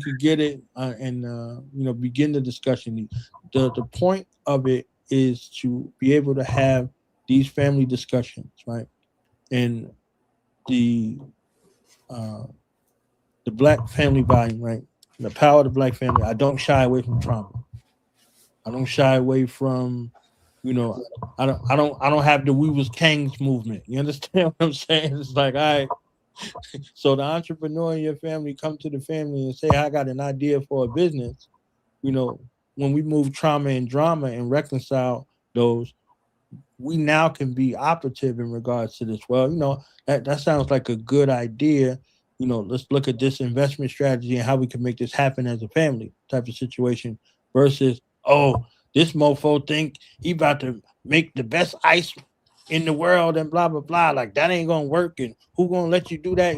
could get it and begin the discussion. The point of it is to be able to have these family discussions, right? And the the Black family volume, right? The power of the Black family. I don't shy away from trauma. I don't shy away from, you know, I don't have the We Was Kings movement. You understand what I'm saying? It's like, all right. So the entrepreneur in your family come to the family and say, I got an idea for a business. When we move trauma and drama and reconcile those, we now can be operative in regards to this. Well, that sounds like a good idea. Let's look at this investment strategy and how we can make this happen as a family type of situation versus, oh, this mofo think he about to make the best ice in the world and blah blah blah. Like that ain't gonna work, and who gonna let you do that?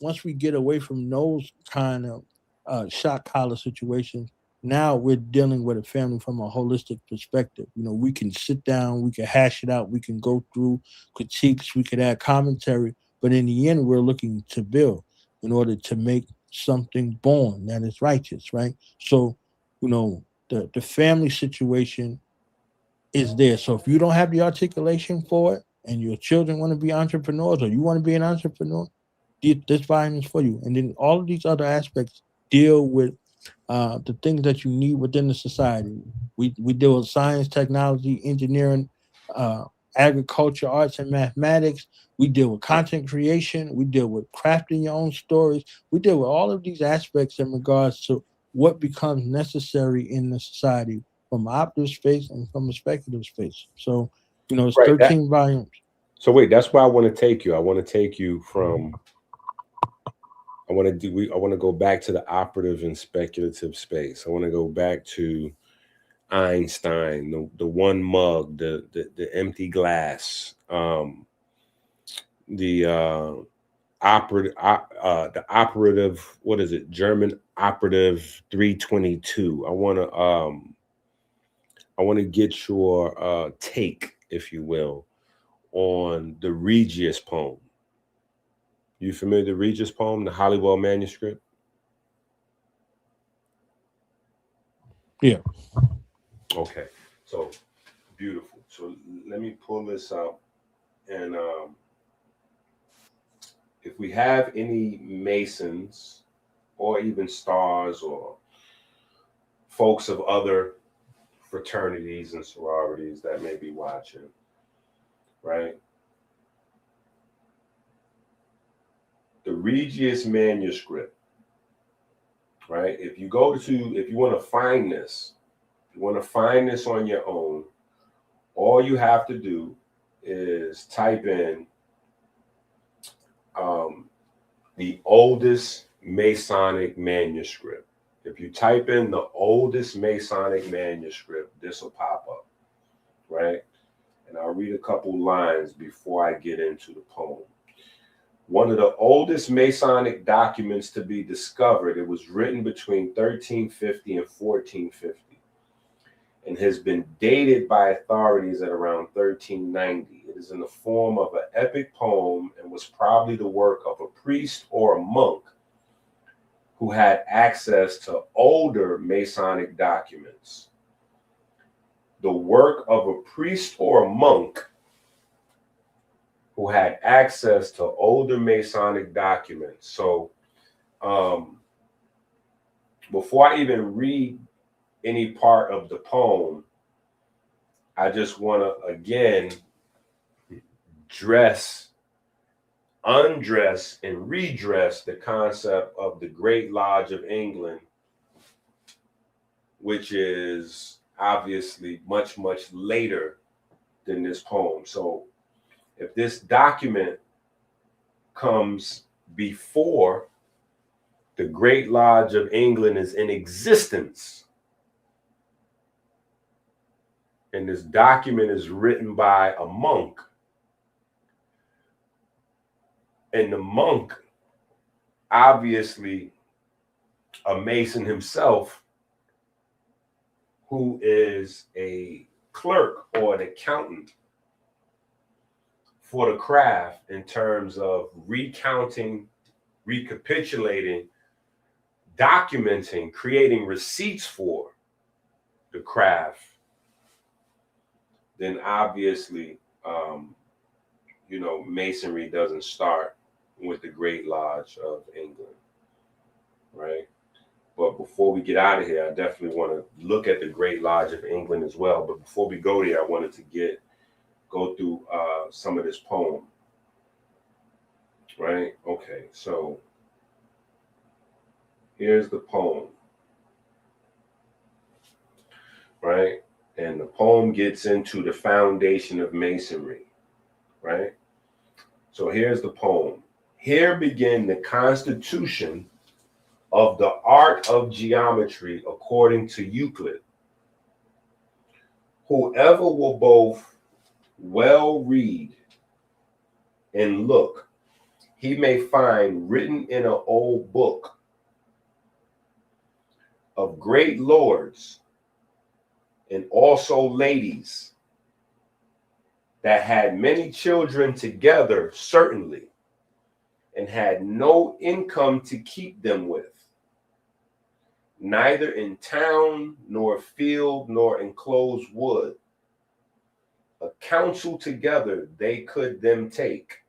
Once we get away from those kind of shot collar situations, now we're dealing with a family from a holistic perspective. We can sit down, we can hash it out, we can go through critiques, we could add commentary, but in the end, we're looking to build in order to make something born that is righteous, right? So, the family situation is there. So if you don't have the articulation for it and your children want to be entrepreneurs or you want to be an entrepreneur, this volume is for you. And then all of these other aspects deal with the things that you need within the society. We deal with science, technology, engineering, uh, agriculture, arts, and mathematics. We deal with content creation. We deal with crafting your own stories. We deal with all of these aspects in regards to what becomes necessary in the society from operative space and from a speculative space. So, it's Right. 13 volumes. So wait, that's where I want to take you. I want to take you from. I want to go back to the operative and speculative space. I want to go back to Einstein, the one mug, the empty glass, the operative. What is it? German operative 322. I want to get your take, if you will, on the Regius poem. You familiar with the Regius poem, the Holywell manuscript? Yeah. Okay. So beautiful. So let me pull this out. And if we have any Masons or even Stars or folks of other fraternities and sororities that may be watching, right? The Regius manuscript, right? If you want to find this, on your own, all you have to do is type in the oldest Masonic manuscript. If you type in the oldest Masonic manuscript, this will pop up, right? And I'll read a couple lines before I get into the poem. One of the oldest Masonic documents to be discovered, it was written between 1350 and 1450 and has been dated by authorities at around 1390. It is in the form of an epic poem and was probably the work of a priest or a monk who had access to older Masonic documents. The work of a priest or a monk who had access to older Masonic documents. So before I even read any part of the poem, I just want to again undress and redress the concept of the Great Lodge of England, which is obviously much, much later than this poem. So if this document comes before the Great Lodge of England is in existence, and this document is written by a monk, and the monk, obviously a Mason himself, who is a clerk or an accountant for the craft in terms of recounting, recapitulating, documenting, creating receipts for the craft, then obviously, Masonry doesn't start with the Great Lodge of England, right? But before we get out of here, I definitely want to look at the Great Lodge of England as well. But before we go there, I wanted to go through some of this poem, right? Okay, so here's the poem, right? And the poem gets into the foundation of Masonry, right? So here's the poem. Here begin the constitution of the art of geometry according to Euclid. Whoever will both well read and look, he may find written in an old book of great lords and also ladies that had many children together, certainly, and had no income to keep them with, neither in town, nor field, nor enclosed wood. A counsel together they could them take,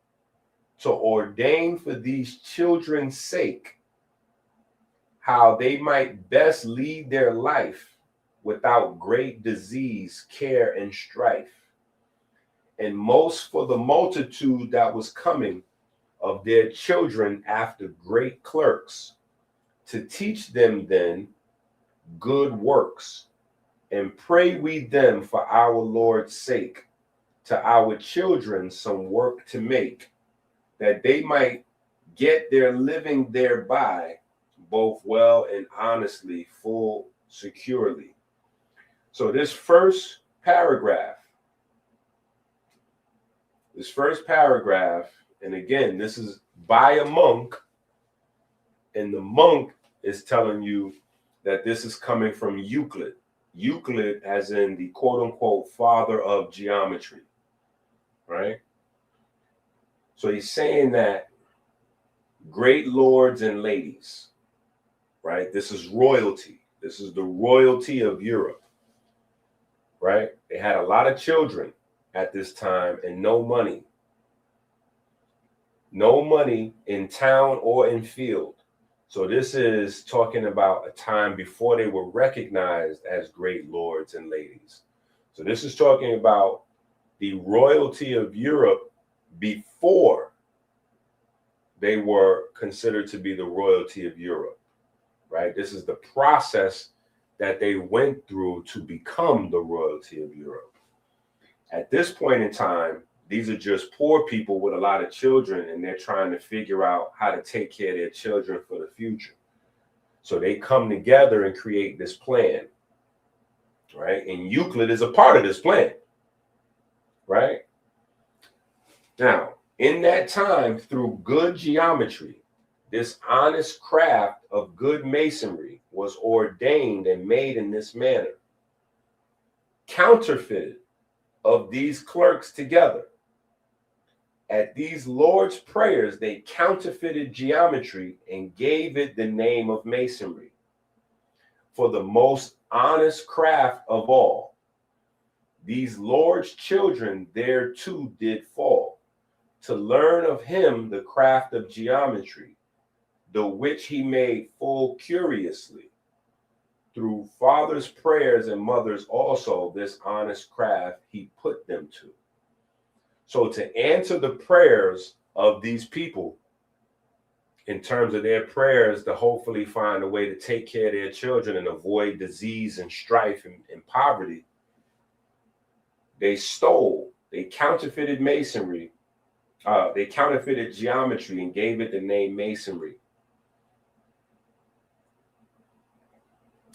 to ordain for these children's sake, how they might best lead their life without great disease, care, and strife. And most for the multitude that was coming of their children after great clerks, to teach them then good works, and pray we them for our Lord's sake, to our children some work to make, that they might get their living thereby, both well and honestly, full securely. So this first paragraph, and again, this is by a monk, and the monk is telling you that this is coming from Euclid. Euclid as in the quote-unquote father of geometry, right? So he's saying that great lords and ladies, right? This is royalty. This is the royalty of Europe, right? They had a lot of children at this time and no money. No money in town or in field. So this is talking about a time before they were recognized as great lords and ladies. So this is talking about the royalty of Europe before they were considered to be the royalty of Europe, right? This is the process that they went through to become the royalty of Europe. At this point in time, these are just poor people with a lot of children, and they're trying to figure out how to take care of their children for the future. So they come together and create this plan, right? And Euclid is a part of this plan, right? Now, in that time, through good geometry, this honest craft of good masonry was ordained and made in this manner, counterfeited of these clerks together. At these Lord's prayers, they counterfeited geometry and gave it the name of masonry. For the most honest craft of all, these Lord's children thereto did fall, to learn of him the craft of geometry, the which he made full curiously. Through fathers' prayers and mothers also, this honest craft he put them to. So to answer the prayers of these people, in terms of their prayers to hopefully find a way to take care of their children and avoid disease and strife and poverty, they counterfeited masonry, they counterfeited geometry and gave it the name masonry.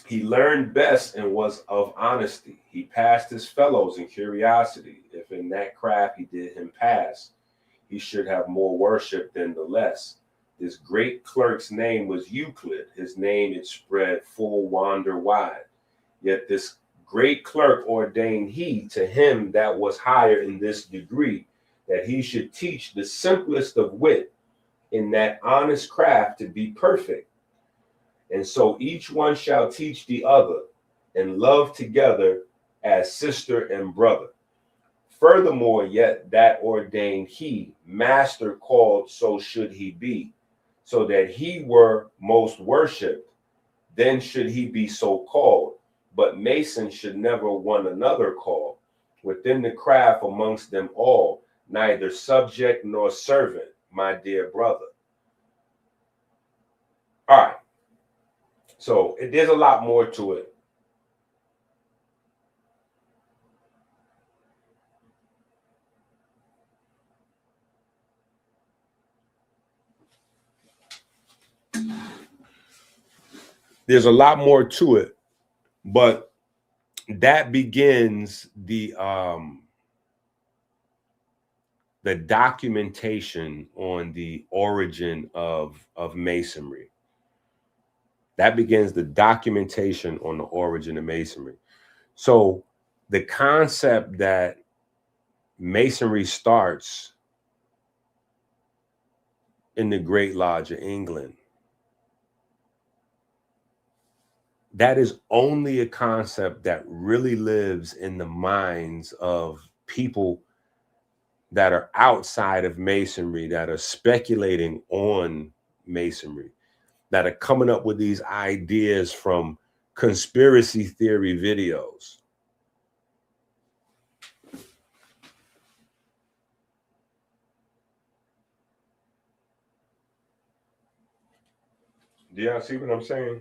He learned best and was of honesty. He passed his fellows in curiosity. If in that craft he did him pass, he should have more worship than the less. This great clerk's name was Euclid. His name it spread full wander wide. Yet this great clerk ordained he to him that was higher in this degree, that he should teach the simplest of wit in that honest craft to be perfect. And so each one shall teach the other, and love together as sister and brother. Furthermore, yet that ordained he, master called, so should he be, so that he were most worshipped, then should he be so called. But Mason should never one another call, within the craft amongst them all, neither subject nor servant, my dear brother. All right. So there's a lot more to it. There's a lot more to it, but that begins the documentation on the origin of Masonry. That begins the documentation on the origin of Masonry. So the concept that Masonry starts in the Great Lodge of England, that is only a concept that really lives in the minds of people that are outside of Masonry, that are speculating on Masonry, that are coming up with these ideas from conspiracy theory videos. Do y'all see what I'm saying?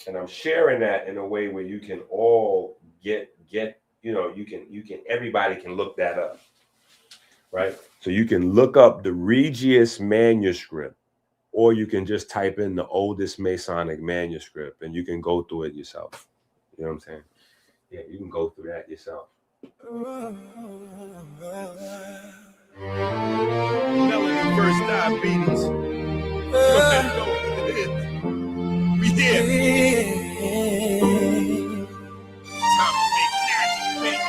And I'm sharing that in a way where you can all get everybody can look that up, right? So you can look up the Regius manuscript, or you can just type in the oldest Masonic manuscript and you can go through it yourself. You know what I'm saying? Yeah, you can go through that yourself. Melody first diabetes. We here. Time to make magic.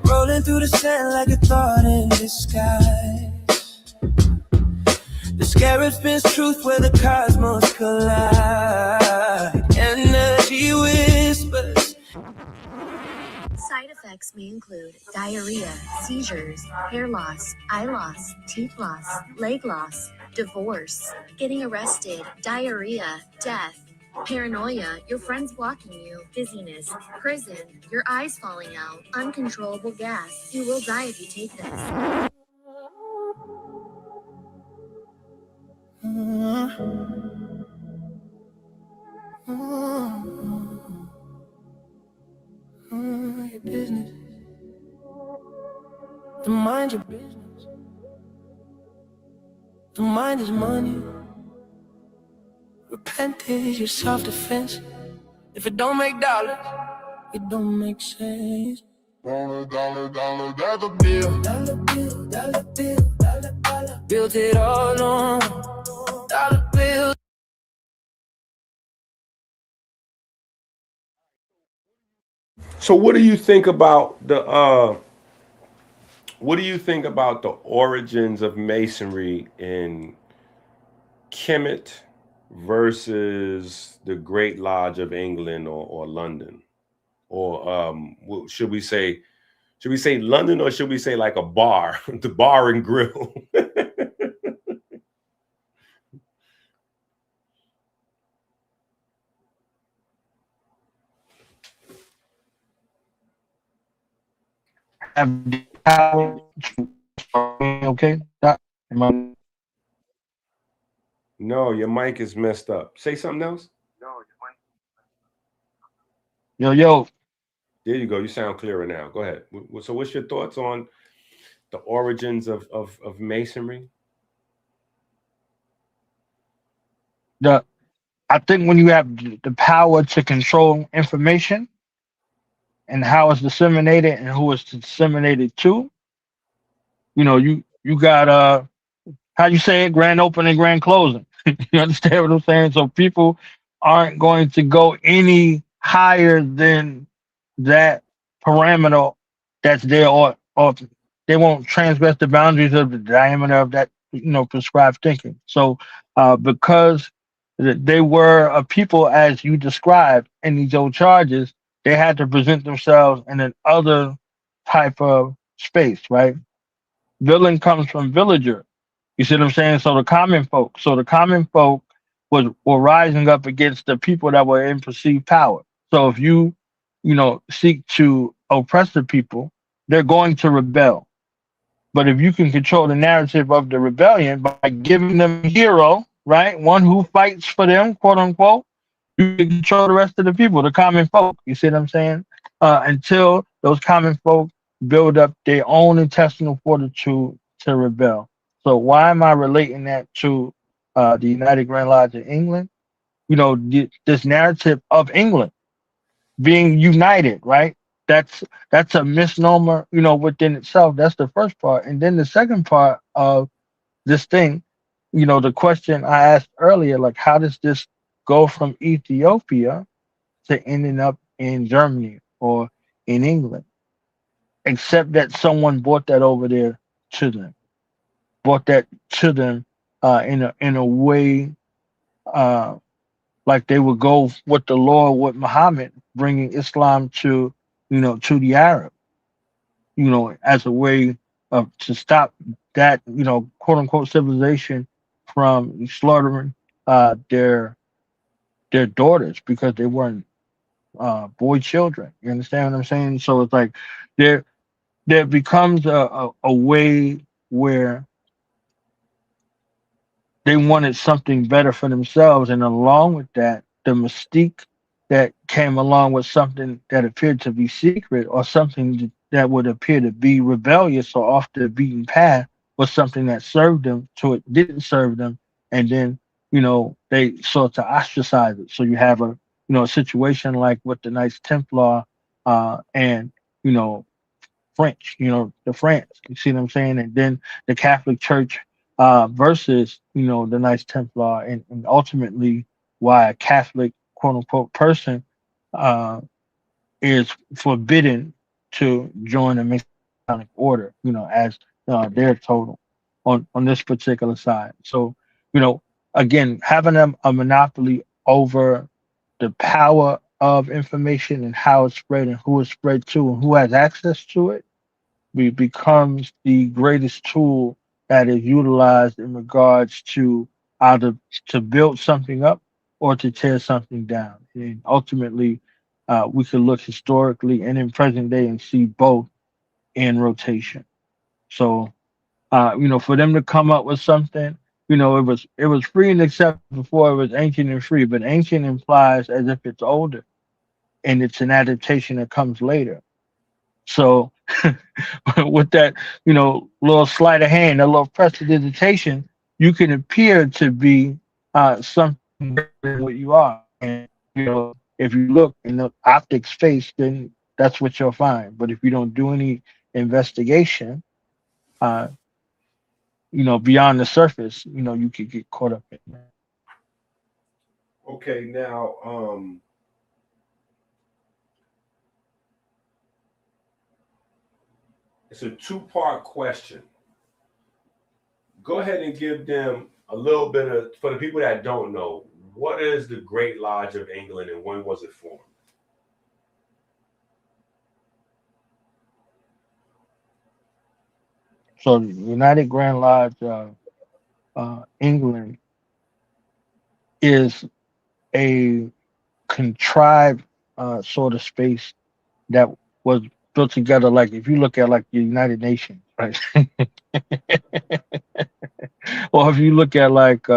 Rolling through the sand like a thought in disguise. The scarab spins truth where the cosmos collide. Energy whispers. Side effects may include diarrhea, seizures, hair loss, eye loss, teeth loss, leg loss, divorce, getting arrested, diarrhea, death, paranoia, your friends blocking you, dizziness, prison, your eyes falling out, uncontrollable gas. You will die if you take this. Your business. The mind's your business. The mind is money. Repent is your self-defense. If it don't make dollars, it don't make sense. Dollar, dollar, dollar bill. Dollar bill, dollar bill, dollar, dollar. Built it all on dollar bills. So what do you think about the origins of Masonry in Kemet, versus the Great Lodge of England or London? Or should we say London, or should we say like a bar, the bar and grill? Have the power to, okay? No, your mic is messed up. Say something else. Yo. There you go. You sound clearer now. Go ahead. So what's your thoughts on the origins of Masonry? I think when you have the power to control information and how it's disseminated and who it's disseminated to, you got how you say it, grand opening, grand closing. You understand what I'm saying? So people aren't going to go any higher than that parameter that's there, or they won't transgress the boundaries of the diameter of that prescribed thinking. So because they were a people as you described in these old charges, they had to present themselves in an other type of space, right? Villain comes from villager. You see what I'm saying? So the common folk. So the common folk were rising up against the people that were in perceived power. So if you seek to oppress the people, they're going to rebel. But if you can control the narrative of the rebellion by giving them a hero, right? One who fights for them, quote unquote, you can control the rest of the people, the common folk. You see what I'm saying? Until those common folk build up their own intestinal fortitude to rebel. So why am I relating that to the United Grand Lodge of England? This narrative of England being united, right? That's a misnomer, within itself. That's the first part. And then the second part of this thing, the question I asked earlier, like how does this go from Ethiopia to ending up in Germany or in England? Except that someone brought that over there to them, brought that to them in a way uh, like they would go with the law with Muhammad, bringing Islam to the Arab, as a way of to stop that, quote unquote civilization from slaughtering their daughters because they weren't boy children. You understand what I'm saying? So it's like there there becomes a way where they wanted something better for themselves, and along with that, the mystique that came along with something that appeared to be secret or something that would appear to be rebellious or off the beaten path was something that served them to it didn't serve them, and then they sought to ostracize it. So you have a situation like with the Knights Templar and you know French, the France. You see what I'm saying? And then the Catholic Church versus, the Knights Templar, and ultimately why a Catholic quote unquote person uh, is forbidden to join the Masonic order, as they're total on this particular side. So, you know, again, having a monopoly over the power of information and how it's spread and who it's spread to and who has access to it becomes the greatest tool that is utilized in regards to either to build something up or to tear something down. And ultimately, we could look historically and in present day and see both in rotation. So, for them to come up with something, it was free and accepted before it was ancient and free, but ancient implies as if it's older and it's an adaptation that comes later. So with that, little sleight of hand, a little prestidigitation, you can appear to be something greater than what you are. And if you look in the optic space, then that's what you'll find. But if you don't do any investigation, uh, beyond the surface, you could get caught up in that. Okay, now it's a two-part question. Go ahead and give them a little bit of, for the people that don't know, What is the Great Lodge of England and when was it formed? So the United Grand Lodge, England, is a contrived sort of space that was built together. Like if you look at like the United Nations, right? Or if you look at like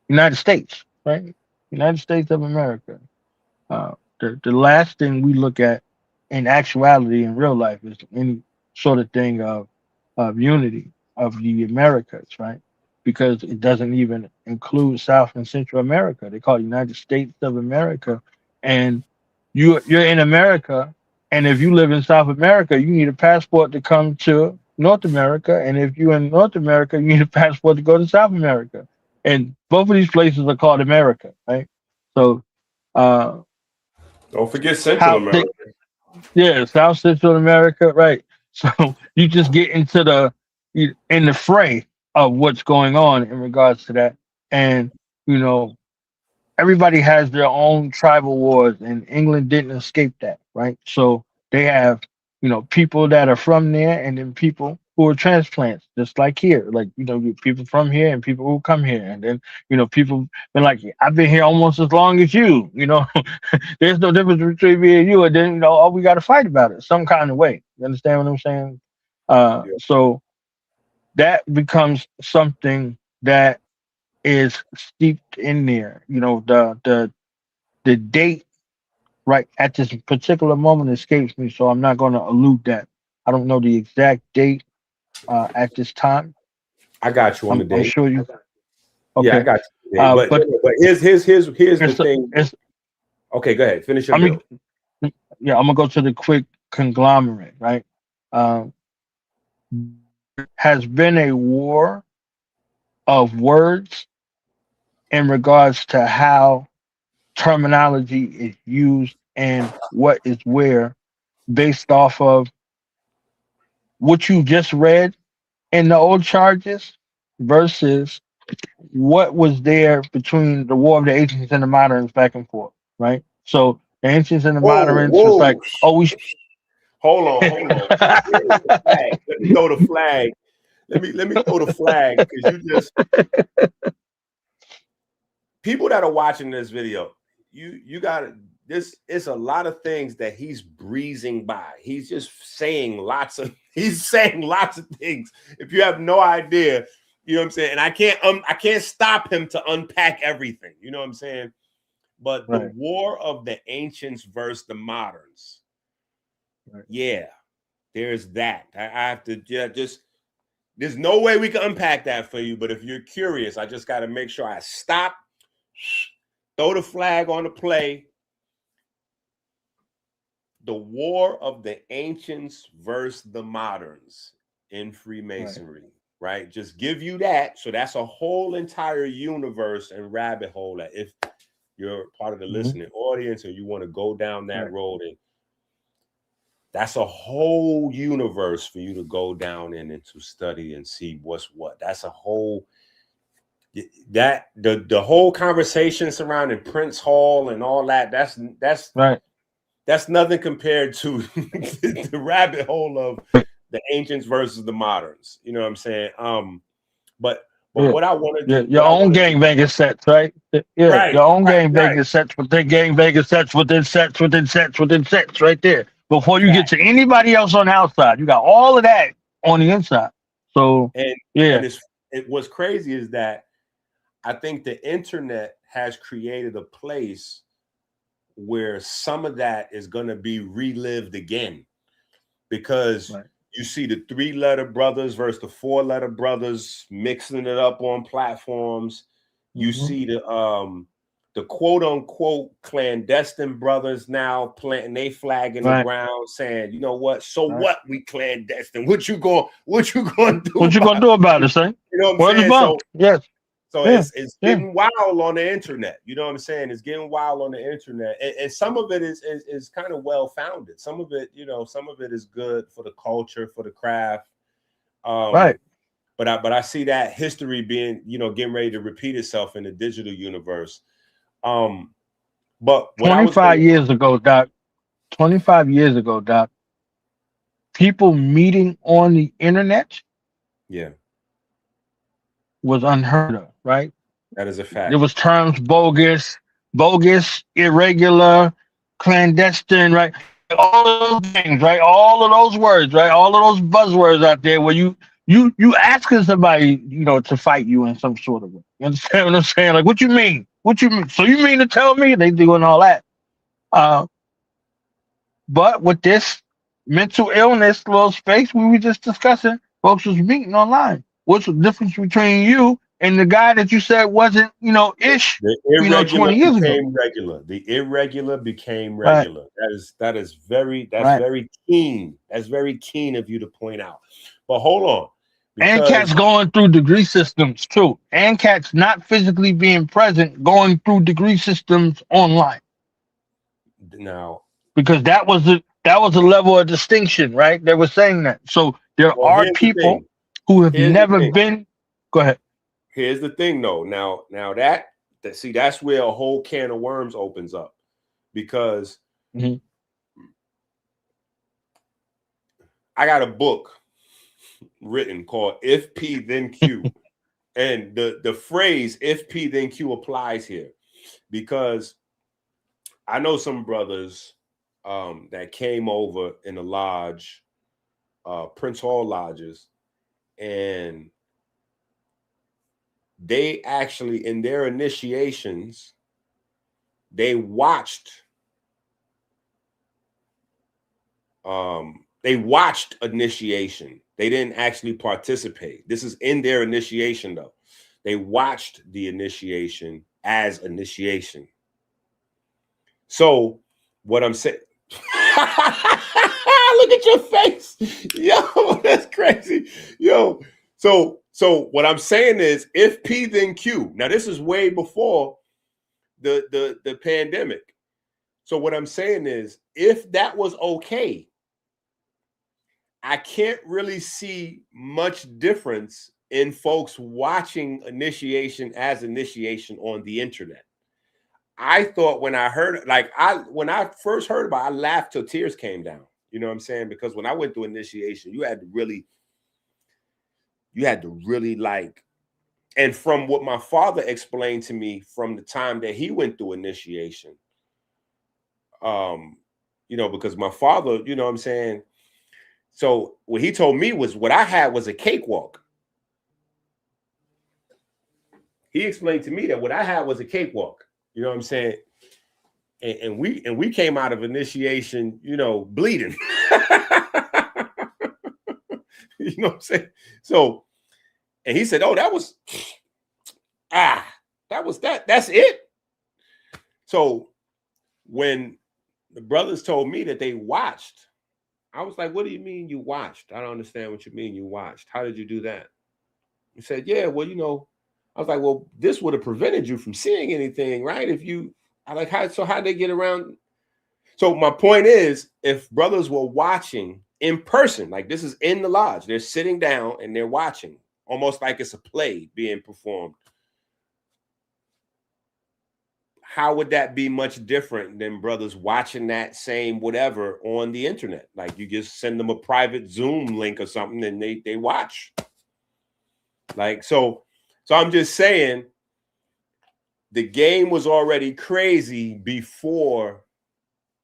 United States, right? United States of America. The last thing we look at in actuality in real life is any sort of thing of unity of the Americas, right? Because it doesn't even include South and Central America. They call it United States of America, and you're in America, and if you live in South America, you need a passport to come to North America, and if you're in North America, you need a passport to go to South America, and both of these places are called America, right? So. Uh, Don't forget Central how they America. yeah, South Central America, right? So you just get into in the fray of what's going on in regards to that, and you know everybody has their own tribal wars, and England didn't escape that, right? So they have, people that are from there, and then people who are transplants, just like here, like people from here and people who come here, and then people been like, I've been here almost as long as you, there's no difference between me and you, and then all we got to fight about it some kind of way. You understand what I'm saying? Yeah. So that becomes something that is steeped in there. The date right at this particular moment escapes me, so I'm not going to allude that. I don't know the exact date at this time. I got you on the I'm date. sure you. Yeah, I Okay, got you. On the date. but But here's the it's thing. it's. Okay, go ahead. Finish your I mean, bill. yeah, I'm gonna go to the quick conglomerate. Right, um, has been a war of words in regards to how terminology is used and what is where based off of what you just read in the old charges versus what was there between the War of the Ancients and the Moderns back and forth, right? So the Ancients and the Whoa, Moderns was whoa. like, oh, we. Hold on, hold on. Where's the flag? Let me throw the flag. Let me throw the flag because you just people that are watching this video, you got this. It's a lot of things that he's breezing by. He's just saying lots of things. If you have no idea, you know what I'm saying. And I can't stop him to unpack everything. You know what I'm saying. But the Right. war of the ancients versus the moderns. Right. Yeah, there's that. I have to just. There's no way we can unpack that for you. But if you're curious, I just got to make sure I stop. Throw the flag on the play. The war of the ancients versus the moderns in Freemasonry, right? Just give you that. So that's a whole entire universe and rabbit hole that if you're part of the listening audience or you want to go down that road, and that's a whole universe for you to go down in and to study and see what's what. That's a whole the whole conversation surrounding Prince Hall and all that. That's Right. That's nothing compared to the rabbit hole of the ancients versus the moderns. You know what I'm saying? But Yeah. what I want to Yeah, do, your own gangbanging sets, right? Yeah, right, your own right, gangbanging sets within gangbanging sets within sets within sets within sets, right there. Before you get fact. to anybody else on the outside, you got all of that on the inside. So And yeah, what's crazy is that I think the internet has created a place where some of that is going to be relived again because you see the 3-letter brothers versus the 4-letter brothers mixing it up on platforms. You see the quote unquote clandestine brothers now planting they flag in the ground saying, you know what? So what we clandestine? What you going to do? What you gonna do about it, son? You know what I'm Where's the saying? bump? Yes. So it's getting wild on the internet. You know what I'm saying? It's getting wild on the internet. And some of it is kind of well founded. Some of it, some of it is good for the culture, for the craft. Right. But I see that history being, getting ready to repeat itself in the digital universe. But what I was 25 gonna, years ago, Doc. 25 years ago, Doc. People meeting on the internet yeah, was unheard of, right? that is a There fact. was terms bogus, irregular, clandestine, right? All of those things, right? All of those words, right? All of those buzzwords out there where you asking somebody, to fight you in some sort of way. You understand what I'm saying? Like, what you mean? What you mean? So you mean to tell me they doing all that? Uh, but with this mental illness little space we were just discussing, folks was meeting online. What's the difference between you and the guy that you said wasn't, ish, The irregular 20 years ago? became regular. The irregular became Right, regular. That's right. very keen. That's very keen of you to point out. But hold on, And because cats going through degree systems too. And cats not physically being present, going through degree systems online. now, Because that was a level of distinction, right? They were saying that. So there well, are here's the people thing. who have Here's the never thing. been. Go ahead. Here's the thing, though. Now that see, that's where a whole can of worms opens up, because Mhm. I got a book written called "If P Then Q," and the phrase "If P Then Q" applies here, because I know some brothers that came over in the lodge, Prince Hall lodges, and they actually in their initiations they watched initiation. They didn't actually participate. This is in their initiation though. They watched the initiation as initiation. So what I'm saying, look at your face, yo, that's crazy, yo. So what I'm saying is, if P then Q. Now this is way before the pandemic. So what I'm saying is, if that was okay, I can't really see much difference in folks watching initiation as initiation on the internet. I thought when I heard, when I first heard about it, I laughed till tears came down. You know what I'm saying? Because when I went through initiation, you had to really like, and from what my father explained to me from the time that he went through initiation, because my father, you know what I'm saying? So what he told me was what I had was a cakewalk. He explained to me that what I had was a cakewalk. You know what I'm saying? And we came out of initiation, bleeding. You know what I'm saying? So, and he said, "Oh, that's that. That's it." So when the brothers told me that they watched, I was like, "What do you mean you watched? I don't understand what you mean you watched. How did you do that?" He said, "Yeah, well, I was like, well, this would have prevented you from seeing anything, right? If you, I like, how'd they get around?" So my point is, if brothers were watching in person, like this is in the lodge, they're sitting down and they're watching, almost like it's a play being performed. How would that be much different than brothers watching that same whatever on the internet? Like you just send them a private Zoom link or something and they watch. Like so I'm just saying the game was already crazy before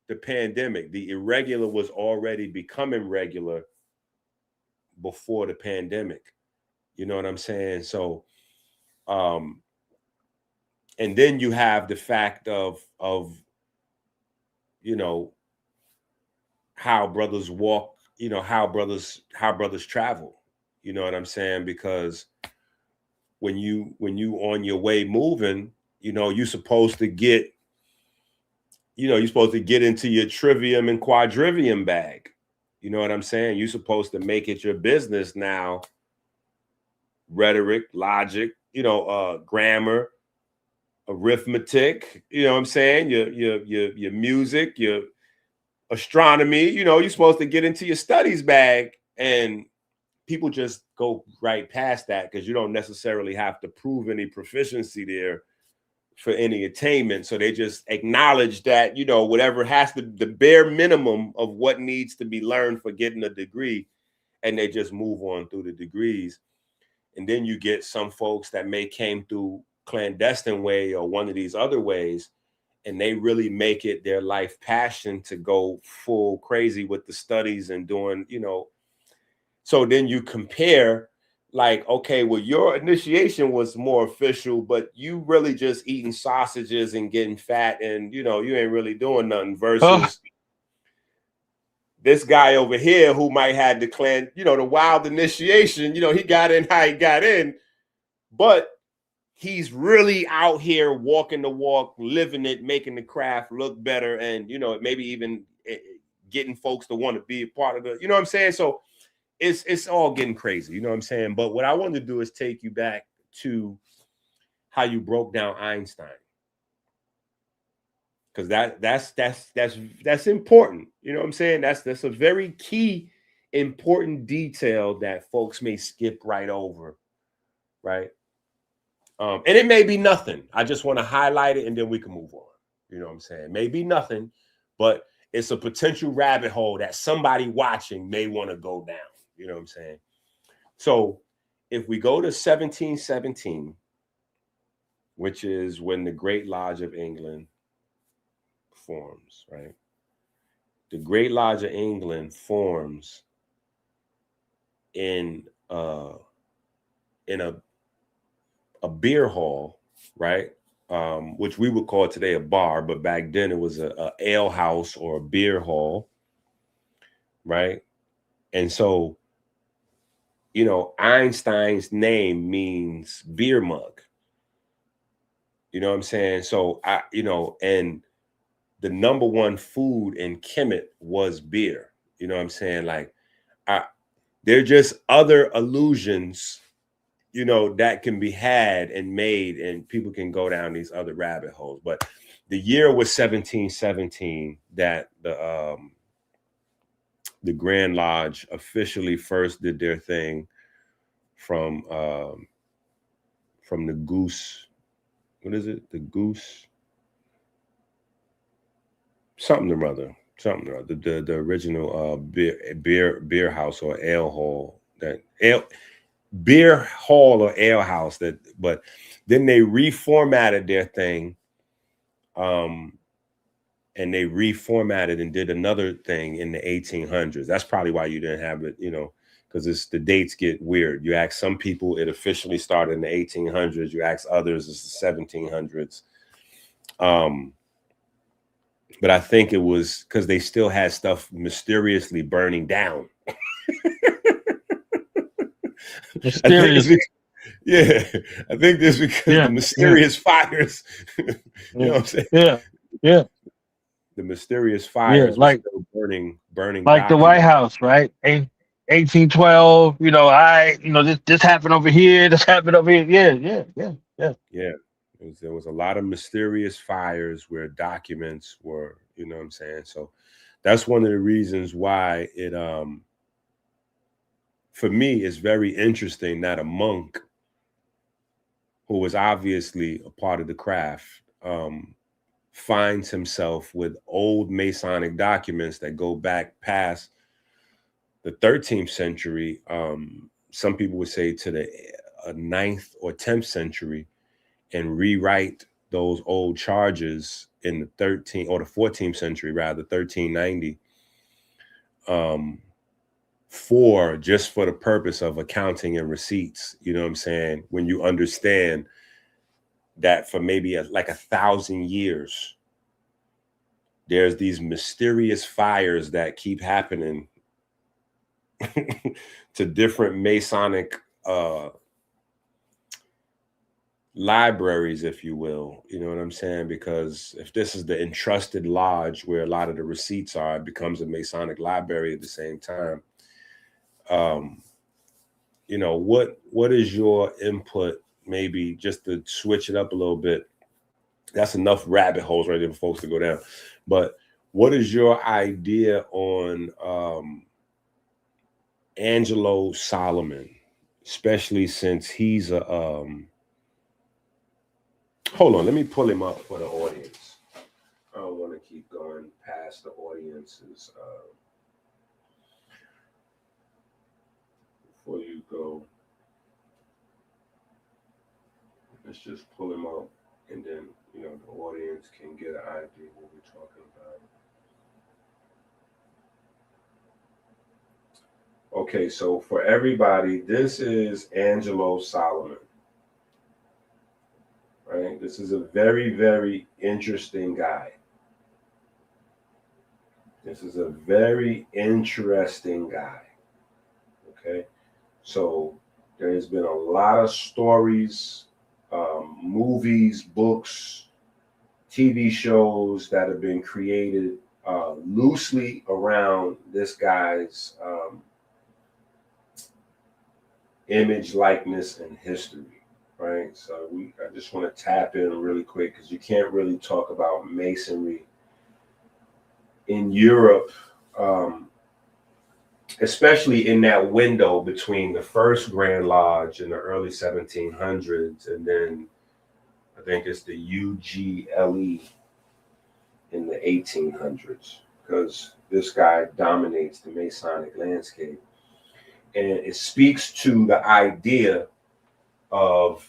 the pandemic. The irregular was already becoming regular before the pandemic. You know what I'm saying? So and then you have the fact of how brothers walk, how brothers travel. You know what I'm saying? Because when you on your way moving, you're supposed to get into your trivium and quadrivium bag. You know what I'm saying? You're supposed to make it your business now. Rhetoric, logic, grammar, arithmetic, you know what I'm saying? Your music, your astronomy, you're supposed to get into your studies bag, and people just go right past that because you don't necessarily have to prove any proficiency there. for any attainment. So they just acknowledge that, you know, whatever has to, the bare minimum of what needs to be learned for getting a degree, and they just move on through the degrees. And then you get some folks that may came through clandestine way or one of these other ways, and they really make it their life passion to go full crazy with the studies and doing, you know. So then you compare, like, okay, well, your initiation was more official, but you really just eating sausages and getting fat, and, you know, you ain't really doing nothing, versus this guy over here who might have the clan, you know, the wild initiation, you know, he got in how he got in, but he's really out here walking the walk, living it, making the craft look better, and, you know, maybe even getting folks to want to be a part of the, you know what I'm saying? So it's all getting crazy, you know what I'm saying? But what I wanted to do is take you back to how you broke down Einstein, because that's important, you know what I'm saying? That's a very key, important detail that folks may skip right over, right? And it may be nothing. I just want to highlight it, and then we can move on. You know what I'm saying? Maybe nothing, but it's a potential rabbit hole that somebody watching may want to go down. You know what I'm saying? So if we go to 1717, which is when the Great Lodge of England forms, right? The Great Lodge of England forms in a beer hall, right? Which we would call today a bar, but back then it was a ale house or a beer hall, right? And so, you know, Einstein's name means beer mug. You know what I'm saying? So you know, and the number one food in Kemet was beer. You know what I'm saying? Like, they're just other illusions, you know, that can be had and made, and people can go down these other rabbit holes. But the year was 1717 that the Grand Lodge officially first did their thing from the Goose. What is it? The Goose something or other. Something or other. The original beer house or ale hall, that beer hall or ale house, that, but then they reformatted their thing, and they reformatted and did another thing in the 1800s. That's probably why you didn't have it, you know, because it's the dates get weird. You ask some people it officially started in the 1800s. You ask others it's the 1700s. But I think it was because they still had stuff mysteriously burning down. Mysterious. I think this because the mysterious fires. You know what I'm saying? Yeah. The mysterious fires, like were still burning. Like the White House, right? 1812. You know, this happened over here. This happened over here. Yeah. There was a lot of mysterious fires where documents were, you know what I'm saying? So that's one of the reasons why it for me is very interesting that a monk who was obviously a part of the craft finds himself with old Masonic documents that go back past the 13th century. Some people would say to the 9th or 10th century, and rewrite those old charges in the 13th or the 14th century, rather 1390, for the purpose of accounting and receipts. You know what I'm saying? When you understand that for maybe like 1,000 years, there's these mysterious fires that keep happening to different Masonic libraries, if you will. You know what I'm saying? Because if this is the entrusted lodge where a lot of the receipts are, it becomes a Masonic library at the same time. You know, what is your input, maybe just to switch it up a little bit? That's enough rabbit holes right there for folks to go down. But what is your idea on Angelo Solomon, especially since he's a Hold on, let me pull him up for the audience. I don't want to keep going past the audiences. Before you go, let's just pull him up, and then the audience can get an idea what we're talking about. Okay, so for everybody, this is Angelo Solomon. Right? This is a very, very interesting guy. This is a very interesting guy. Okay, so there's been a lot of stories, movies, books, TV shows that have been created loosely around this guy's image, likeness, and history. Right, so I just want to tap in really quick because you can't really talk about Masonry in Europe, especially in that window between the first Grand Lodge in the early 1700s and then I think it's the UGLE in the 1800s, because this guy dominates the Masonic landscape. And it speaks to the idea of,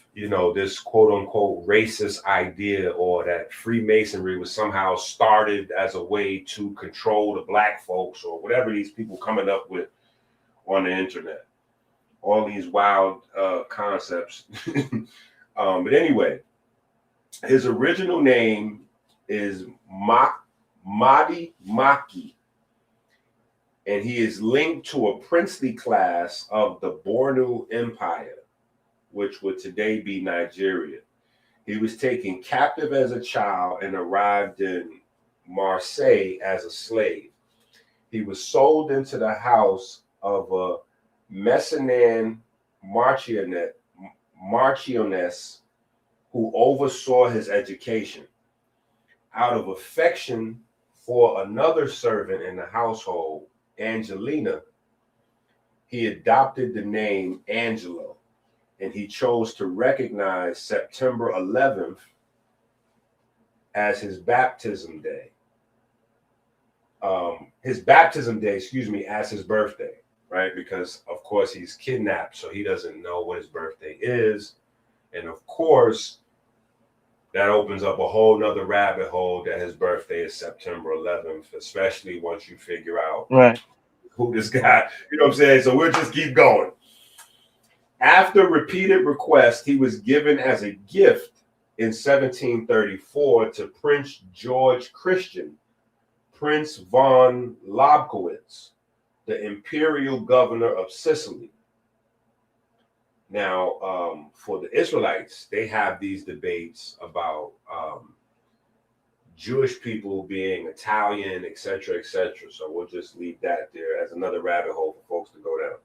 this quote unquote racist idea, or that Freemasonry was somehow started as a way to control the black folks, or whatever these people coming up with on the internet. All these wild concepts. But anyway, his original name is Mahdi Maki, and he is linked to a princely class of the Bornu Empire, which would today be Nigeria. He was taken captive as a child and arrived in Marseille as a slave. He was sold into the house of a Messinan Marchioness who oversaw his education. Out of affection for another servant in the household, Angelina, he adopted the name Angelo, and he chose to recognize September 11th as his baptism day. As his birthday, right? Because, of course, he's kidnapped, so he doesn't know what his birthday is. And, of course, that opens up a whole nother rabbit hole that his birthday is September 11th, especially once you figure out who this guy, you know what I'm saying? So we'll just keep going. After repeated requests, he was given as a gift in 1734 to Prince George Christian, Prince von Lobkowitz, the imperial governor of Sicily. Now, for the Israelites, they have these debates about Jewish people being Italian, etc., etc. So we'll just leave that there as another rabbit hole for folks to go down.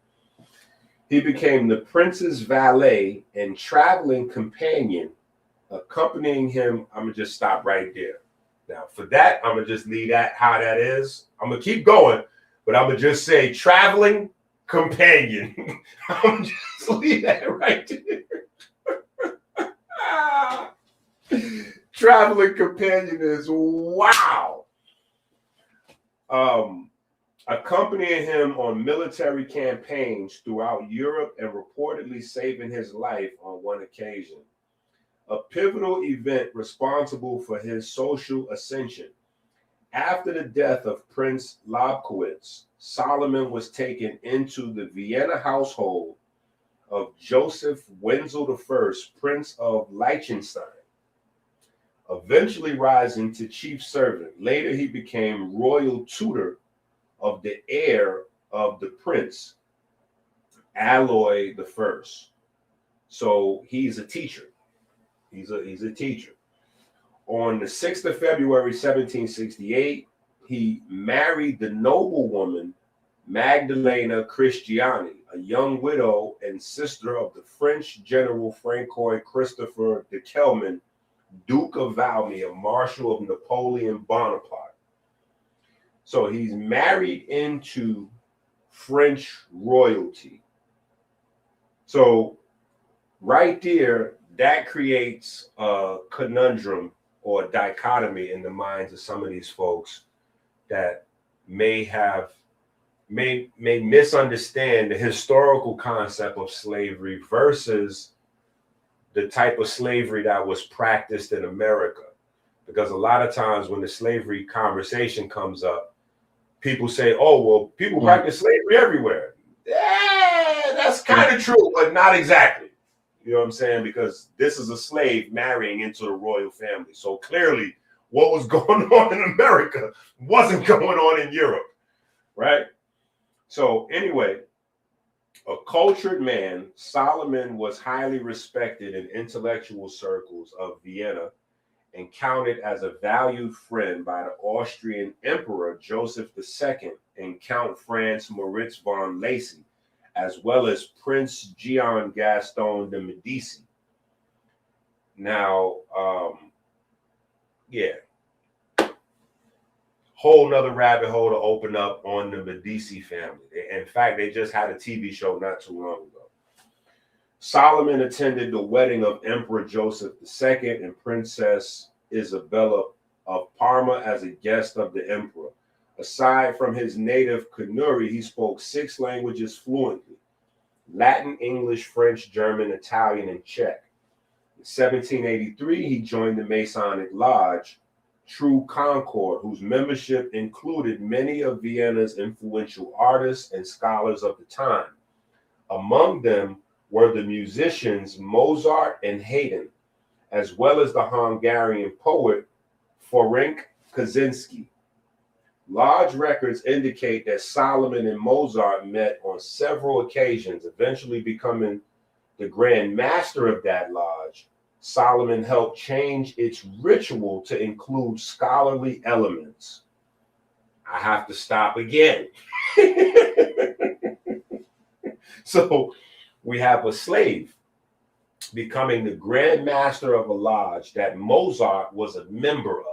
He became the prince's valet and traveling companion, accompanying him. I'm going to just stop right there. Now, for that, I'm going to just leave that how that is. I'm going to keep going, but I'm going to just say traveling companion. I'm going to just leave that right there. Traveling companion is wow. Accompanying him on military campaigns throughout Europe and reportedly saving his life on one occasion. A pivotal event responsible for his social ascension. After the death of Prince Lobkowitz, Solomon was taken into the Vienna household of Joseph Wenzel I, Prince of Liechtenstein, eventually rising to chief servant. Later, he became royal tutor of the heir of the prince, Aloy I. So he's a teacher. He's a teacher. On the 6th of February, 1768, he married the noblewoman Magdalena Christiani, a young widow and sister of the French General Francois Christopher de Kelman, Duke of Valmy, a marshal of Napoleon Bonaparte. So he's married into French royalty. So right there, that creates a conundrum or a dichotomy in the minds of some of these folks that may misunderstand the historical concept of slavery versus the type of slavery that was practiced in America. Because a lot of times when the slavery conversation comes up, people say, oh, well, people practice slavery everywhere. Yeah, that's kind of true, but not exactly. You know what I'm saying? Because this is a slave marrying into the royal family. So clearly what was going on in America wasn't going on in Europe, right? So anyway, a cultured man, Solomon was highly respected in intellectual circles of Vienna and counted as a valued friend by the Austrian Emperor Joseph II and Count Franz Moritz von Lacy, as well as Prince Gian Gaston de Medici. Now, whole nother rabbit hole to open up on the Medici family. In fact, they just had a TV show not too long ago. Solomon attended the wedding of Emperor Joseph II and Princess Isabella of Parma as a guest of the emperor. Aside from his native Kanuri, he spoke 6 languages fluently: Latin, English, French, German, Italian, and Czech. In 1783, he joined the Masonic Lodge, True Concord, whose membership included many of Vienna's influential artists and scholars of the time. Among them were the musicians Mozart and Haydn, as well as the Hungarian poet Ferenc Kaczynski. Lodge records indicate that Solomon and Mozart met on several occasions, eventually becoming the Grand Master of that lodge. Solomon helped change its ritual to include scholarly elements. I have to stop again. So we have a slave becoming the Grand Master of a lodge that Mozart was a member of.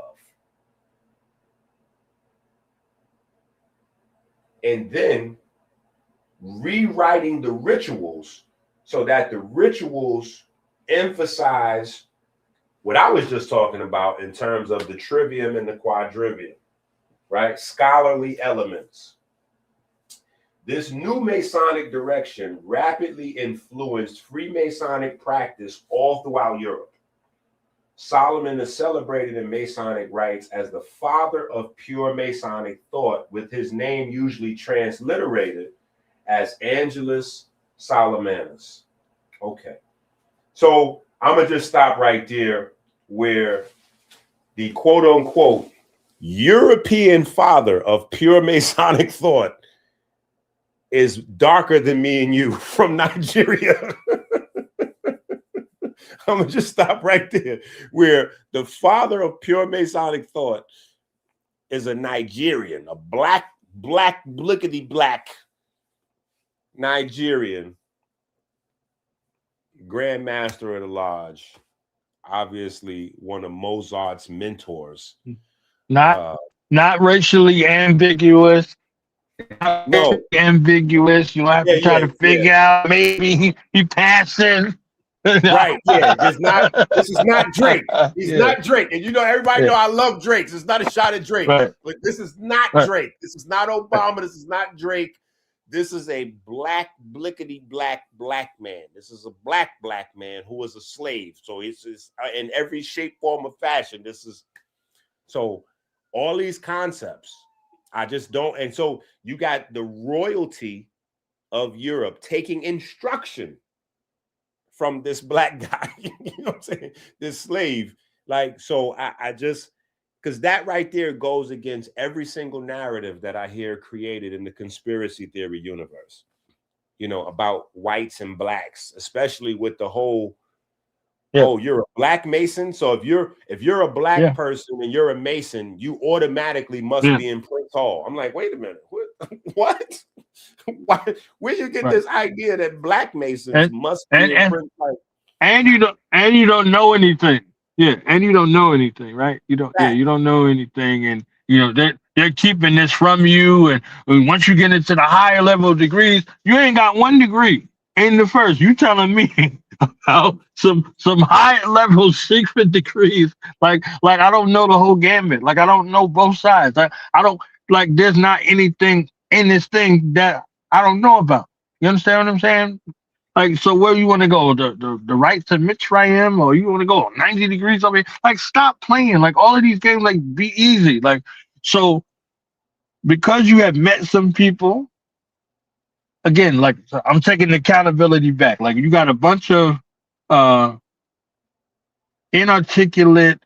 And then rewriting the rituals so that the rituals emphasize what I was just talking about in terms of the trivium and the quadrivium, right? Scholarly elements. This new Masonic direction rapidly influenced Freemasonic practice all throughout Europe. Solomon is celebrated in Masonic rites as the father of pure Masonic thought, with his name usually transliterated as Angelus Solomonus. Okay. So I'm going to just stop right there where the quote unquote European father of pure Masonic thought is darker than me and you from Nigeria. I'm going to just stop right there where the father of pure Masonic thought is a Nigerian, a black, blickety black Nigerian Grand Master of the Lodge, obviously one of Mozart's mentors. Not racially ambiguous. No, ambiguous. You have to try to figure out. Maybe he passing. Right? Yeah, it's not. This is not Drake. He's not Drake, and you know everybody know I love Drake. So it's not a shot at Drake, right. But this is not Drake. This is not Obama. This is not Drake. This is a black, blickety black man. This is a black man who was a slave. So it's in every shape, form, or fashion. This is so all these concepts. I just don't. And so you got the royalty of Europe taking instruction from this black guy. You know what I'm saying? This slave. Like, so I just, because that right there goes against every single narrative that I hear created in the conspiracy theory universe, you know, about whites and blacks, especially with the whole, oh, you're a black Mason. So if you're a black person and you're a Mason, you automatically must be in Prince Hall. I'm like, wait a minute, what? Why? Where you get this idea that black Masons must be in Prince Hall? And you don't know anything. Yeah, and you don't know anything, right? You don't. Yeah, you don't know anything, and you know they're keeping this from you. And once you get into the higher level of degrees, you ain't got one degree in the first. You telling me about some high level secret decrees. Like I don't know the whole gambit. Like I don't know both sides. I don't like there's not anything in this thing that I don't know about. You understand what I'm saying? Like, so where you want to go? The right to Mitzrayim, or you want to go 90 degrees over here? Like, stop playing. Like all of these games, like be easy. Like, so because you have met some people, again, like so I'm taking accountability back. Like you got a bunch of uh inarticulate,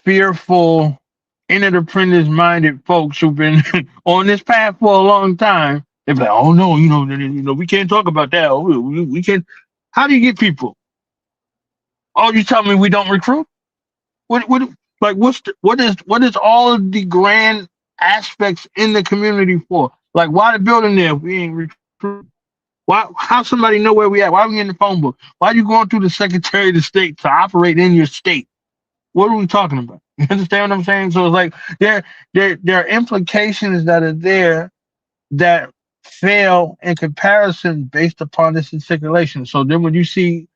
fearful, inner minded folks who've been on this path for a long time. They're like, oh no, we can't talk about that. Oh, we can't. How do you get people? Oh, you tell me we don't recruit? What like what is all of the grand aspects in the community for? Like why the building there? If we ain't recruit. Why how somebody know where we at? Why are we in the phone book? Why are you going through the Secretary of the State to operate in your state? What are we talking about? You understand what I'm saying? So it's like there are implications that are there that fail in comparison based upon this articulation. So then when you see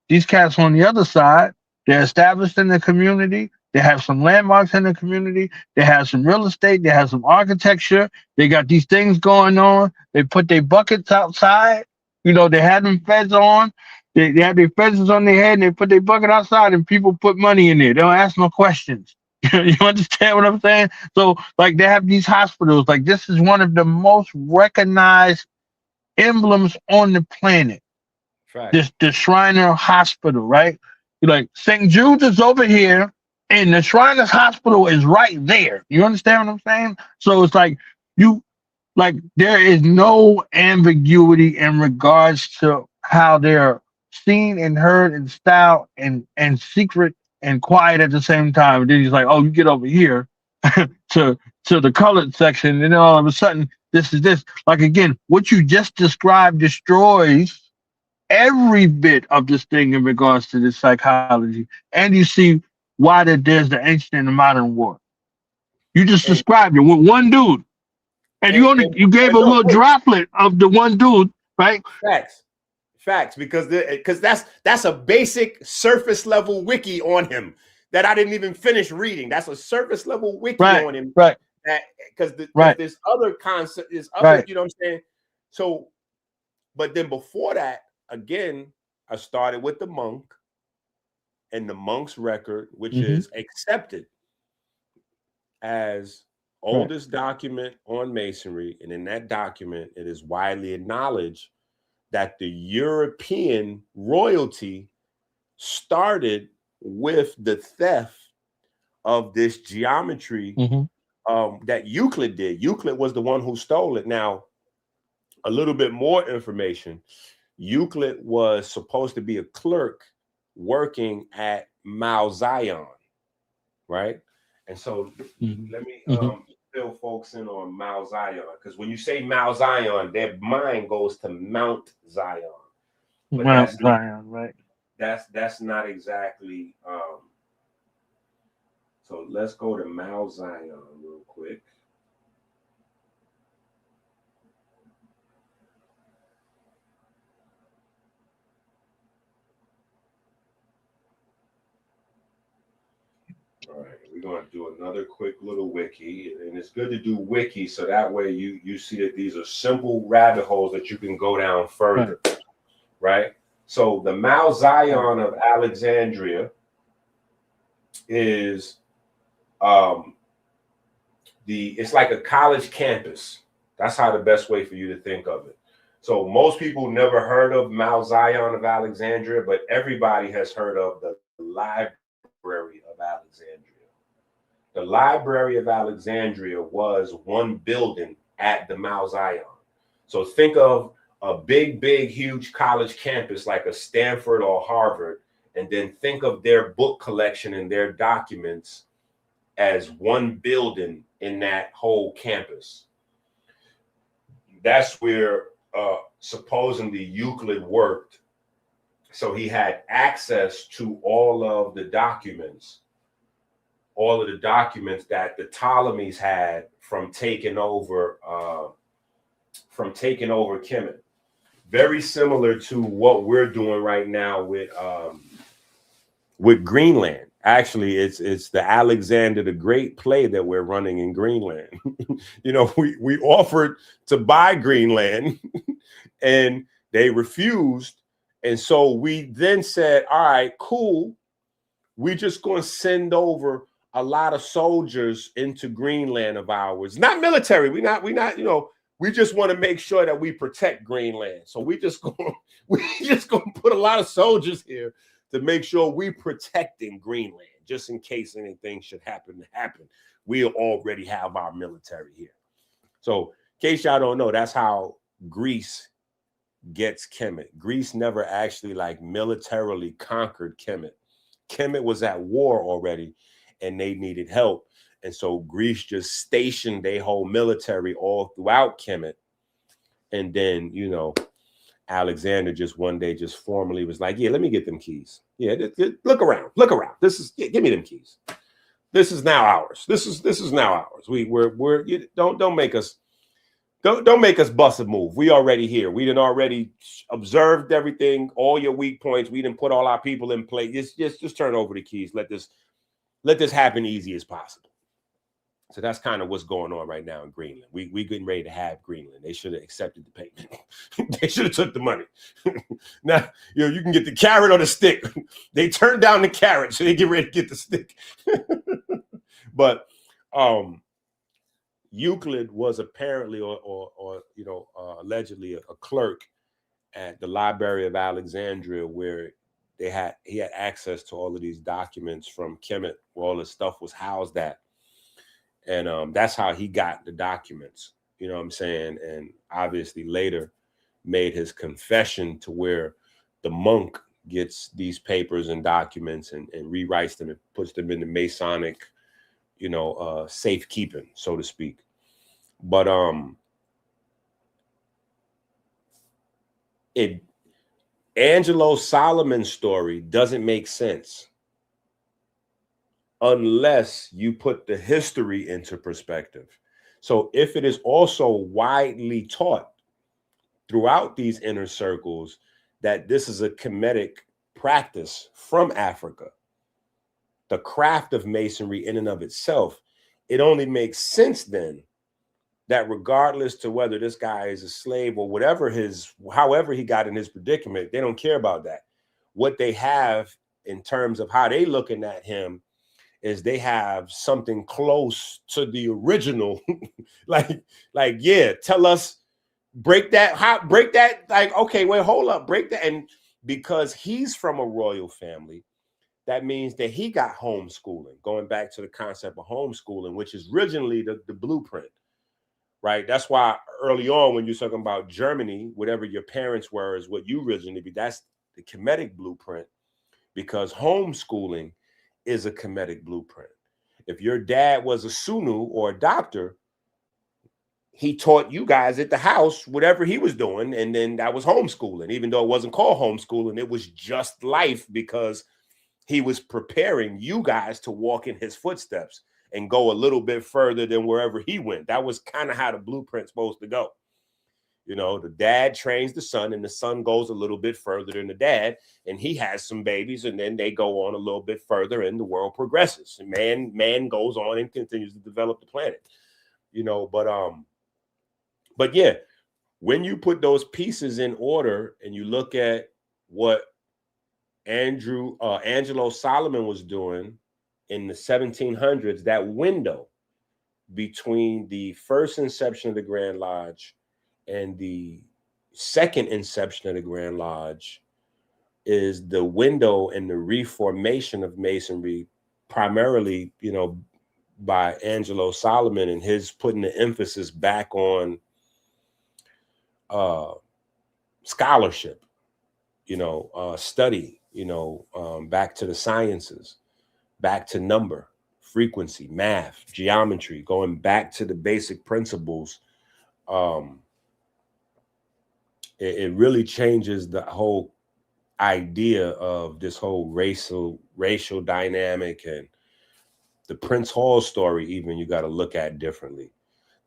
these cats on the other side, they're established in the community, they have some landmarks in the community, they have some real estate, they have some architecture, they got these things going on, they put their buckets outside, they had them feds on. They have their fences on their head and they put their bucket outside and people put money in there. They don't ask no questions. You understand what I'm saying? So, like, they have these hospitals. Like, this is one of the most recognized emblems on the planet. Fact. The Shriner Hospital, right? Like, St. Jude's is over here, and the Shriners Hospital is right there. You understand what I'm saying? So it's like there is no ambiguity in regards to how they're seen and heard and styled and secret and quiet at the same time. And then he's like, "Oh, you get over here to the colored section," and then all of a sudden, this is this. Like again, what you just described destroys every bit of this thing in regards to this psychology, and you see why there's the ancient and the modern war. You just And, described it with one dude. And you gave a no, little wait. droplet of the one dude, right? Facts, because that's a basic surface level wiki on him that I didn't even finish reading. That's a surface level wiki on him. Right. That because Right. there's other concept, there's other, Right. you know what I'm saying? So, but then before that, again, I started with the monk and the monk's record, which is accepted as oldest document on masonry, and in that document, it is widely acknowledged that the European royalty started with the theft of this geometry that Euclid did. Euclid was the one who stole it. Now, a little bit more information. Euclid was supposed to be a clerk working at Mount Zion, right? And so let me fill folks in on Mount Zion, because when you say Mount Zion, their mind goes to Mount Zion. But Mount Zion, right? That's not exactly. So let's go to Mount Zion real quick. All right, we're going to do another quick little wiki, and it's good to do wiki so that way you see that these are simple rabbit holes that you can go down further, right? So the Mount Zion of Alexandria is it's like a college campus. That's how the best way for you to think of it. So most people never heard of Mount Zion of Alexandria, but everybody has heard of the Library of Alexandria. The Library of Alexandria was one building at the Mount Zion. So think of a big, huge college campus like a Stanford or Harvard, and then think of their book collection and their documents as one building in that whole campus. That's where supposedly Euclid worked. So he had access to all of the documents that the Ptolemies had from taking over Kemet. very similar to what we're doing right now with Greenland. Actually, it's the Alexander the Great play that we're running in Greenland. You know, we offered to buy Greenland and they refused. And so we then said, all right, cool. We're just going to send over a lot of soldiers into Greenland of ours. Not military. We not, you know, we just want to make sure that we protect Greenland. So we just going to put a lot of soldiers here to make sure we protecting Greenland, just in case anything should happen. We already have our military here. So in case y'all don't know, that's how Greece gets Kemet. Greece never actually like militarily conquered Kemet. Kemet was at war already and they needed help. And so Greece just stationed their whole military all throughout Kemet. And then, you know, Alexander just one day just formally was like, yeah, let me get them keys. Yeah, look around. Give me them keys. This is now ours. This is now ours. Don't make us bust a move. We already here. We done already observed everything, all your weak points. We didn't put all our people in place. Just turn over the keys. Let this happen easy as possible. So that's kind of what's going on right now in Greenland. We getting ready to have Greenland. They should have accepted the payment. They should have took the money. Now, you know, you can get the carrot or the stick. They turned down the carrot, so they get ready to get the stick. But Euclid was apparently, or you know, allegedly a clerk at the Library of Alexandria, where he had access to all of these documents from Kemet, where all this stuff was housed at. And that's how he got the documents, you know what I'm saying? And obviously later made his confession to where the monk gets these papers and documents and rewrites them and puts them in the Masonic, you know, safekeeping, so to speak. But Angelo Solomon's story doesn't make sense unless you put the history into perspective. So if it is also widely taught throughout these inner circles that this is a Kemetic practice from Africa, the craft of Masonry in and of itself, it only makes sense then that regardless to whether this guy is a slave or however he got in his predicament, they don't care about that. What they have in terms of how they looking at him is they have something close to the original. like, yeah, tell us, break that, like, okay, wait, hold up, break that. And because he's from a royal family, that means that he got homeschooling, going back to the concept of homeschooling, which is originally the blueprint, right? That's why early on, when you're talking about Germany, whatever your parents were is what you originally be. That's the Kemetic blueprint, because homeschooling is a Kemetic blueprint. If your dad was a Sunu or a doctor, he taught you guys at the house whatever he was doing, and then that was homeschooling. Even though it wasn't called homeschooling, it was just life, because he was preparing you guys to walk in his footsteps and go a little bit further than wherever he went. That was kind of how the blueprint's supposed to go. You know, the dad trains the son, and the son goes a little bit further than the dad, and he has some babies, and then they go on a little bit further, and the world progresses. And man goes on and continues to develop the planet. You know, but yeah, when you put those pieces in order and you look at what Angelo Solomon was doing in the 1700s, that window between the first inception of the Grand Lodge and the second inception of the Grand Lodge is the window and the reformation of Masonry, primarily, you know, by Angelo Solomon and his putting the emphasis back on scholarship, you know, study, you know, back to the sciences, back to number, frequency, math, geometry, going back to the basic principles. It really changes the whole idea of this whole racial dynamic, and the Prince Hall story even you got to look at differently.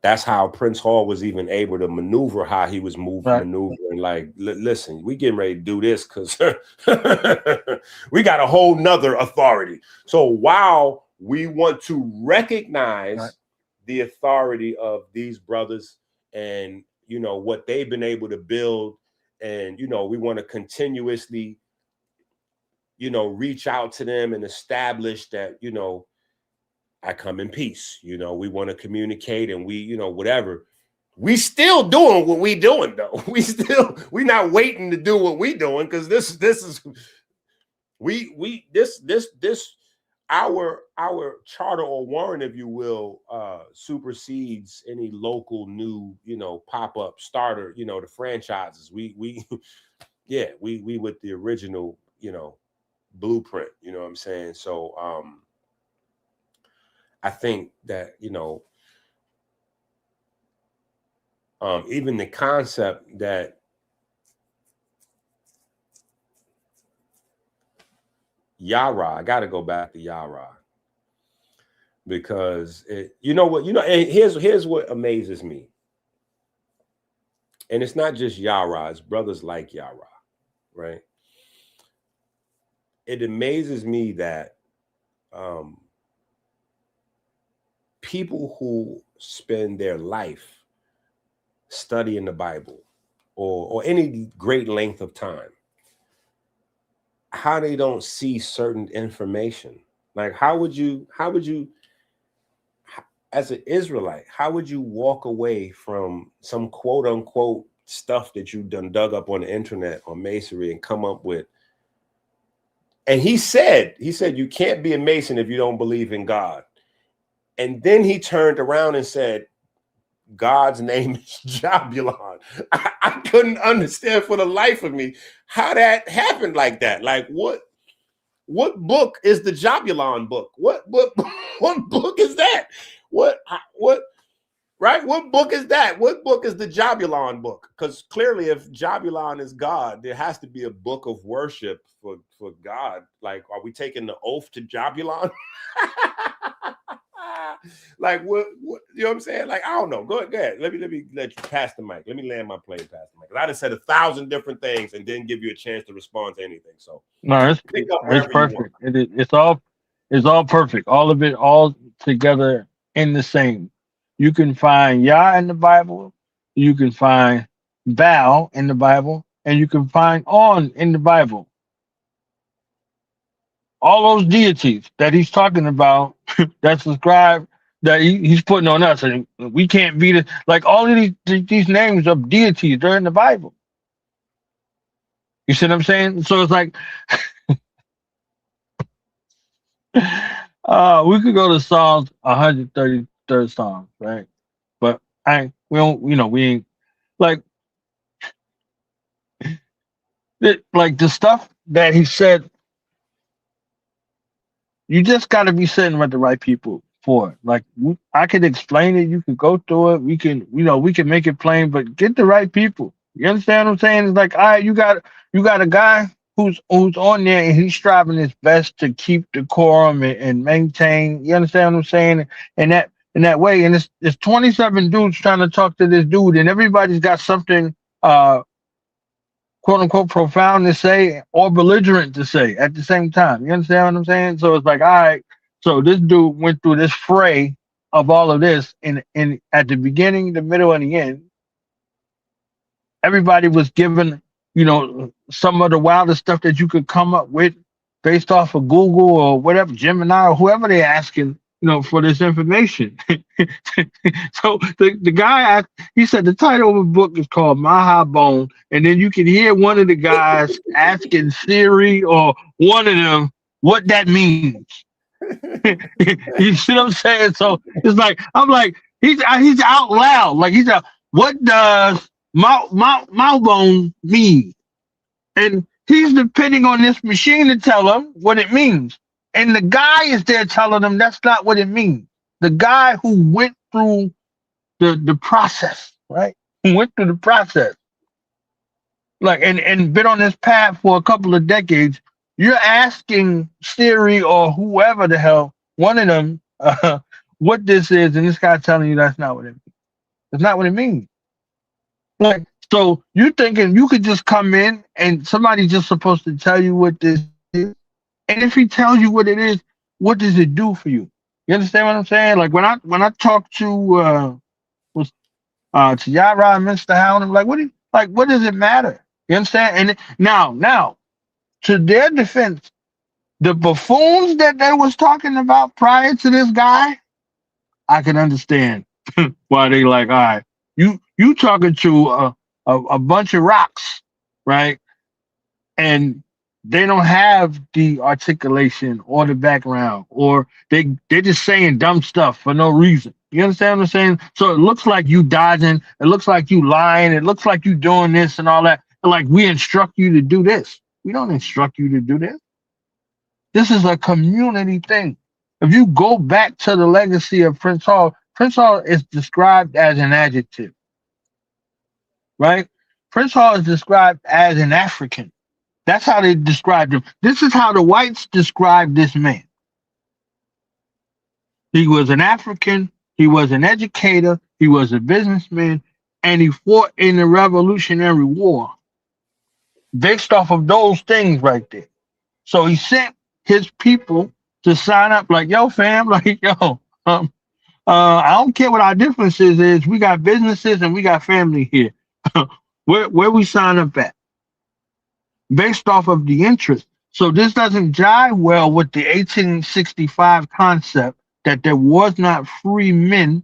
That's how Prince Hall was even able to maneuver how he was Right. maneuvering. Like, listen, we getting ready to do this because we got a whole nother authority. So while we want to recognize the authority of these brothers and, you know, what they've been able to build, and, you know, we want to continuously, you know, reach out to them and establish that, you know, I come in peace. You know, we want to communicate and we, you know, whatever. We still doing what we doing though. We not waiting to do what we doing, because this is our charter or warrant, if you will, supersedes any local new, you know, pop-up starter, you know, the franchises. We yeah, we with the original, you know, blueprint, you know what I'm saying? So I think that, you know, even the concept that Yara, I got to go back to Yara, because you know what, and here's what amazes me. And it's not just Yara, it's brothers like Yara, right? It amazes me that people who spend their life studying the Bible or any great length of time, how they don't see certain information. Like, how would you, as an Israelite, how would you walk away from some quote unquote stuff that you done dug up on the internet or masonry and come up with? And he said, you can't be a Mason if you don't believe in God. And then he turned around and said, God's name is Jabulon. I couldn't understand for the life of me how that happened like that. Like, what book is the Jabulon book? What book is that? What right? What book is that? What book is the Jabulon book? Because clearly, if Jabulon is God, there has to be a book of worship for God. Like, are we taking the oath to Jabulon? Like, what you know what I'm saying? Like, I don't know. Go ahead. Let me let you pass the mic. Let me land my plane past the mic. I just said 1,000 different things and didn't give you a chance to respond to anything. So No, it's perfect. It's all perfect. All of it, all together in the same. You can find Yah in the Bible, you can find Baal in the Bible, and you can find On in the Bible. All those deities that he's talking about, that's ascribed, that he's putting on us, and we can't beat it. Like, all of these names of deities, they're in the Bible. You see what I'm saying? So it's like, we could go to Psalms 133rd Psalm, right? But we don't, we ain't like like the stuff that he said. You just got to be sitting with the right people for it. Like, I could explain it, you could go through it, we can make it plain, but get the right people. You understand what I'm saying? It's like, all right, you got a guy who's on there and he's striving his best to keep decorum and maintain. You understand what I'm saying? And that way, and it's 27 dudes trying to talk to this dude, and everybody's got something quote unquote profound to say or belligerent to say at the same time. You understand what I'm saying? So it's like, all right, so this dude went through this fray of all of this in at the beginning, the middle, and the end. Everybody was given, some of the wildest stuff that you could come up with based off of Google or whatever, Gemini or whoever they're asking, for this information. So the guy asked, he said the title of the book is called Mahabone, and then you can hear one of the guys asking Siri or one of them what that means. You see what I'm saying? So it's like, I'm like, he's out loud, like he's out. What does Malbone mean? And he's depending on this machine to tell him what it means. And the guy is there telling him that's not what it means. The guy who went through the process, right? Who went through the process, like, and been on this path for a couple of decades. You're asking Siri or whoever the hell, one of them, what this is, and this guy telling you that's not what it means. That's not what it means. Like, so you thinking you could just come in and somebody just supposed to tell you what this is, and if he tells you what it is, what does it do for you? You understand what I'm saying? Like when I talk to Yara and Mr. Howard, I'm like, what does it matter? You understand? And now to their defense, the buffoons that they was talking about prior to this guy, I can understand why they like, all right, you talking to a bunch of rocks, right? And they don't have the articulation or the background, or they're just saying dumb stuff for no reason. You understand what I'm saying? So it looks like you dodging, it looks like you lying, it looks like you doing this and all that. Like we instruct you to do this. We don't instruct you to do this. This is a community thing. If you go back to the legacy of Prince Hall is described as an adjective, right? Prince Hall is described as an African. That's how they described him. This is how the whites described this man. He was an African, he was an educator, he was a businessman, and he fought in the Revolutionary War based off of those things right there. So he sent his people to sign up like, yo, fam, like, yo, I don't care what our differences is. We got businesses and we got family here. where we sign up at? Based off of the interest. So this doesn't jive well with the 1865 concept that there was not free men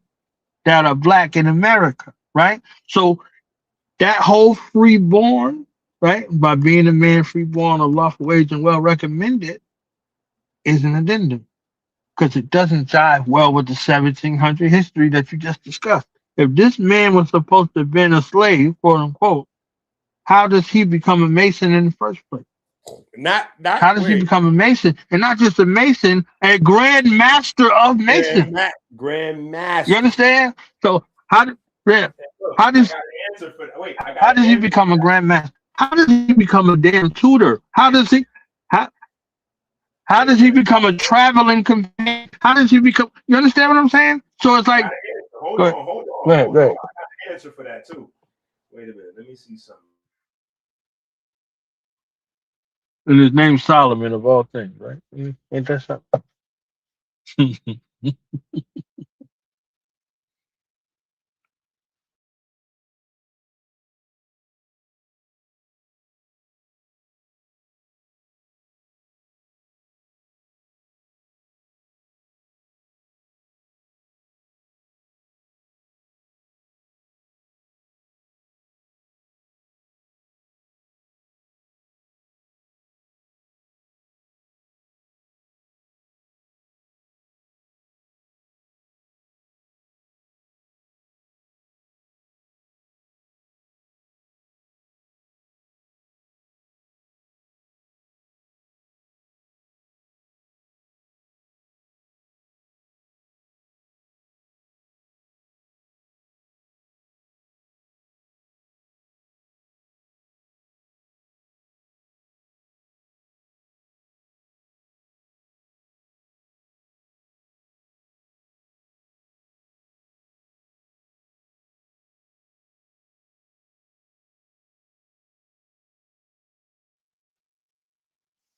that are black in America, right? So that whole freeborn, right, by being a man freeborn of lawful wage and well recommended, is an addendum because it doesn't jive well with the 1700 history that you just discussed. If this man was supposed to have been a slave, quote unquote, how does he become a Mason in the first place? How does he become a Mason? And not just a Mason, a Grand Master of Mason. Grand Master. You understand? So how does he become a Grand Master? How does he become a damn tutor? How does he become a traveling companion? How does he become? You understand what I'm saying? So it's like, hold on. Go ahead. I got an answer for that too. Wait a minute. Let me see something. And his name's Solomon of all things, right? Ain't that something?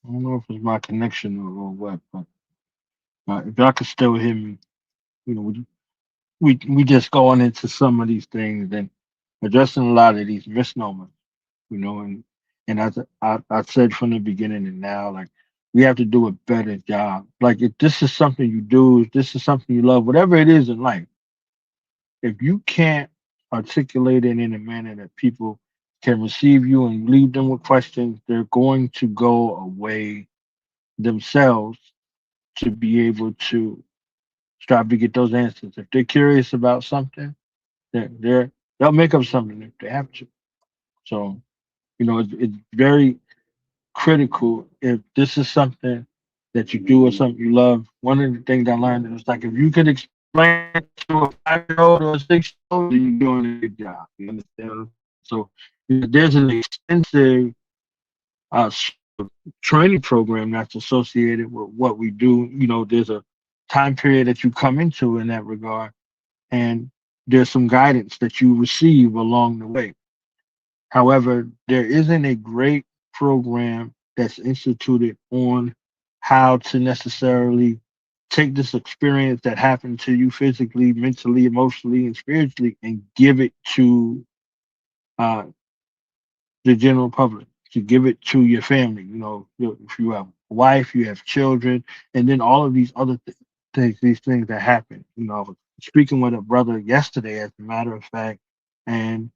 I don't know if it's my connection or what, but if y'all could still hear me, you know, we just going into some of these things and addressing a lot of these misnomers, you know, and as I said from the beginning and now, like we have to do a better job. Like if this is something you do, if this is something you love, whatever it is in life, if you can't articulate it in a manner that people can receive you and leave them with questions, they're going to go away themselves to be able to strive to get those answers. If they're curious about something, they'll make up something if they have to. So, you know, it's very critical if this is something that you do or something you love. One of the things I learned is like if you could explain it to a 5-year-old or a 6-year-old, then you're doing a good job. You understand? So there's an extensive uh, training program that's associated with what we do. You know, there's a time period that you come into in that regard, and there's some guidance that you receive along the way. However, there isn't a great program that's instituted on how to necessarily take this experience that happened to you physically, mentally, emotionally, and spiritually and give it to uh, the general public, to give it to your family. You know, if you have a wife, you have children, and then all of these other things, these things that happen. You know, I was speaking with a brother yesterday, as a matter of fact, and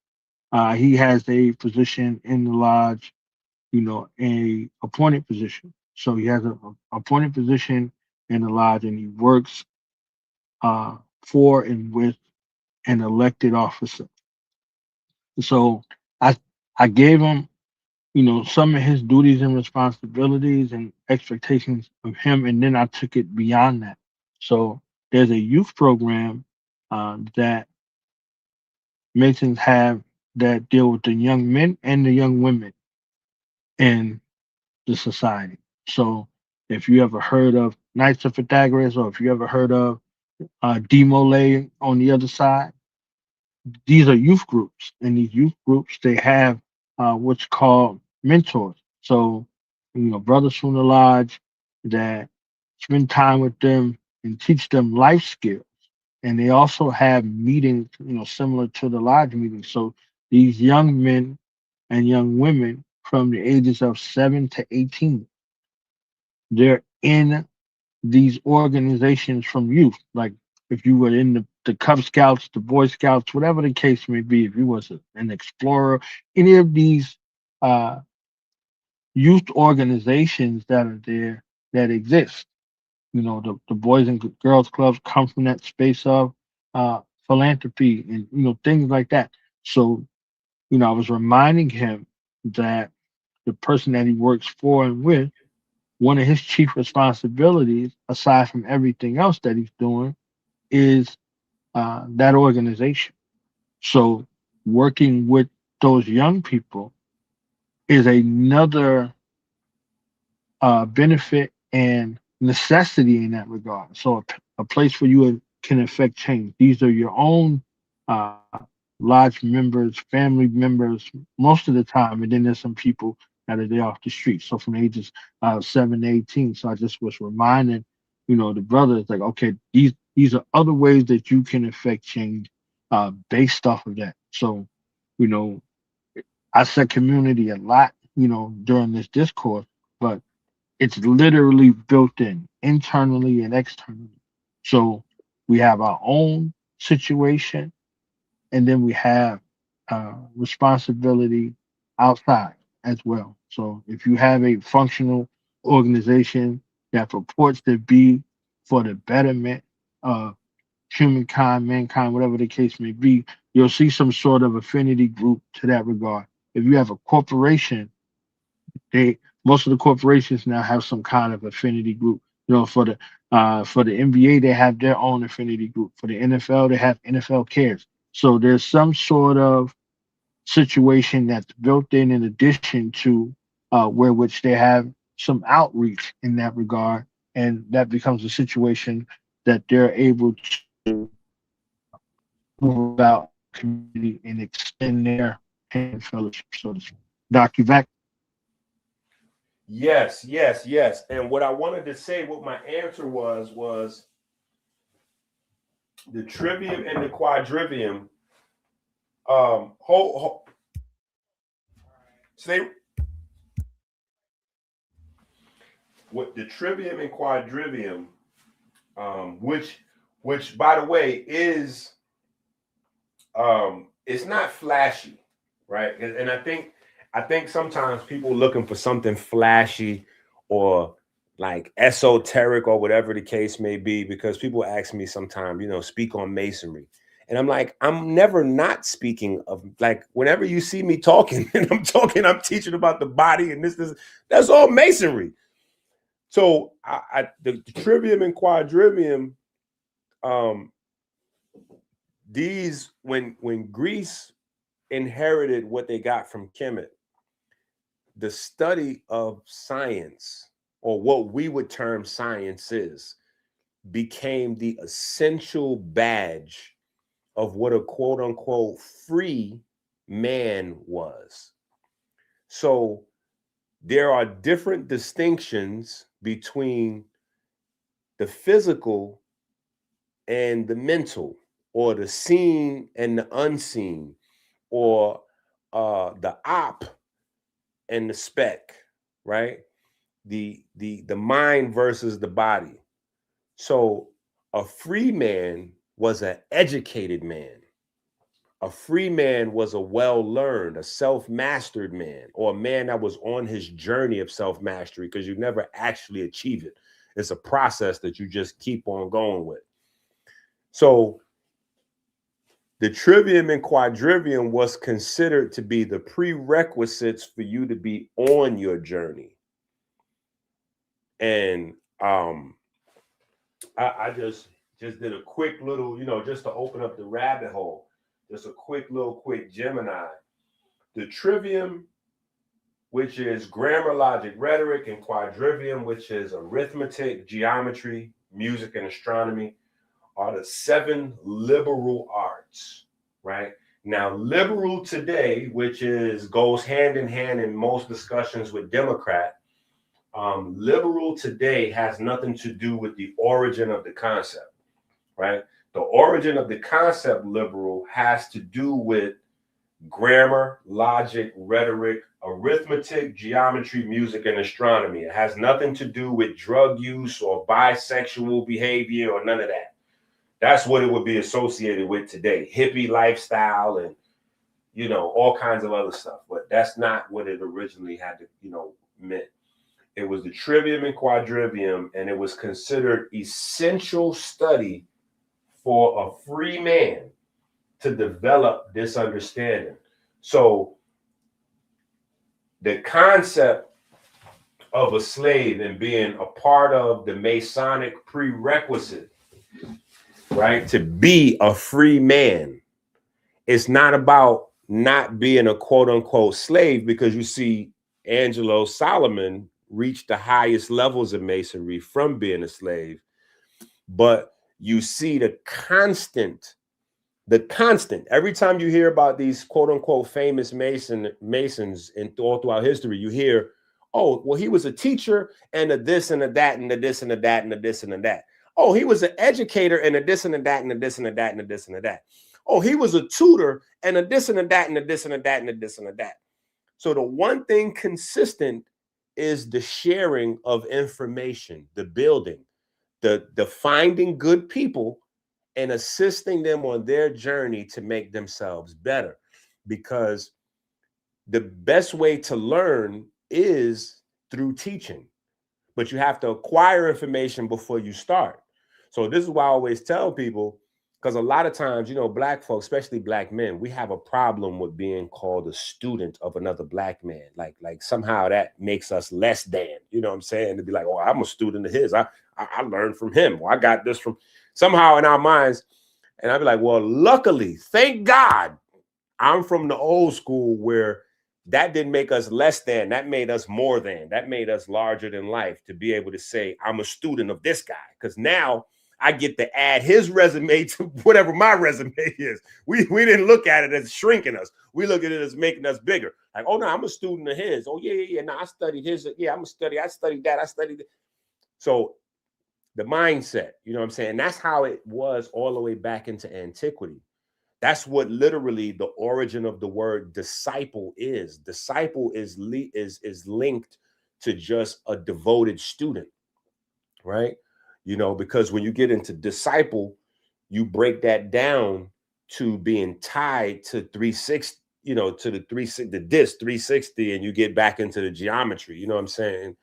he has a position in the lodge, you know, a appointed position. So he has a appointed position in the lodge, and he works uh, for and with an elected officer. So I I gave him, you know, some of his duties and responsibilities and expectations of him, and then I took it beyond that. So there's a youth program that Masons have that deal with the young men and the young women in the society. So if you ever heard of Knights of Pythagoras, or if you ever heard of Demole on the other side, these are youth groups. And these youth groups, they have what's called mentors. So, you know, brothers from the lodge that spend time with them and teach them life skills. And they also have meetings, you know, similar to the lodge meetings. So these young men and young women from the ages of 7 to 18, they're in these organizations from youth. Like if you were in the Cub Scouts, the Boy Scouts, whatever the case may be, if you was an explorer, any of these uh, youth organizations that are there that exist. You know, the Boys and Girls Clubs come from that space of philanthropy and, you know, things like that. So, you know, I was reminding him that the person that he works for and with, one of his chief responsibilities, aside from everything else that he's doing, is that organization. So working with those young people is another benefit and necessity in that regard. So a place where you can affect change. These are your own uh, lodge members, family members, most of the time, and then there's some people that are there off the street. So from ages 7 to 18. So I just was reminding, you know, the brothers like, okay, these are other ways that you can affect change based off of that. So, you know, I said community a lot, you know, during this discourse, but it's literally built in internally and externally. So we have our own situation, and then we have responsibility outside as well. So if you have a functional organization that purports to be for the betterment of humankind, mankind, whatever the case may be, you'll see some sort of affinity group to that regard. If you have a corporation, they most of the corporations now have some kind of affinity group. You know, for the NBA, they have their own affinity group. For the NFL, they have NFL Cares. So there's some sort of situation that's built in addition to where which they have some outreach in that regard, and that becomes a situation that they're able to move about community and extend their hand fellowship, so to speak. Doc, you back? Yes, yes, yes. And what I wanted to say, what my answer was the trivium and the quadrivium. Say what the trivium and quadrivium, which by the way it's not flashy, right? And I think sometimes people looking for something flashy or like esoteric or whatever the case may be, because people ask me sometimes, you know, speak on masonry. And I'm like, I'm never not speaking of, like, whenever you see me talking and I'm teaching about the body and this, that's all masonry. So the trivium and quadrivium, um, these when Greece inherited what they got from Kemet, the study of science, or what we would term science is, became the essential badge of what a quote unquote free man was. So there are different distinctions between the physical and the mental, or the seen and the unseen, or the op and the spec, right? The mind versus the body. So a free man was an educated man. A free man was a well-learned, a self-mastered man, or a man that was on his journey of self-mastery, because you never actually achieve it. It's a process that you just keep on going with. So the trivium and quadrivium was considered to be the prerequisites for you to be on your journey. And I just did a quick little, just to open up the rabbit hole, just a quick Gemini. The trivium, which is grammar, logic, rhetoric, and quadrivium, which is arithmetic, geometry, music, and astronomy, are the 7 liberal arts, right? Now, liberal today, which goes hand in hand in most discussions with Democrat, liberal today has nothing to do with the origin of the concept, right? The origin of the concept liberal has to do with grammar, logic, rhetoric, arithmetic, geometry, music, and astronomy. It has nothing to do with drug use or bisexual behavior or none of that. That's what it would be associated with today. Hippie lifestyle and, all kinds of other stuff. But that's not what it originally had to, meant. It was the trivium and quadrivium, and it was considered essential study for a free man to develop this understanding. So the concept of a slave and being a part of the Masonic prerequisite, right, to be a free man, it's not about not being a quote unquote slave, because you see Angelo Solomon reached the highest levels of masonry from being a slave. But you see the constant, every time you hear about these quote unquote famous masons all throughout history, you hear, oh, well, he was a teacher and a this and a that and a this and a that and a this and a that. Oh, he was an educator and a this and a that and a this and a that and a this and a that. Oh, he was a tutor and a this and a that and a this and a that and a this and a that. So the one thing consistent is the sharing of information, the building, the finding good people and assisting them on their journey to make themselves better. Because the best way to learn is through teaching, but you have to acquire information before you start. So this is why I always tell people, because a lot of times, Black folks, especially Black men, we have a problem with being called a student of another Black man. Like somehow that makes us less than, what I'm saying? To be like, oh, I'm a student of his. I learned from him. Or I got this from somehow in our minds. And I'd be like, well, luckily, thank God, I'm from the old school where that didn't make us less than, that made us more than, that made us larger than life, to be able to say, I'm a student of this guy. Because now I get to add his resume to whatever my resume is. We didn't look at it as shrinking us. We look at it as making us bigger. Like, oh, no, I'm a student of his. Oh, yeah. No, I studied his. Yeah, I studied that. I studied it. So the mindset, what I'm saying? That's how it was all the way back into antiquity. That's what literally the origin of the word disciple is. Disciple is linked to just a devoted student, right? Because when you get into disciple, you break that down to being tied to 360, to the 360, the disc 360, and you get back into the geometry, you know what I'm saying?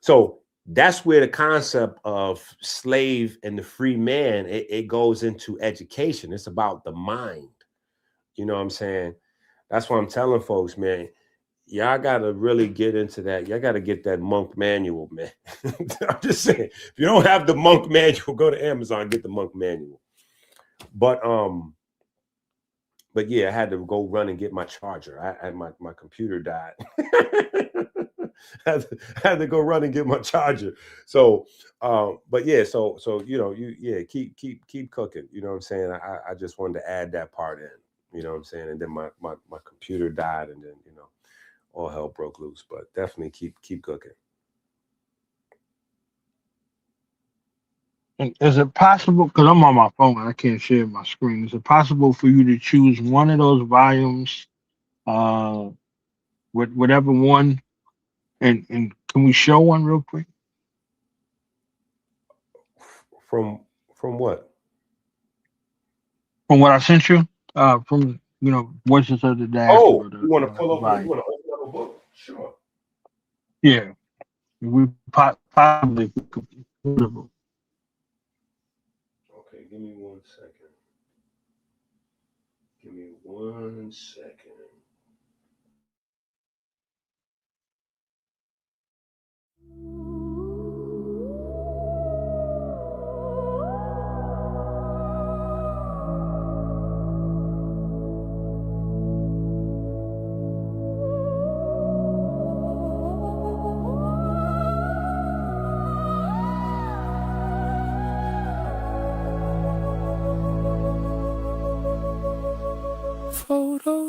So that's where the concept of slave and the free man, it goes into education. It's about the mind. You know what I'm saying? That's why I'm telling folks, man, y'all got to really get into that. Y'all got to get that monk manual, man. I'm just saying, if you don't have the monk manual, go to Amazon, get the monk manual. But yeah, I had to go run and get my charger. My computer died. had to go run and get my charger. So, but yeah, so keep cooking. You know what I'm saying? I just wanted to add that part in. You know what I'm saying? And then my computer died, and then all hell broke loose. But definitely keep cooking. And is it possible? Because I'm on my phone, and I can't share my screen. Is it possible for you to choose one of those volumes, uh, with whatever one, and can we show one real quick From what? from what I sent you? From Voices of the Oh, Diaspora, you want to pull the up? You volume. want to open up a book? Sure. Yeah, we possibly could. Okay, give me 1 second. Give me 1 second.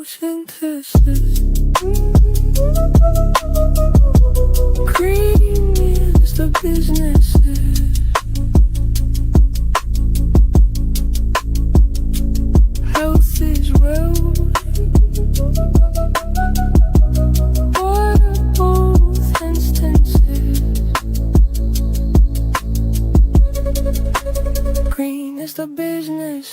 Photosynthesis. Green is the businesses. Health is wealth. What are both instances? Green is the business.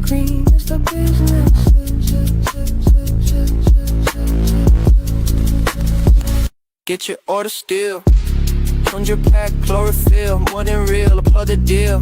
Green is the business. Get your order still. 100-pack chlorophyll, more than real, applaud the deal.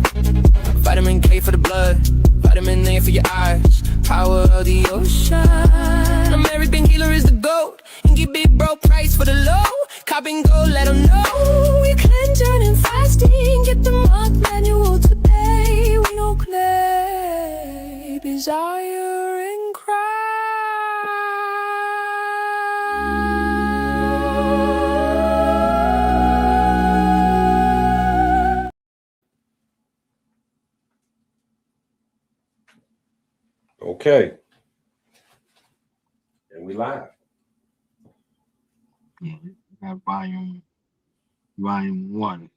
Vitamin K for the blood, vitamin A for your eyes. Power of the ocean. American healer is the goat. And give big bro price for the low. Cop and go, let them know. We cleanse and fasting. Get the month manual today. We don't claim desire in Christ. Okay, and we live. Yeah, we got volume 1.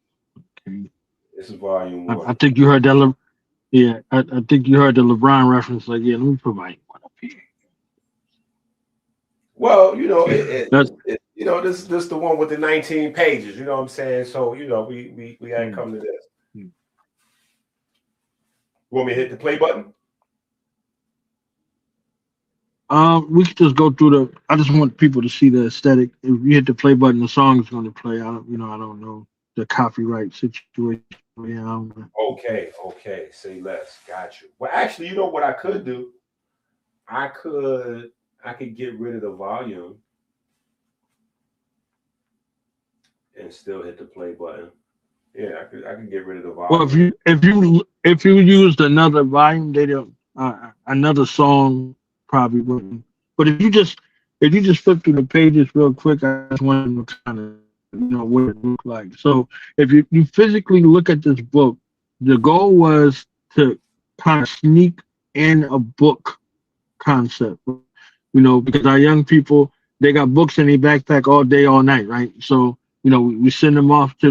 Okay. This is volume I 1. think you heard that. Yeah, I think you heard the LeBron reference. Like, yeah, let me put volume 1 up here. Well, That's this the one with the 19 pages. You know what I'm saying? So we gotta come to this. You want me to hit the play button? we could just go through the. I just want people to see the aesthetic. If you hit the play button, the song is going to play. I don't know the copyright situation. Yeah, I don't know. Okay. Say less. Got you. Well, actually, you know what I could do? I could get rid of the volume and still hit the play button. Yeah, I could get rid of the Well, volume. if you used another volume, they don't. Another song probably wouldn't. But if you just flip through the pages real quick, I just want to kind of what it looked like. So if you physically look at this book, the goal was to kind of sneak in a book concept. Because our young people, they got books in their backpack all day, all night, right? So we send them off to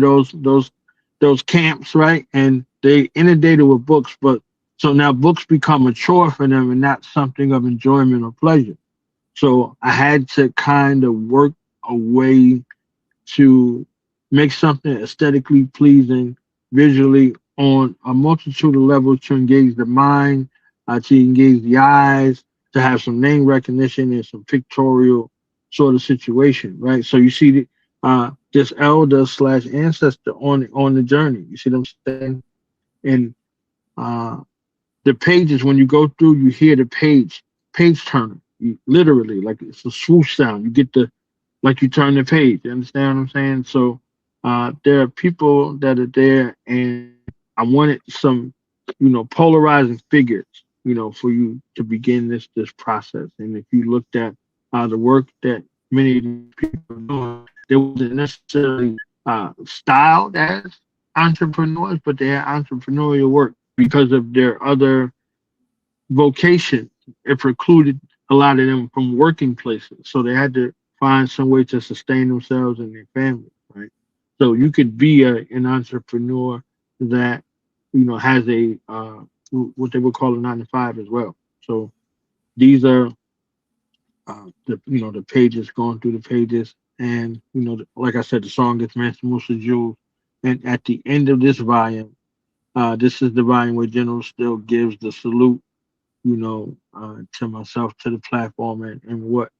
those camps, right? And they inundated with books, but so now books become a chore for them and not something of enjoyment or pleasure. So I had to kind of work a way to make something aesthetically pleasing visually on a multitude of levels to engage the mind, to engage the eyes, to have some name recognition and some pictorial sort of situation, right? So you see this elder slash ancestor on the journey. You see them saying, and uh, the pages when you go through, you hear the page turner. Literally, like it's a swoosh sound. You get the like you turn the page. You understand what I'm saying? So there are people that are there, and I wanted some, polarizing figures, for you to begin this process. And if you looked at the work that many of these people are doing, they wasn't necessarily styled as entrepreneurs, but they had entrepreneurial work because of their other vocation. It precluded a lot of them from working places, so they had to find some way to sustain themselves and their family. Right. So you could be an entrepreneur that has a what they would call a 9 to 5 as well. So these are the pages, going through the pages, and like I said, the song gets Mansa Musa Jewels. And at the end of this volume, this is the volume where General still gives the salute, to myself, to the platform, and what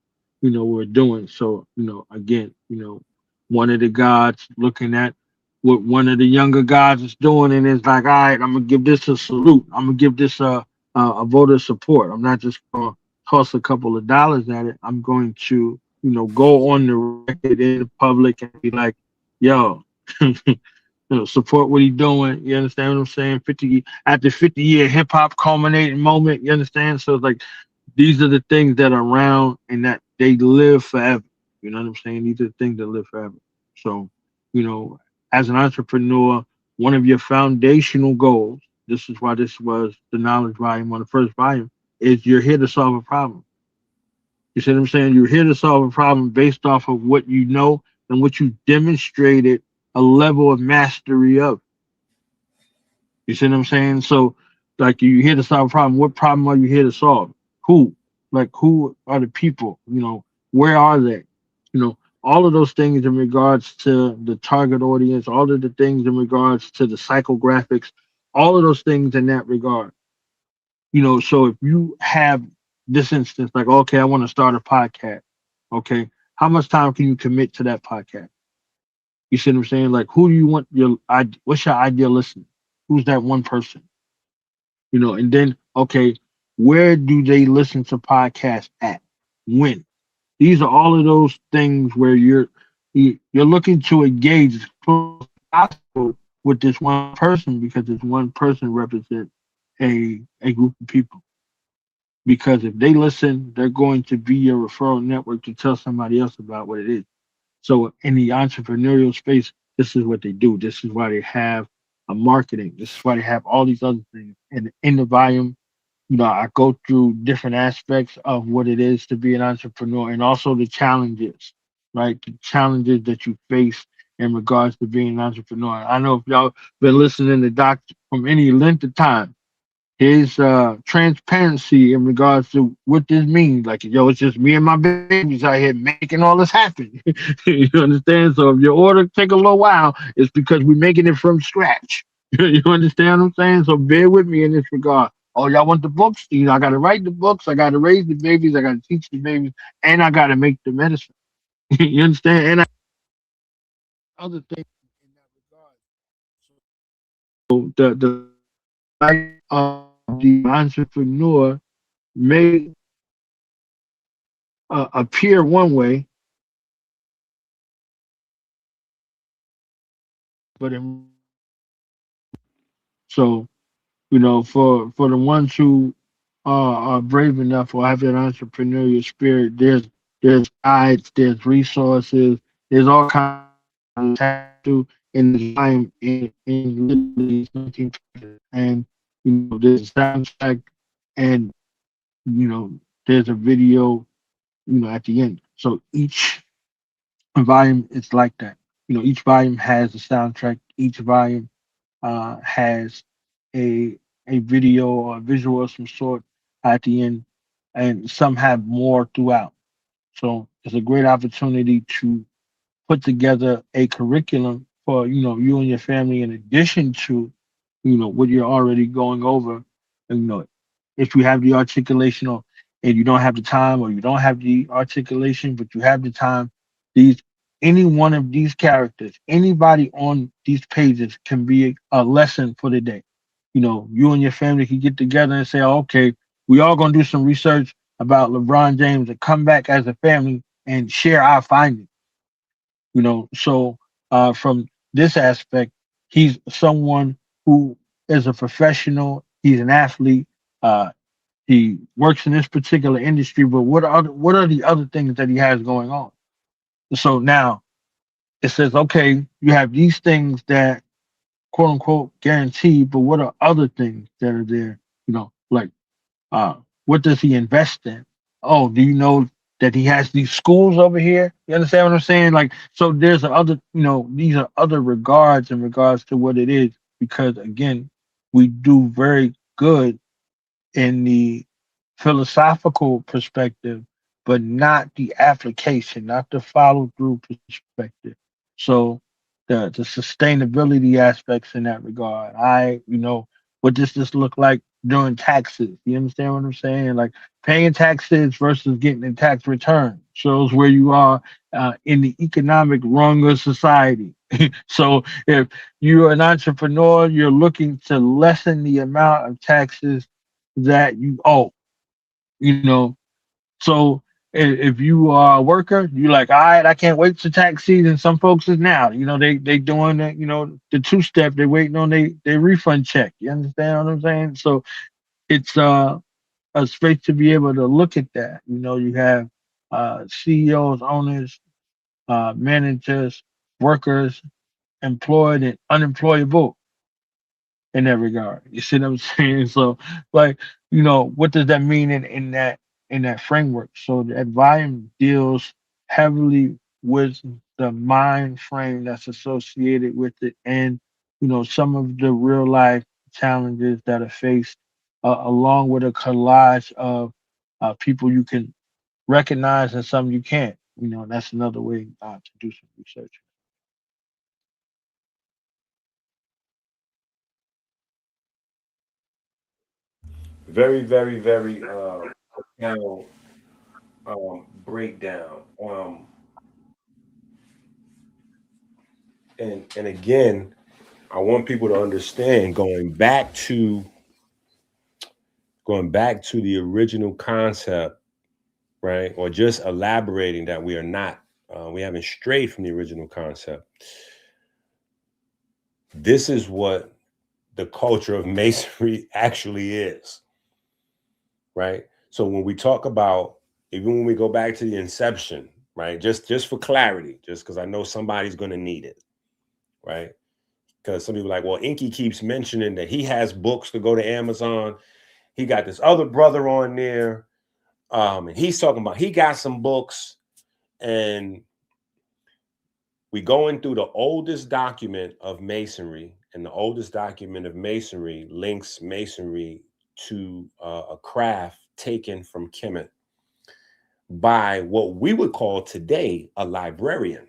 we're doing. So again, one of the gods looking at what one of the younger gods is doing, and it's like, all right, I'm gonna give this a salute. I'm gonna give this a vote of support. I'm not just gonna toss a couple of dollars at it. I'm going to go on the record in the public and be like, yo. Support what he's doing. You understand what I'm saying? 50 after 50-year hip hop culminating moment. You understand? So it's like these are the things that are around and that they live forever. You know what I'm saying? These are the things that live forever. So, as an entrepreneur, one of your foundational goals, this is why this was the knowledge volume on the first volume, is you're here to solve a problem. You see what I'm saying? You're here to solve a problem based off of what you know and what you demonstrated a level of mastery of. You see what I'm saying? So, like, you here to solve a problem. What problem are you here to solve? Who? Like, who are the people? Where are they? All of those things in regards to the target audience, all of the things in regards to the psychographics, all of those things in that regard. So if you have this instance, like, okay, I want to start a podcast. Okay, how much time can you commit to that podcast? You see what I'm saying? Like, who do you want what's your ideal listener? Who's that one person? And then, okay, where do they listen to podcasts at? When? These are all of those things where you're looking to engage as close as possible with this one person, because this one person represents a group of people. Because if they listen, they're going to be your referral network to tell somebody else about what it is. So in the entrepreneurial space, this is what they do. This is why they have a marketing. This is why they have all these other things. And in the volume, I go through different aspects of what it is to be an entrepreneur and also the challenges, right? The challenges that you face in regards to being an entrepreneur. I know if y'all been listening to Doc from any length of time, his transparency in regards to what this means. Like, yo, it's just me and my babies out here making all this happen. You understand? So if your order take a little while, it's because we're making it from scratch. You understand what I'm saying? So bear with me in this regard. Oh, y'all want the books? I got to write the books. I got to raise the babies. I got to teach the babies, and I got to make the medicine. You understand? And other things in that regard. So the life of the entrepreneur may appear one way, but so for the ones who are brave enough or have that entrepreneurial spirit, there's guides, there's resources, there's all kinds of to in the time in literally 19 pages. And there's a soundtrack, and there's a video at the end. So each volume is like that. Each volume has a soundtrack. Each volume has a video or a visual of some sort at the end, and some have more throughout. So it's a great opportunity to put together a curriculum for you and your family, in addition to what you're already going over. And if you have the articulation, and you don't have the time, or you don't have the articulation but you have the time, these any one of these characters, anybody on these pages can be a lesson for the day. You and your family can get together and say, oh, okay, we all gonna do some research about LeBron James and come back as a family and share our findings. So from this aspect, he's someone who is a professional. He's an athlete. He works in this particular industry, but what are the other things that he has going on? So now it says, okay, you have these things that quote unquote guaranteed, but what are other things that are there? Like what does he invest in? Oh, do you know that he has these schools over here? You understand what I'm saying? Like, so there's other, these are other regards in regards to what it is, because again, we do very good in the philosophical perspective, but not the application, not the follow through perspective. So the sustainability aspects in that regard. What does this look like during taxes? You understand what I'm saying? Like paying taxes versus getting a tax return shows where you are in the economic rung of society. So if you're an entrepreneur, you're looking to lessen the amount of taxes that you owe, you know. So if you are a worker, you're like, all right, I can't wait to tax season. Some folks is now, they doing the, the two step, they waiting on they refund check. You understand what I'm saying? So it's a space to be able to look at that. You have CEOs, owners, managers, workers, employed and unemployable in that regard. You see what I'm saying? So, like, what does that mean in that framework? So that volume deals heavily with the mind frame that's associated with it, and some of the real life challenges that are faced, along with a collage of people you can recognize and some you can't. That's another way to do some research. Very, very, very profound breakdown. And again, I want people to understand going back to the original concept, right? Or just elaborating that we haven't strayed from the original concept. This is what the culture of masonry actually is, right? So when we talk about, even when we go back to the inception, right? Just for clarity, just because I know somebody's going to need it, right? Because some people are like, well, Inky keeps mentioning that he has books to go to Amazon. He got this other brother on there, and he's talking about he got some books, and we going through the oldest document of masonry, and the oldest document of masonry links masonry to a craft taken from Kemet by what we would call today a librarian.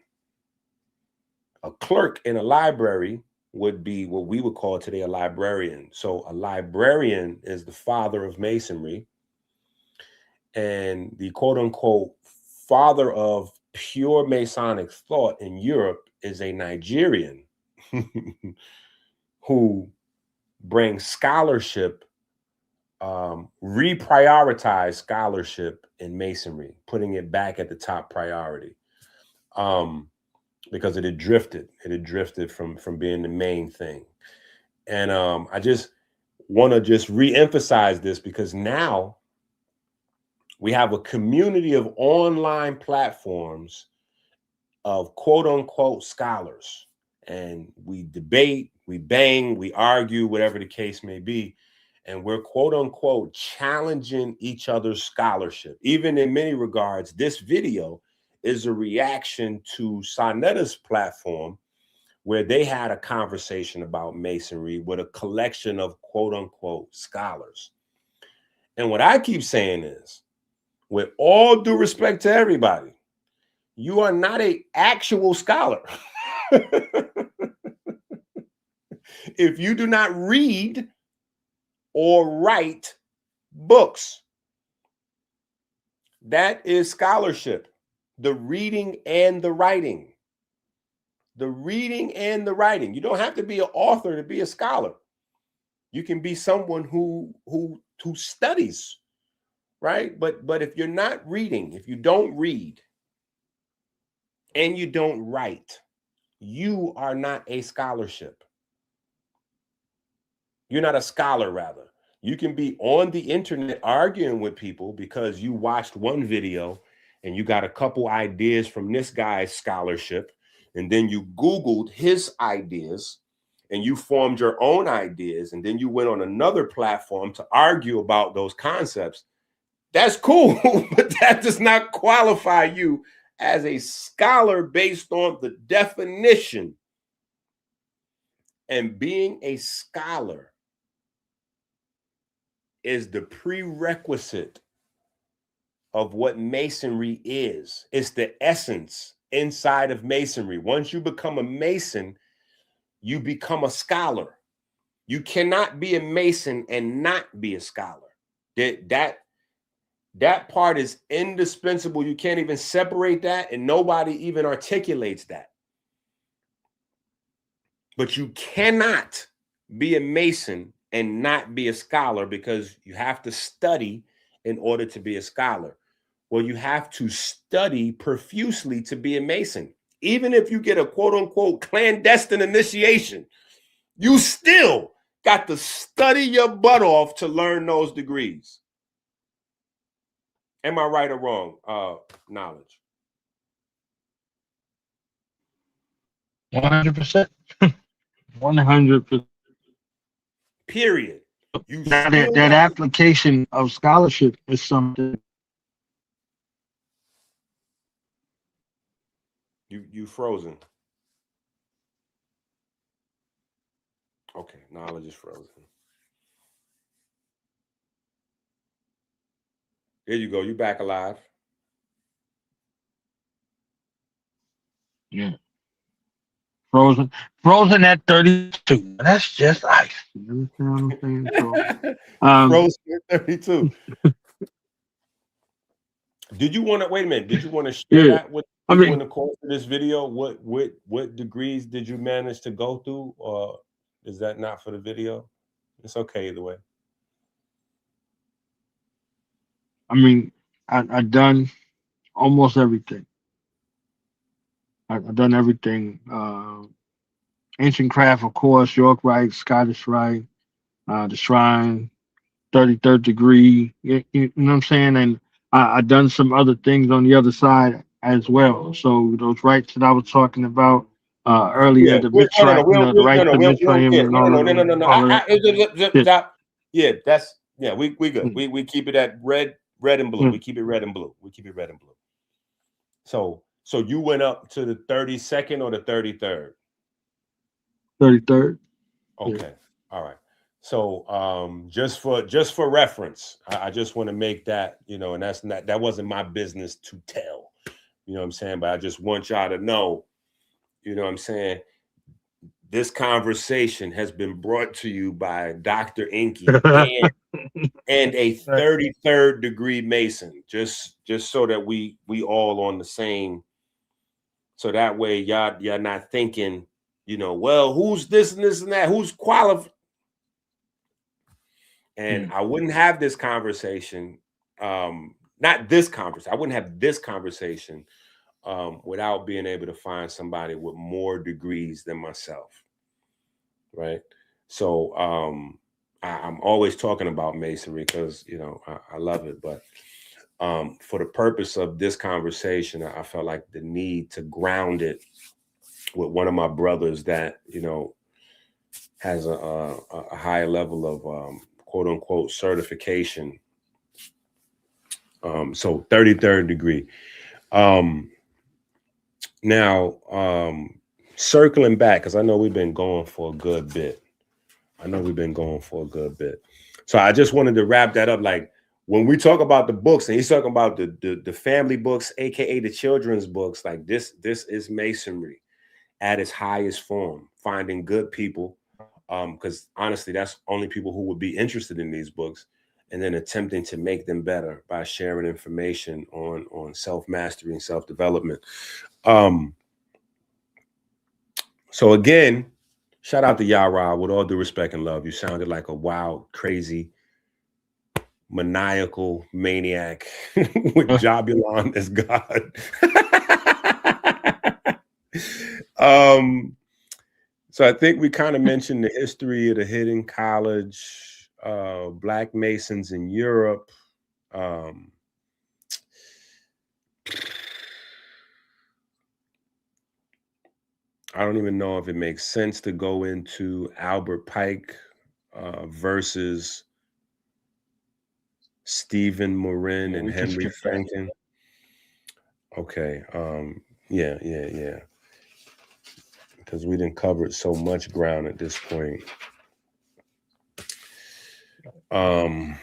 A clerk in a library would be what we would call today a librarian. So a librarian is the father of masonry, and the quote unquote father of pure Masonic thought in Europe is a Nigerian who brings scholarship, reprioritize scholarship in masonry, putting it back at the top priority. Because it had drifted from being the main thing. And I just want to just re-emphasize this, because now we have a community of online platforms of quote unquote scholars, and we debate, we bang, we argue, whatever the case may be, and we're quote unquote challenging each other's scholarship. Even in many regards, this video is a reaction to Sonetta's platform, where they had a conversation about masonry with a collection of quote unquote scholars. And what I keep saying is, with all due respect to everybody, you are not an actual scholar if you do not read or write books. That is scholarship. The reading and the writing. The reading and the writing. You don't have to be an author to be a scholar. You can be someone who studies, right? But if you're not reading, if you don't read and you don't write, you are not a scholarship. You're not a scholar, rather. You can be on the internet arguing with people because you watched one video and you got a couple ideas from this guy's scholarship, and then you Googled his ideas and you formed your own ideas, and then you went on another platform to argue about those concepts. That's cool, but that does not qualify you as a scholar based on the definition. And being a scholar is the prerequisite of what Masonry is. It's the essence inside of Masonry. Once you become a Mason, you become a scholar. You cannot be a Mason and not be a scholar. That part is indispensable. You can't even separate that, and nobody even articulates that. But you cannot be a Mason and not be a scholar, because you have to study in order to be a scholar. Well, you have to study profusely to be a Mason. Even if you get a quote unquote clandestine initiation, you still got to study your butt off to learn those degrees. Am I right or wrong? Knowledge. 100%. 100%. Period. That application of scholarship is something. You frozen. Okay, knowledge is frozen. There you go. You back alive. Yeah. Frozen at 32. That's just ice. You understand what I'm saying? So, frozen at 32. Did you want to wait a minute? Did you want to share that with people in the course of this video? What degrees did you manage to go through, or is that not for the video? It's okay either way. I mean, I've done almost everything. I've done everything. Ancient craft, of course, York Rite, Scottish Rite, the Shrine, 33rd degree. You know what I'm saying? And I've done some other things on the other side as well. So those rights that I was talking about earlier, the Mitzrayim, the rights to Mitzrayim and all Stop. Yeah, we good. We keep it at red and blue. We keep it red and blue. So you went up to the 32nd or the 33rd? 33rd. Okay. Yeah. All right. So just for reference, I just want to make that, and that wasn't my business to tell. You know what I'm saying? But I just want y'all to know, you know what I'm saying? This conversation has been brought to you by Dr. Inky and a 33rd degree Mason, just so that we all on the same. So that way y'all not thinking, well, who's this and this and that? Who's qualified? And I wouldn't have this conversation, not this conversation. I wouldn't have this conversation without being able to find somebody with more degrees than myself, right? So I'm always talking about Masonry because, I love it. But for the purpose of this conversation, I felt like the need to ground it with one of my brothers that, has a higher level of quote unquote certification. So 33rd degree. Now, circling back, because I know we've been going for a good bit. So I just wanted to wrap that up. Like when we talk about the books, and he's talking about the family books, aka the children's books, like this is Masonry at its highest form, finding good people. Because honestly, that's only people who would be interested in these books, and then attempting to make them better by sharing information on self-mastery and self-development. So again, shout out to Yara. With all due respect and love, you sounded like a wild, crazy, maniacal maniac with Jabulon as God. So I think we kind of mentioned the history of the Hidden College. Black Masons in Europe. I don't even know if it makes sense to go into Albert Pike versus Stephen Morin Yeah, and we can Henry skip that. Franken. Okay. Yeah. Because we didn't cover so much ground at this point. The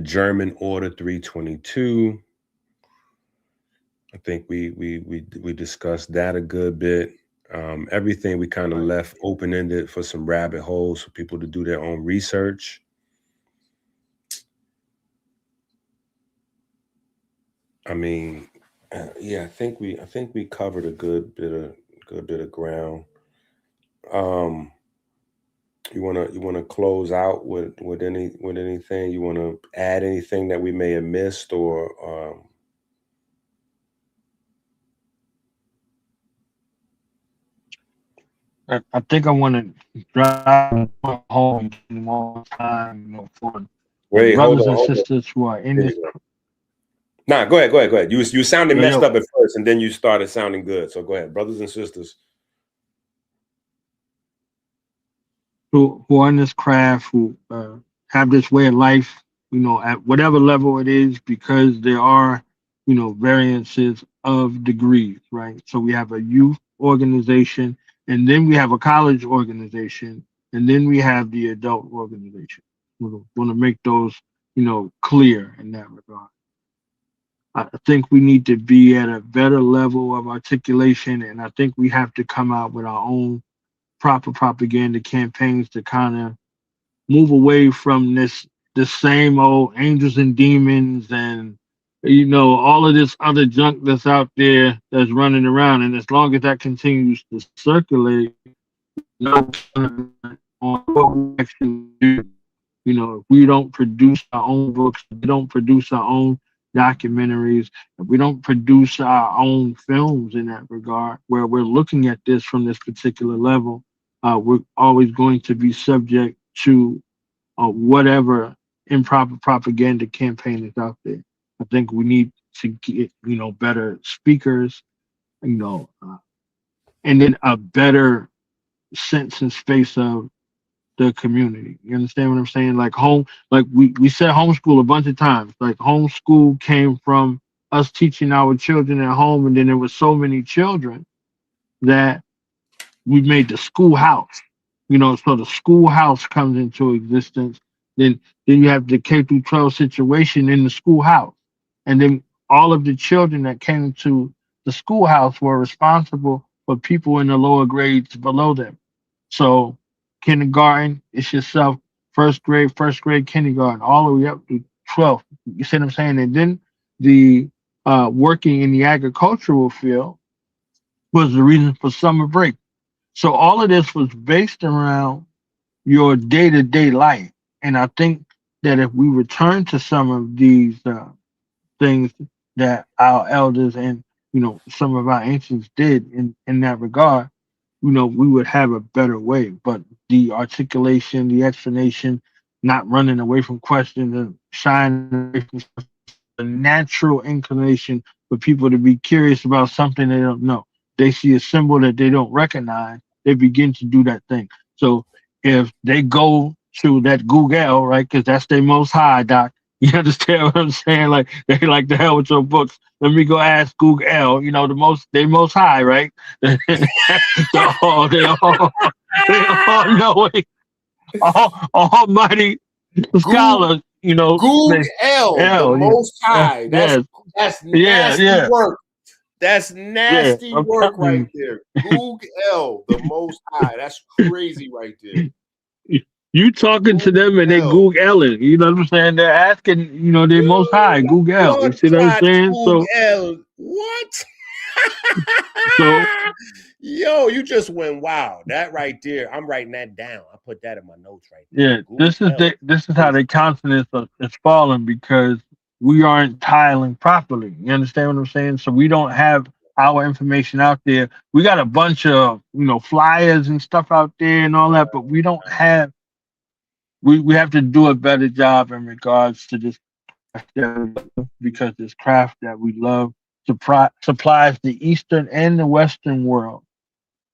German Order 322. I think we discussed that a good bit. Everything we kind of left open-ended for some rabbit holes for people to do their own research. I mean, yeah, I think we covered a good bit of ground. You wanna close out with anything? You wanna add anything that we may have missed or I think I want to drive home one time, for the wait, brothers and hold on. sisters who are in There this. you go. Nah, go ahead. You sounded Yo, messed yo, up at first, and then you started sounding good. So go ahead, brothers and sisters. who are in this craft, who have this way of life, at whatever level it is, because there are, variances of degrees, right? So we have a youth organization, and then we have a college organization, and then we have the adult organization. We want to make those, clear in that regard. I think we need to be at a better level of articulation, and I think we have to come out with our own proper propaganda campaigns to kind of move away from the same old angels and demons and all of this other junk that's out there that's running around. And as long as that continues to circulate, no on what we actually do. If we don't produce our own books, we don't produce our own documentaries, if we don't produce our own films in that regard, where we're looking at this from this particular level, we're always going to be subject to whatever improper propaganda campaign is out there. I think we need to get, better speakers, and then a better sense and space of the community. You understand what I'm saying? Like like we said homeschool a bunch of times. Like homeschool came from us teaching our children at home, and then there was so many children that we made the schoolhouse. So the schoolhouse comes into existence. Then you have the K through 12 situation in the schoolhouse, and then all of the children that came to the schoolhouse were responsible for people in the lower grades below them. So kindergarten, it's yourself, first grade, kindergarten, all the way up to 12th. You see what I'm saying? And then the working in the agricultural field was the reason for summer break. So all of this was based around your day-to-day life. And I think that if we return to some of these things that our elders and some of our ancients did in that regard, we would have a better way. But the articulation, the explanation, not running away from questions and shying away from the natural inclination for people to be curious about something they don't know. They see a symbol that they don't recognize, they begin to do that thing. So if they go to that Google, right, because that's their most high, Doc. You understand what I'm saying? Like they like the hell with your books. Let me go ask Google. They most high, right? they all they all know it. Almighty scholar, Goog they L, the hell yeah. Most High. That's Yeah, nasty yeah, work. That's yeah. nasty I'm work right telling there. Goog L, the Most High. That's crazy right there. you talking to them and they L. Googling. You know what I'm saying? They're asking, they most high, Google. You Blood see what I'm clot saying? Goog So L. What? so Yo, you just went wow. That right there, I'm writing that down. I put that in my notes right yeah, there. Goog L. this is how the consonants is falling because we aren't tiling properly. You understand what I'm saying? So we don't have our information out there. We got a bunch of flyers and stuff out there and all that, but we don't have we have to do a better job in regards to this craft that we love, because this craft that we love supplies the Eastern and the Western world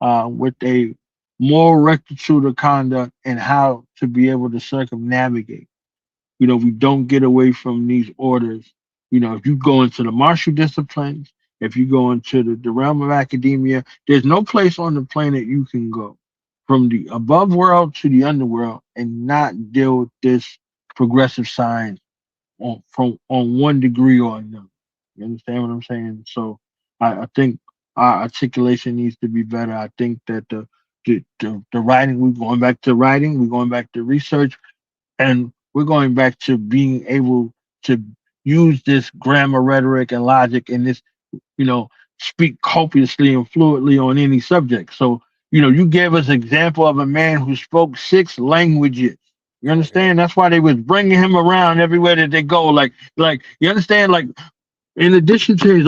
with a moral rectitude of conduct and how to be able to circumnavigate. We don't get away from these orders. If you go into the martial disciplines, if you go into the realm of academia, there's no place on the planet you can go from the above world to the underworld and not deal with this progressive science on one degree or another. You understand what I'm saying? So I think our articulation needs to be better. I think that the writing, we're going back to writing, we're going back to research, and we're going back to being able to use this grammar, rhetoric, and logic, and this, you know, speak copiously and fluently on any subject. So, you gave us example of a man who spoke 6 languages. You Okay. understand? That's why they was bringing him around everywhere that they go. Like you understand? Like in addition to his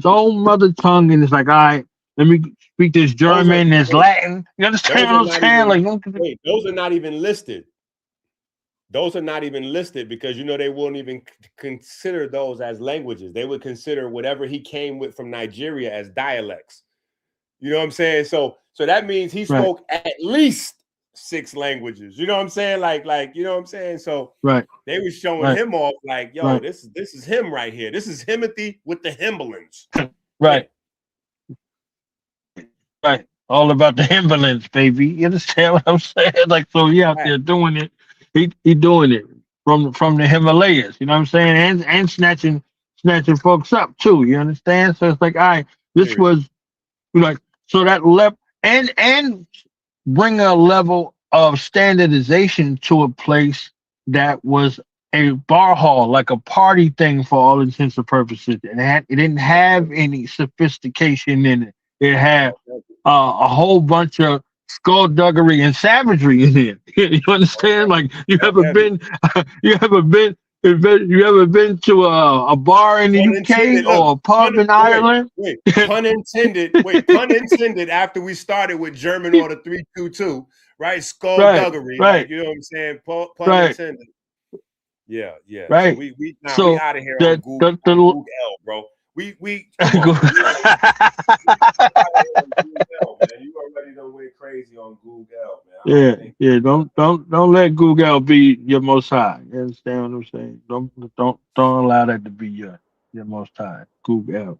own mother tongue, and it's like, all right, let me speak this Those are German, this wait, Latin. You understand those what are I'm not saying? even Like, wait, those are not even listed. Those are not even listed because they won't even consider those as languages. They would consider whatever he came with from Nigeria as dialects. You know what I'm saying? So that means he right, spoke at least 6 languages. You know what I'm saying? Like you know what I'm saying? So right, they were showing right, him off like, yo, right, this is him right here. This is Himothy with the Himbalans. Yeah. right. Right. All about the Himbalans, baby. You understand what I'm saying? Like, so he out Right. there doing it. He doing it from the Himalayas. You know what I'm saying? And snatching folks up too. You understand? So it's like, all right, this Period. was like, so that left and bring a level of standardization to a place that was a bar hall, like a party thing for all intents and purposes. It didn't have any sophistication in it. It had a whole bunch of skullduggery and savagery in it. You understand? Like you That's ever heavy. been, you ever been, you ever been to a bar in the Pun UK intended. Look, or a pub in wait, Ireland? wait. Pun intended. Wait, pun intended. After we started with German Order 322, right? Right, Skullduggery, like right, you know what I'm saying. Pun right, intended. Yeah, yeah. So right. we So out of here on the Google the the L, bro. We come on, man. We out of here on Google, man. You already done went crazy on Google, man. I don't yeah, think. yeah. Don't let Google be your most high. You understand what I'm saying? Don't allow that to be your most high. Google.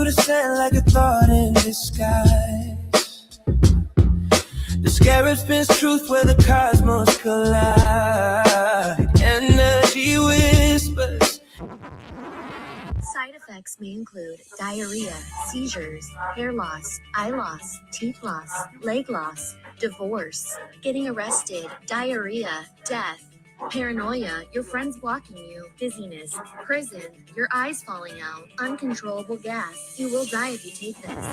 to descend like a thought in disguise. The scarab spins truth where the cosmos collide. Energy whispers. Side effects may include diarrhea, seizures, hair loss, eye loss, teeth loss, leg loss, divorce, getting arrested, diarrhea, death, paranoia, your friends blocking you, dizziness, prison, your eyes falling out, uncontrollable gas. You will die if you take this.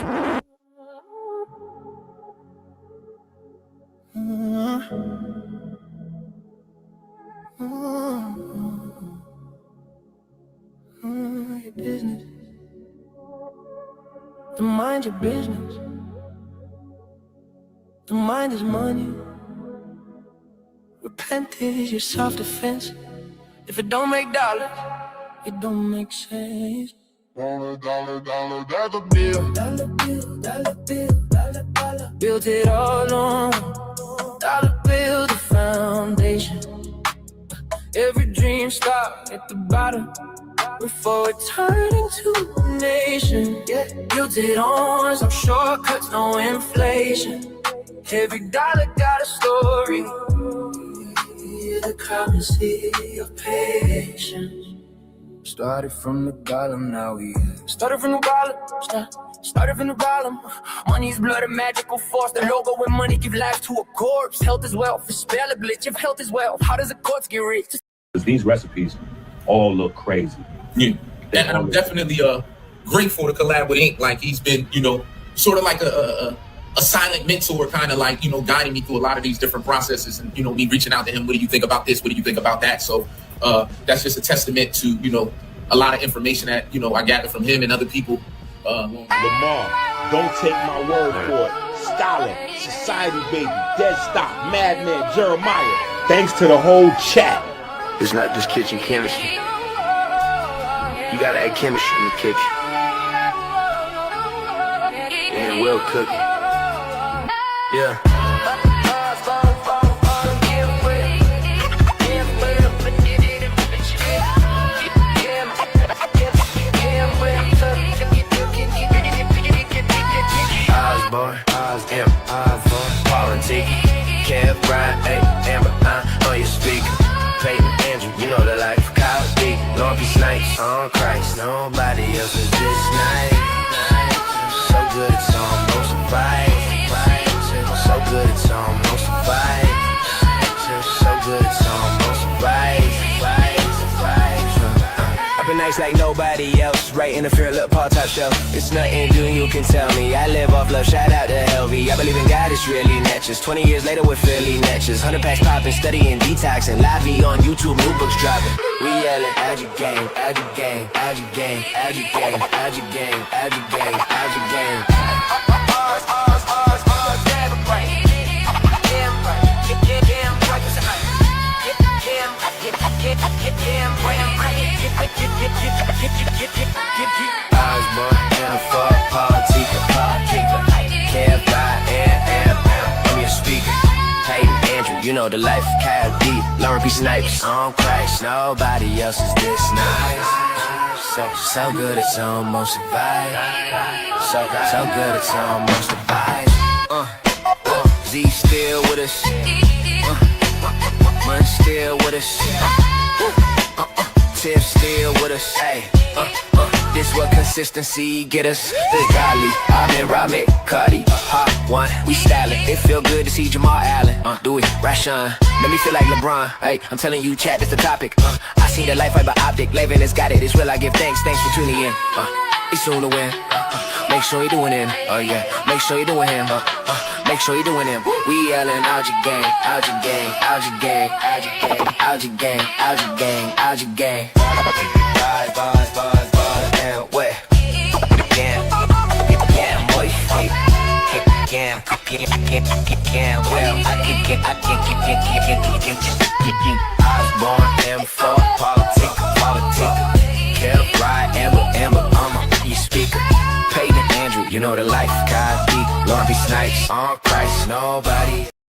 Your business. To mind your business. To mind is money. Repent is your self-defense. If it don't make dollars, it don't make sense. Dollar, dollar, dollar, that's a bill. Dollar bill, dollar bill, dollar, dollar. Built it all on dollar bill, the foundation. Every dream starts at the bottom before it turned into a nation. Yeah, built it on some shortcuts, no inflation. Every dollar got a story. Yeah, the currency of patience. Started from the bottom, now we started from the bottom. Started from the bottom. Money's blood, a magical force. The logo with money give life to a corpse. Health is wealth, a spell a glitch. If health is wealth, how does a corpse get rich? These recipes all look crazy. Yeah, and I'm definitely grateful to collab with Ink. Like he's been, sort of like a silent mentor, kind of like, guiding me through a lot of these different processes, and me reaching out to him. What do you think about this? What do you think about that? So that's just a testament to a lot of information that I gathered from him and other people. Lamar, don't take my word for it. Scholar, Society Baby, Dead Stop, Madman, Jeremiah. Thanks to the whole chat. It's not just kitchen chemistry. You gotta add chemistry in the kitchen. And well cooking. Yeah. Osborne, Politic, Kev, Brian, Amber, on your speaker. Peyton, Andrew, you know the life. Kyle D, Lord be snipes on Christ. Nobody else is this nice. So good it's almost a vibe. So good it's almost a vibe. So good it's almost a vibe. I've been nice like nobody else. Right in the fear, look, Paul top shelf. It's nothing new, you can tell me. I live off love, shout out to Helvy. I believe in God, it's really natchez. 20 years later, we're Philly natchez. 100 packs popping, studying, detoxing. Live on YouTube, new books dropping. We yelling, add your game, add your game, add your game, add your game, add your game, add your game, add your game. Osborne, M4, Politica, Kev, I'm your speaker. Peyton, Andrew, you know the life. Kyle D, Lauren B. Snipes on Christ. Nobody else is this nice. So good it's almost a vibe. So good it's almost a vibe. Z still with us. Mun still with us. Tiff still with us. Hey, this what consistency get us. The Golly, I'm in Robert, Cardi, Hot One. We stylin', it feel good to see Jamal Allen. Do it, Rashawn, let me feel like LeBron. Hey, I'm telling you, chat, that's the topic. I see the life fiber optic, Levin has got it. It's real, I give thanks for tuning in. It's soon to win. Make sure you're doing him. Oh yeah, make sure you're doing him. Make sure you're doing him. We yelling out your gang, out your gang, out your gang, out your gang, out your gang, out your gang, out your gang. Bars, and what? Yeah, boy. Well, Osborne, M4, Politica, Kev, Brian, Amber, you speaker. Peyton, Andrew, you know the life. God B, Lauren B. Snipes on Christ. Nobody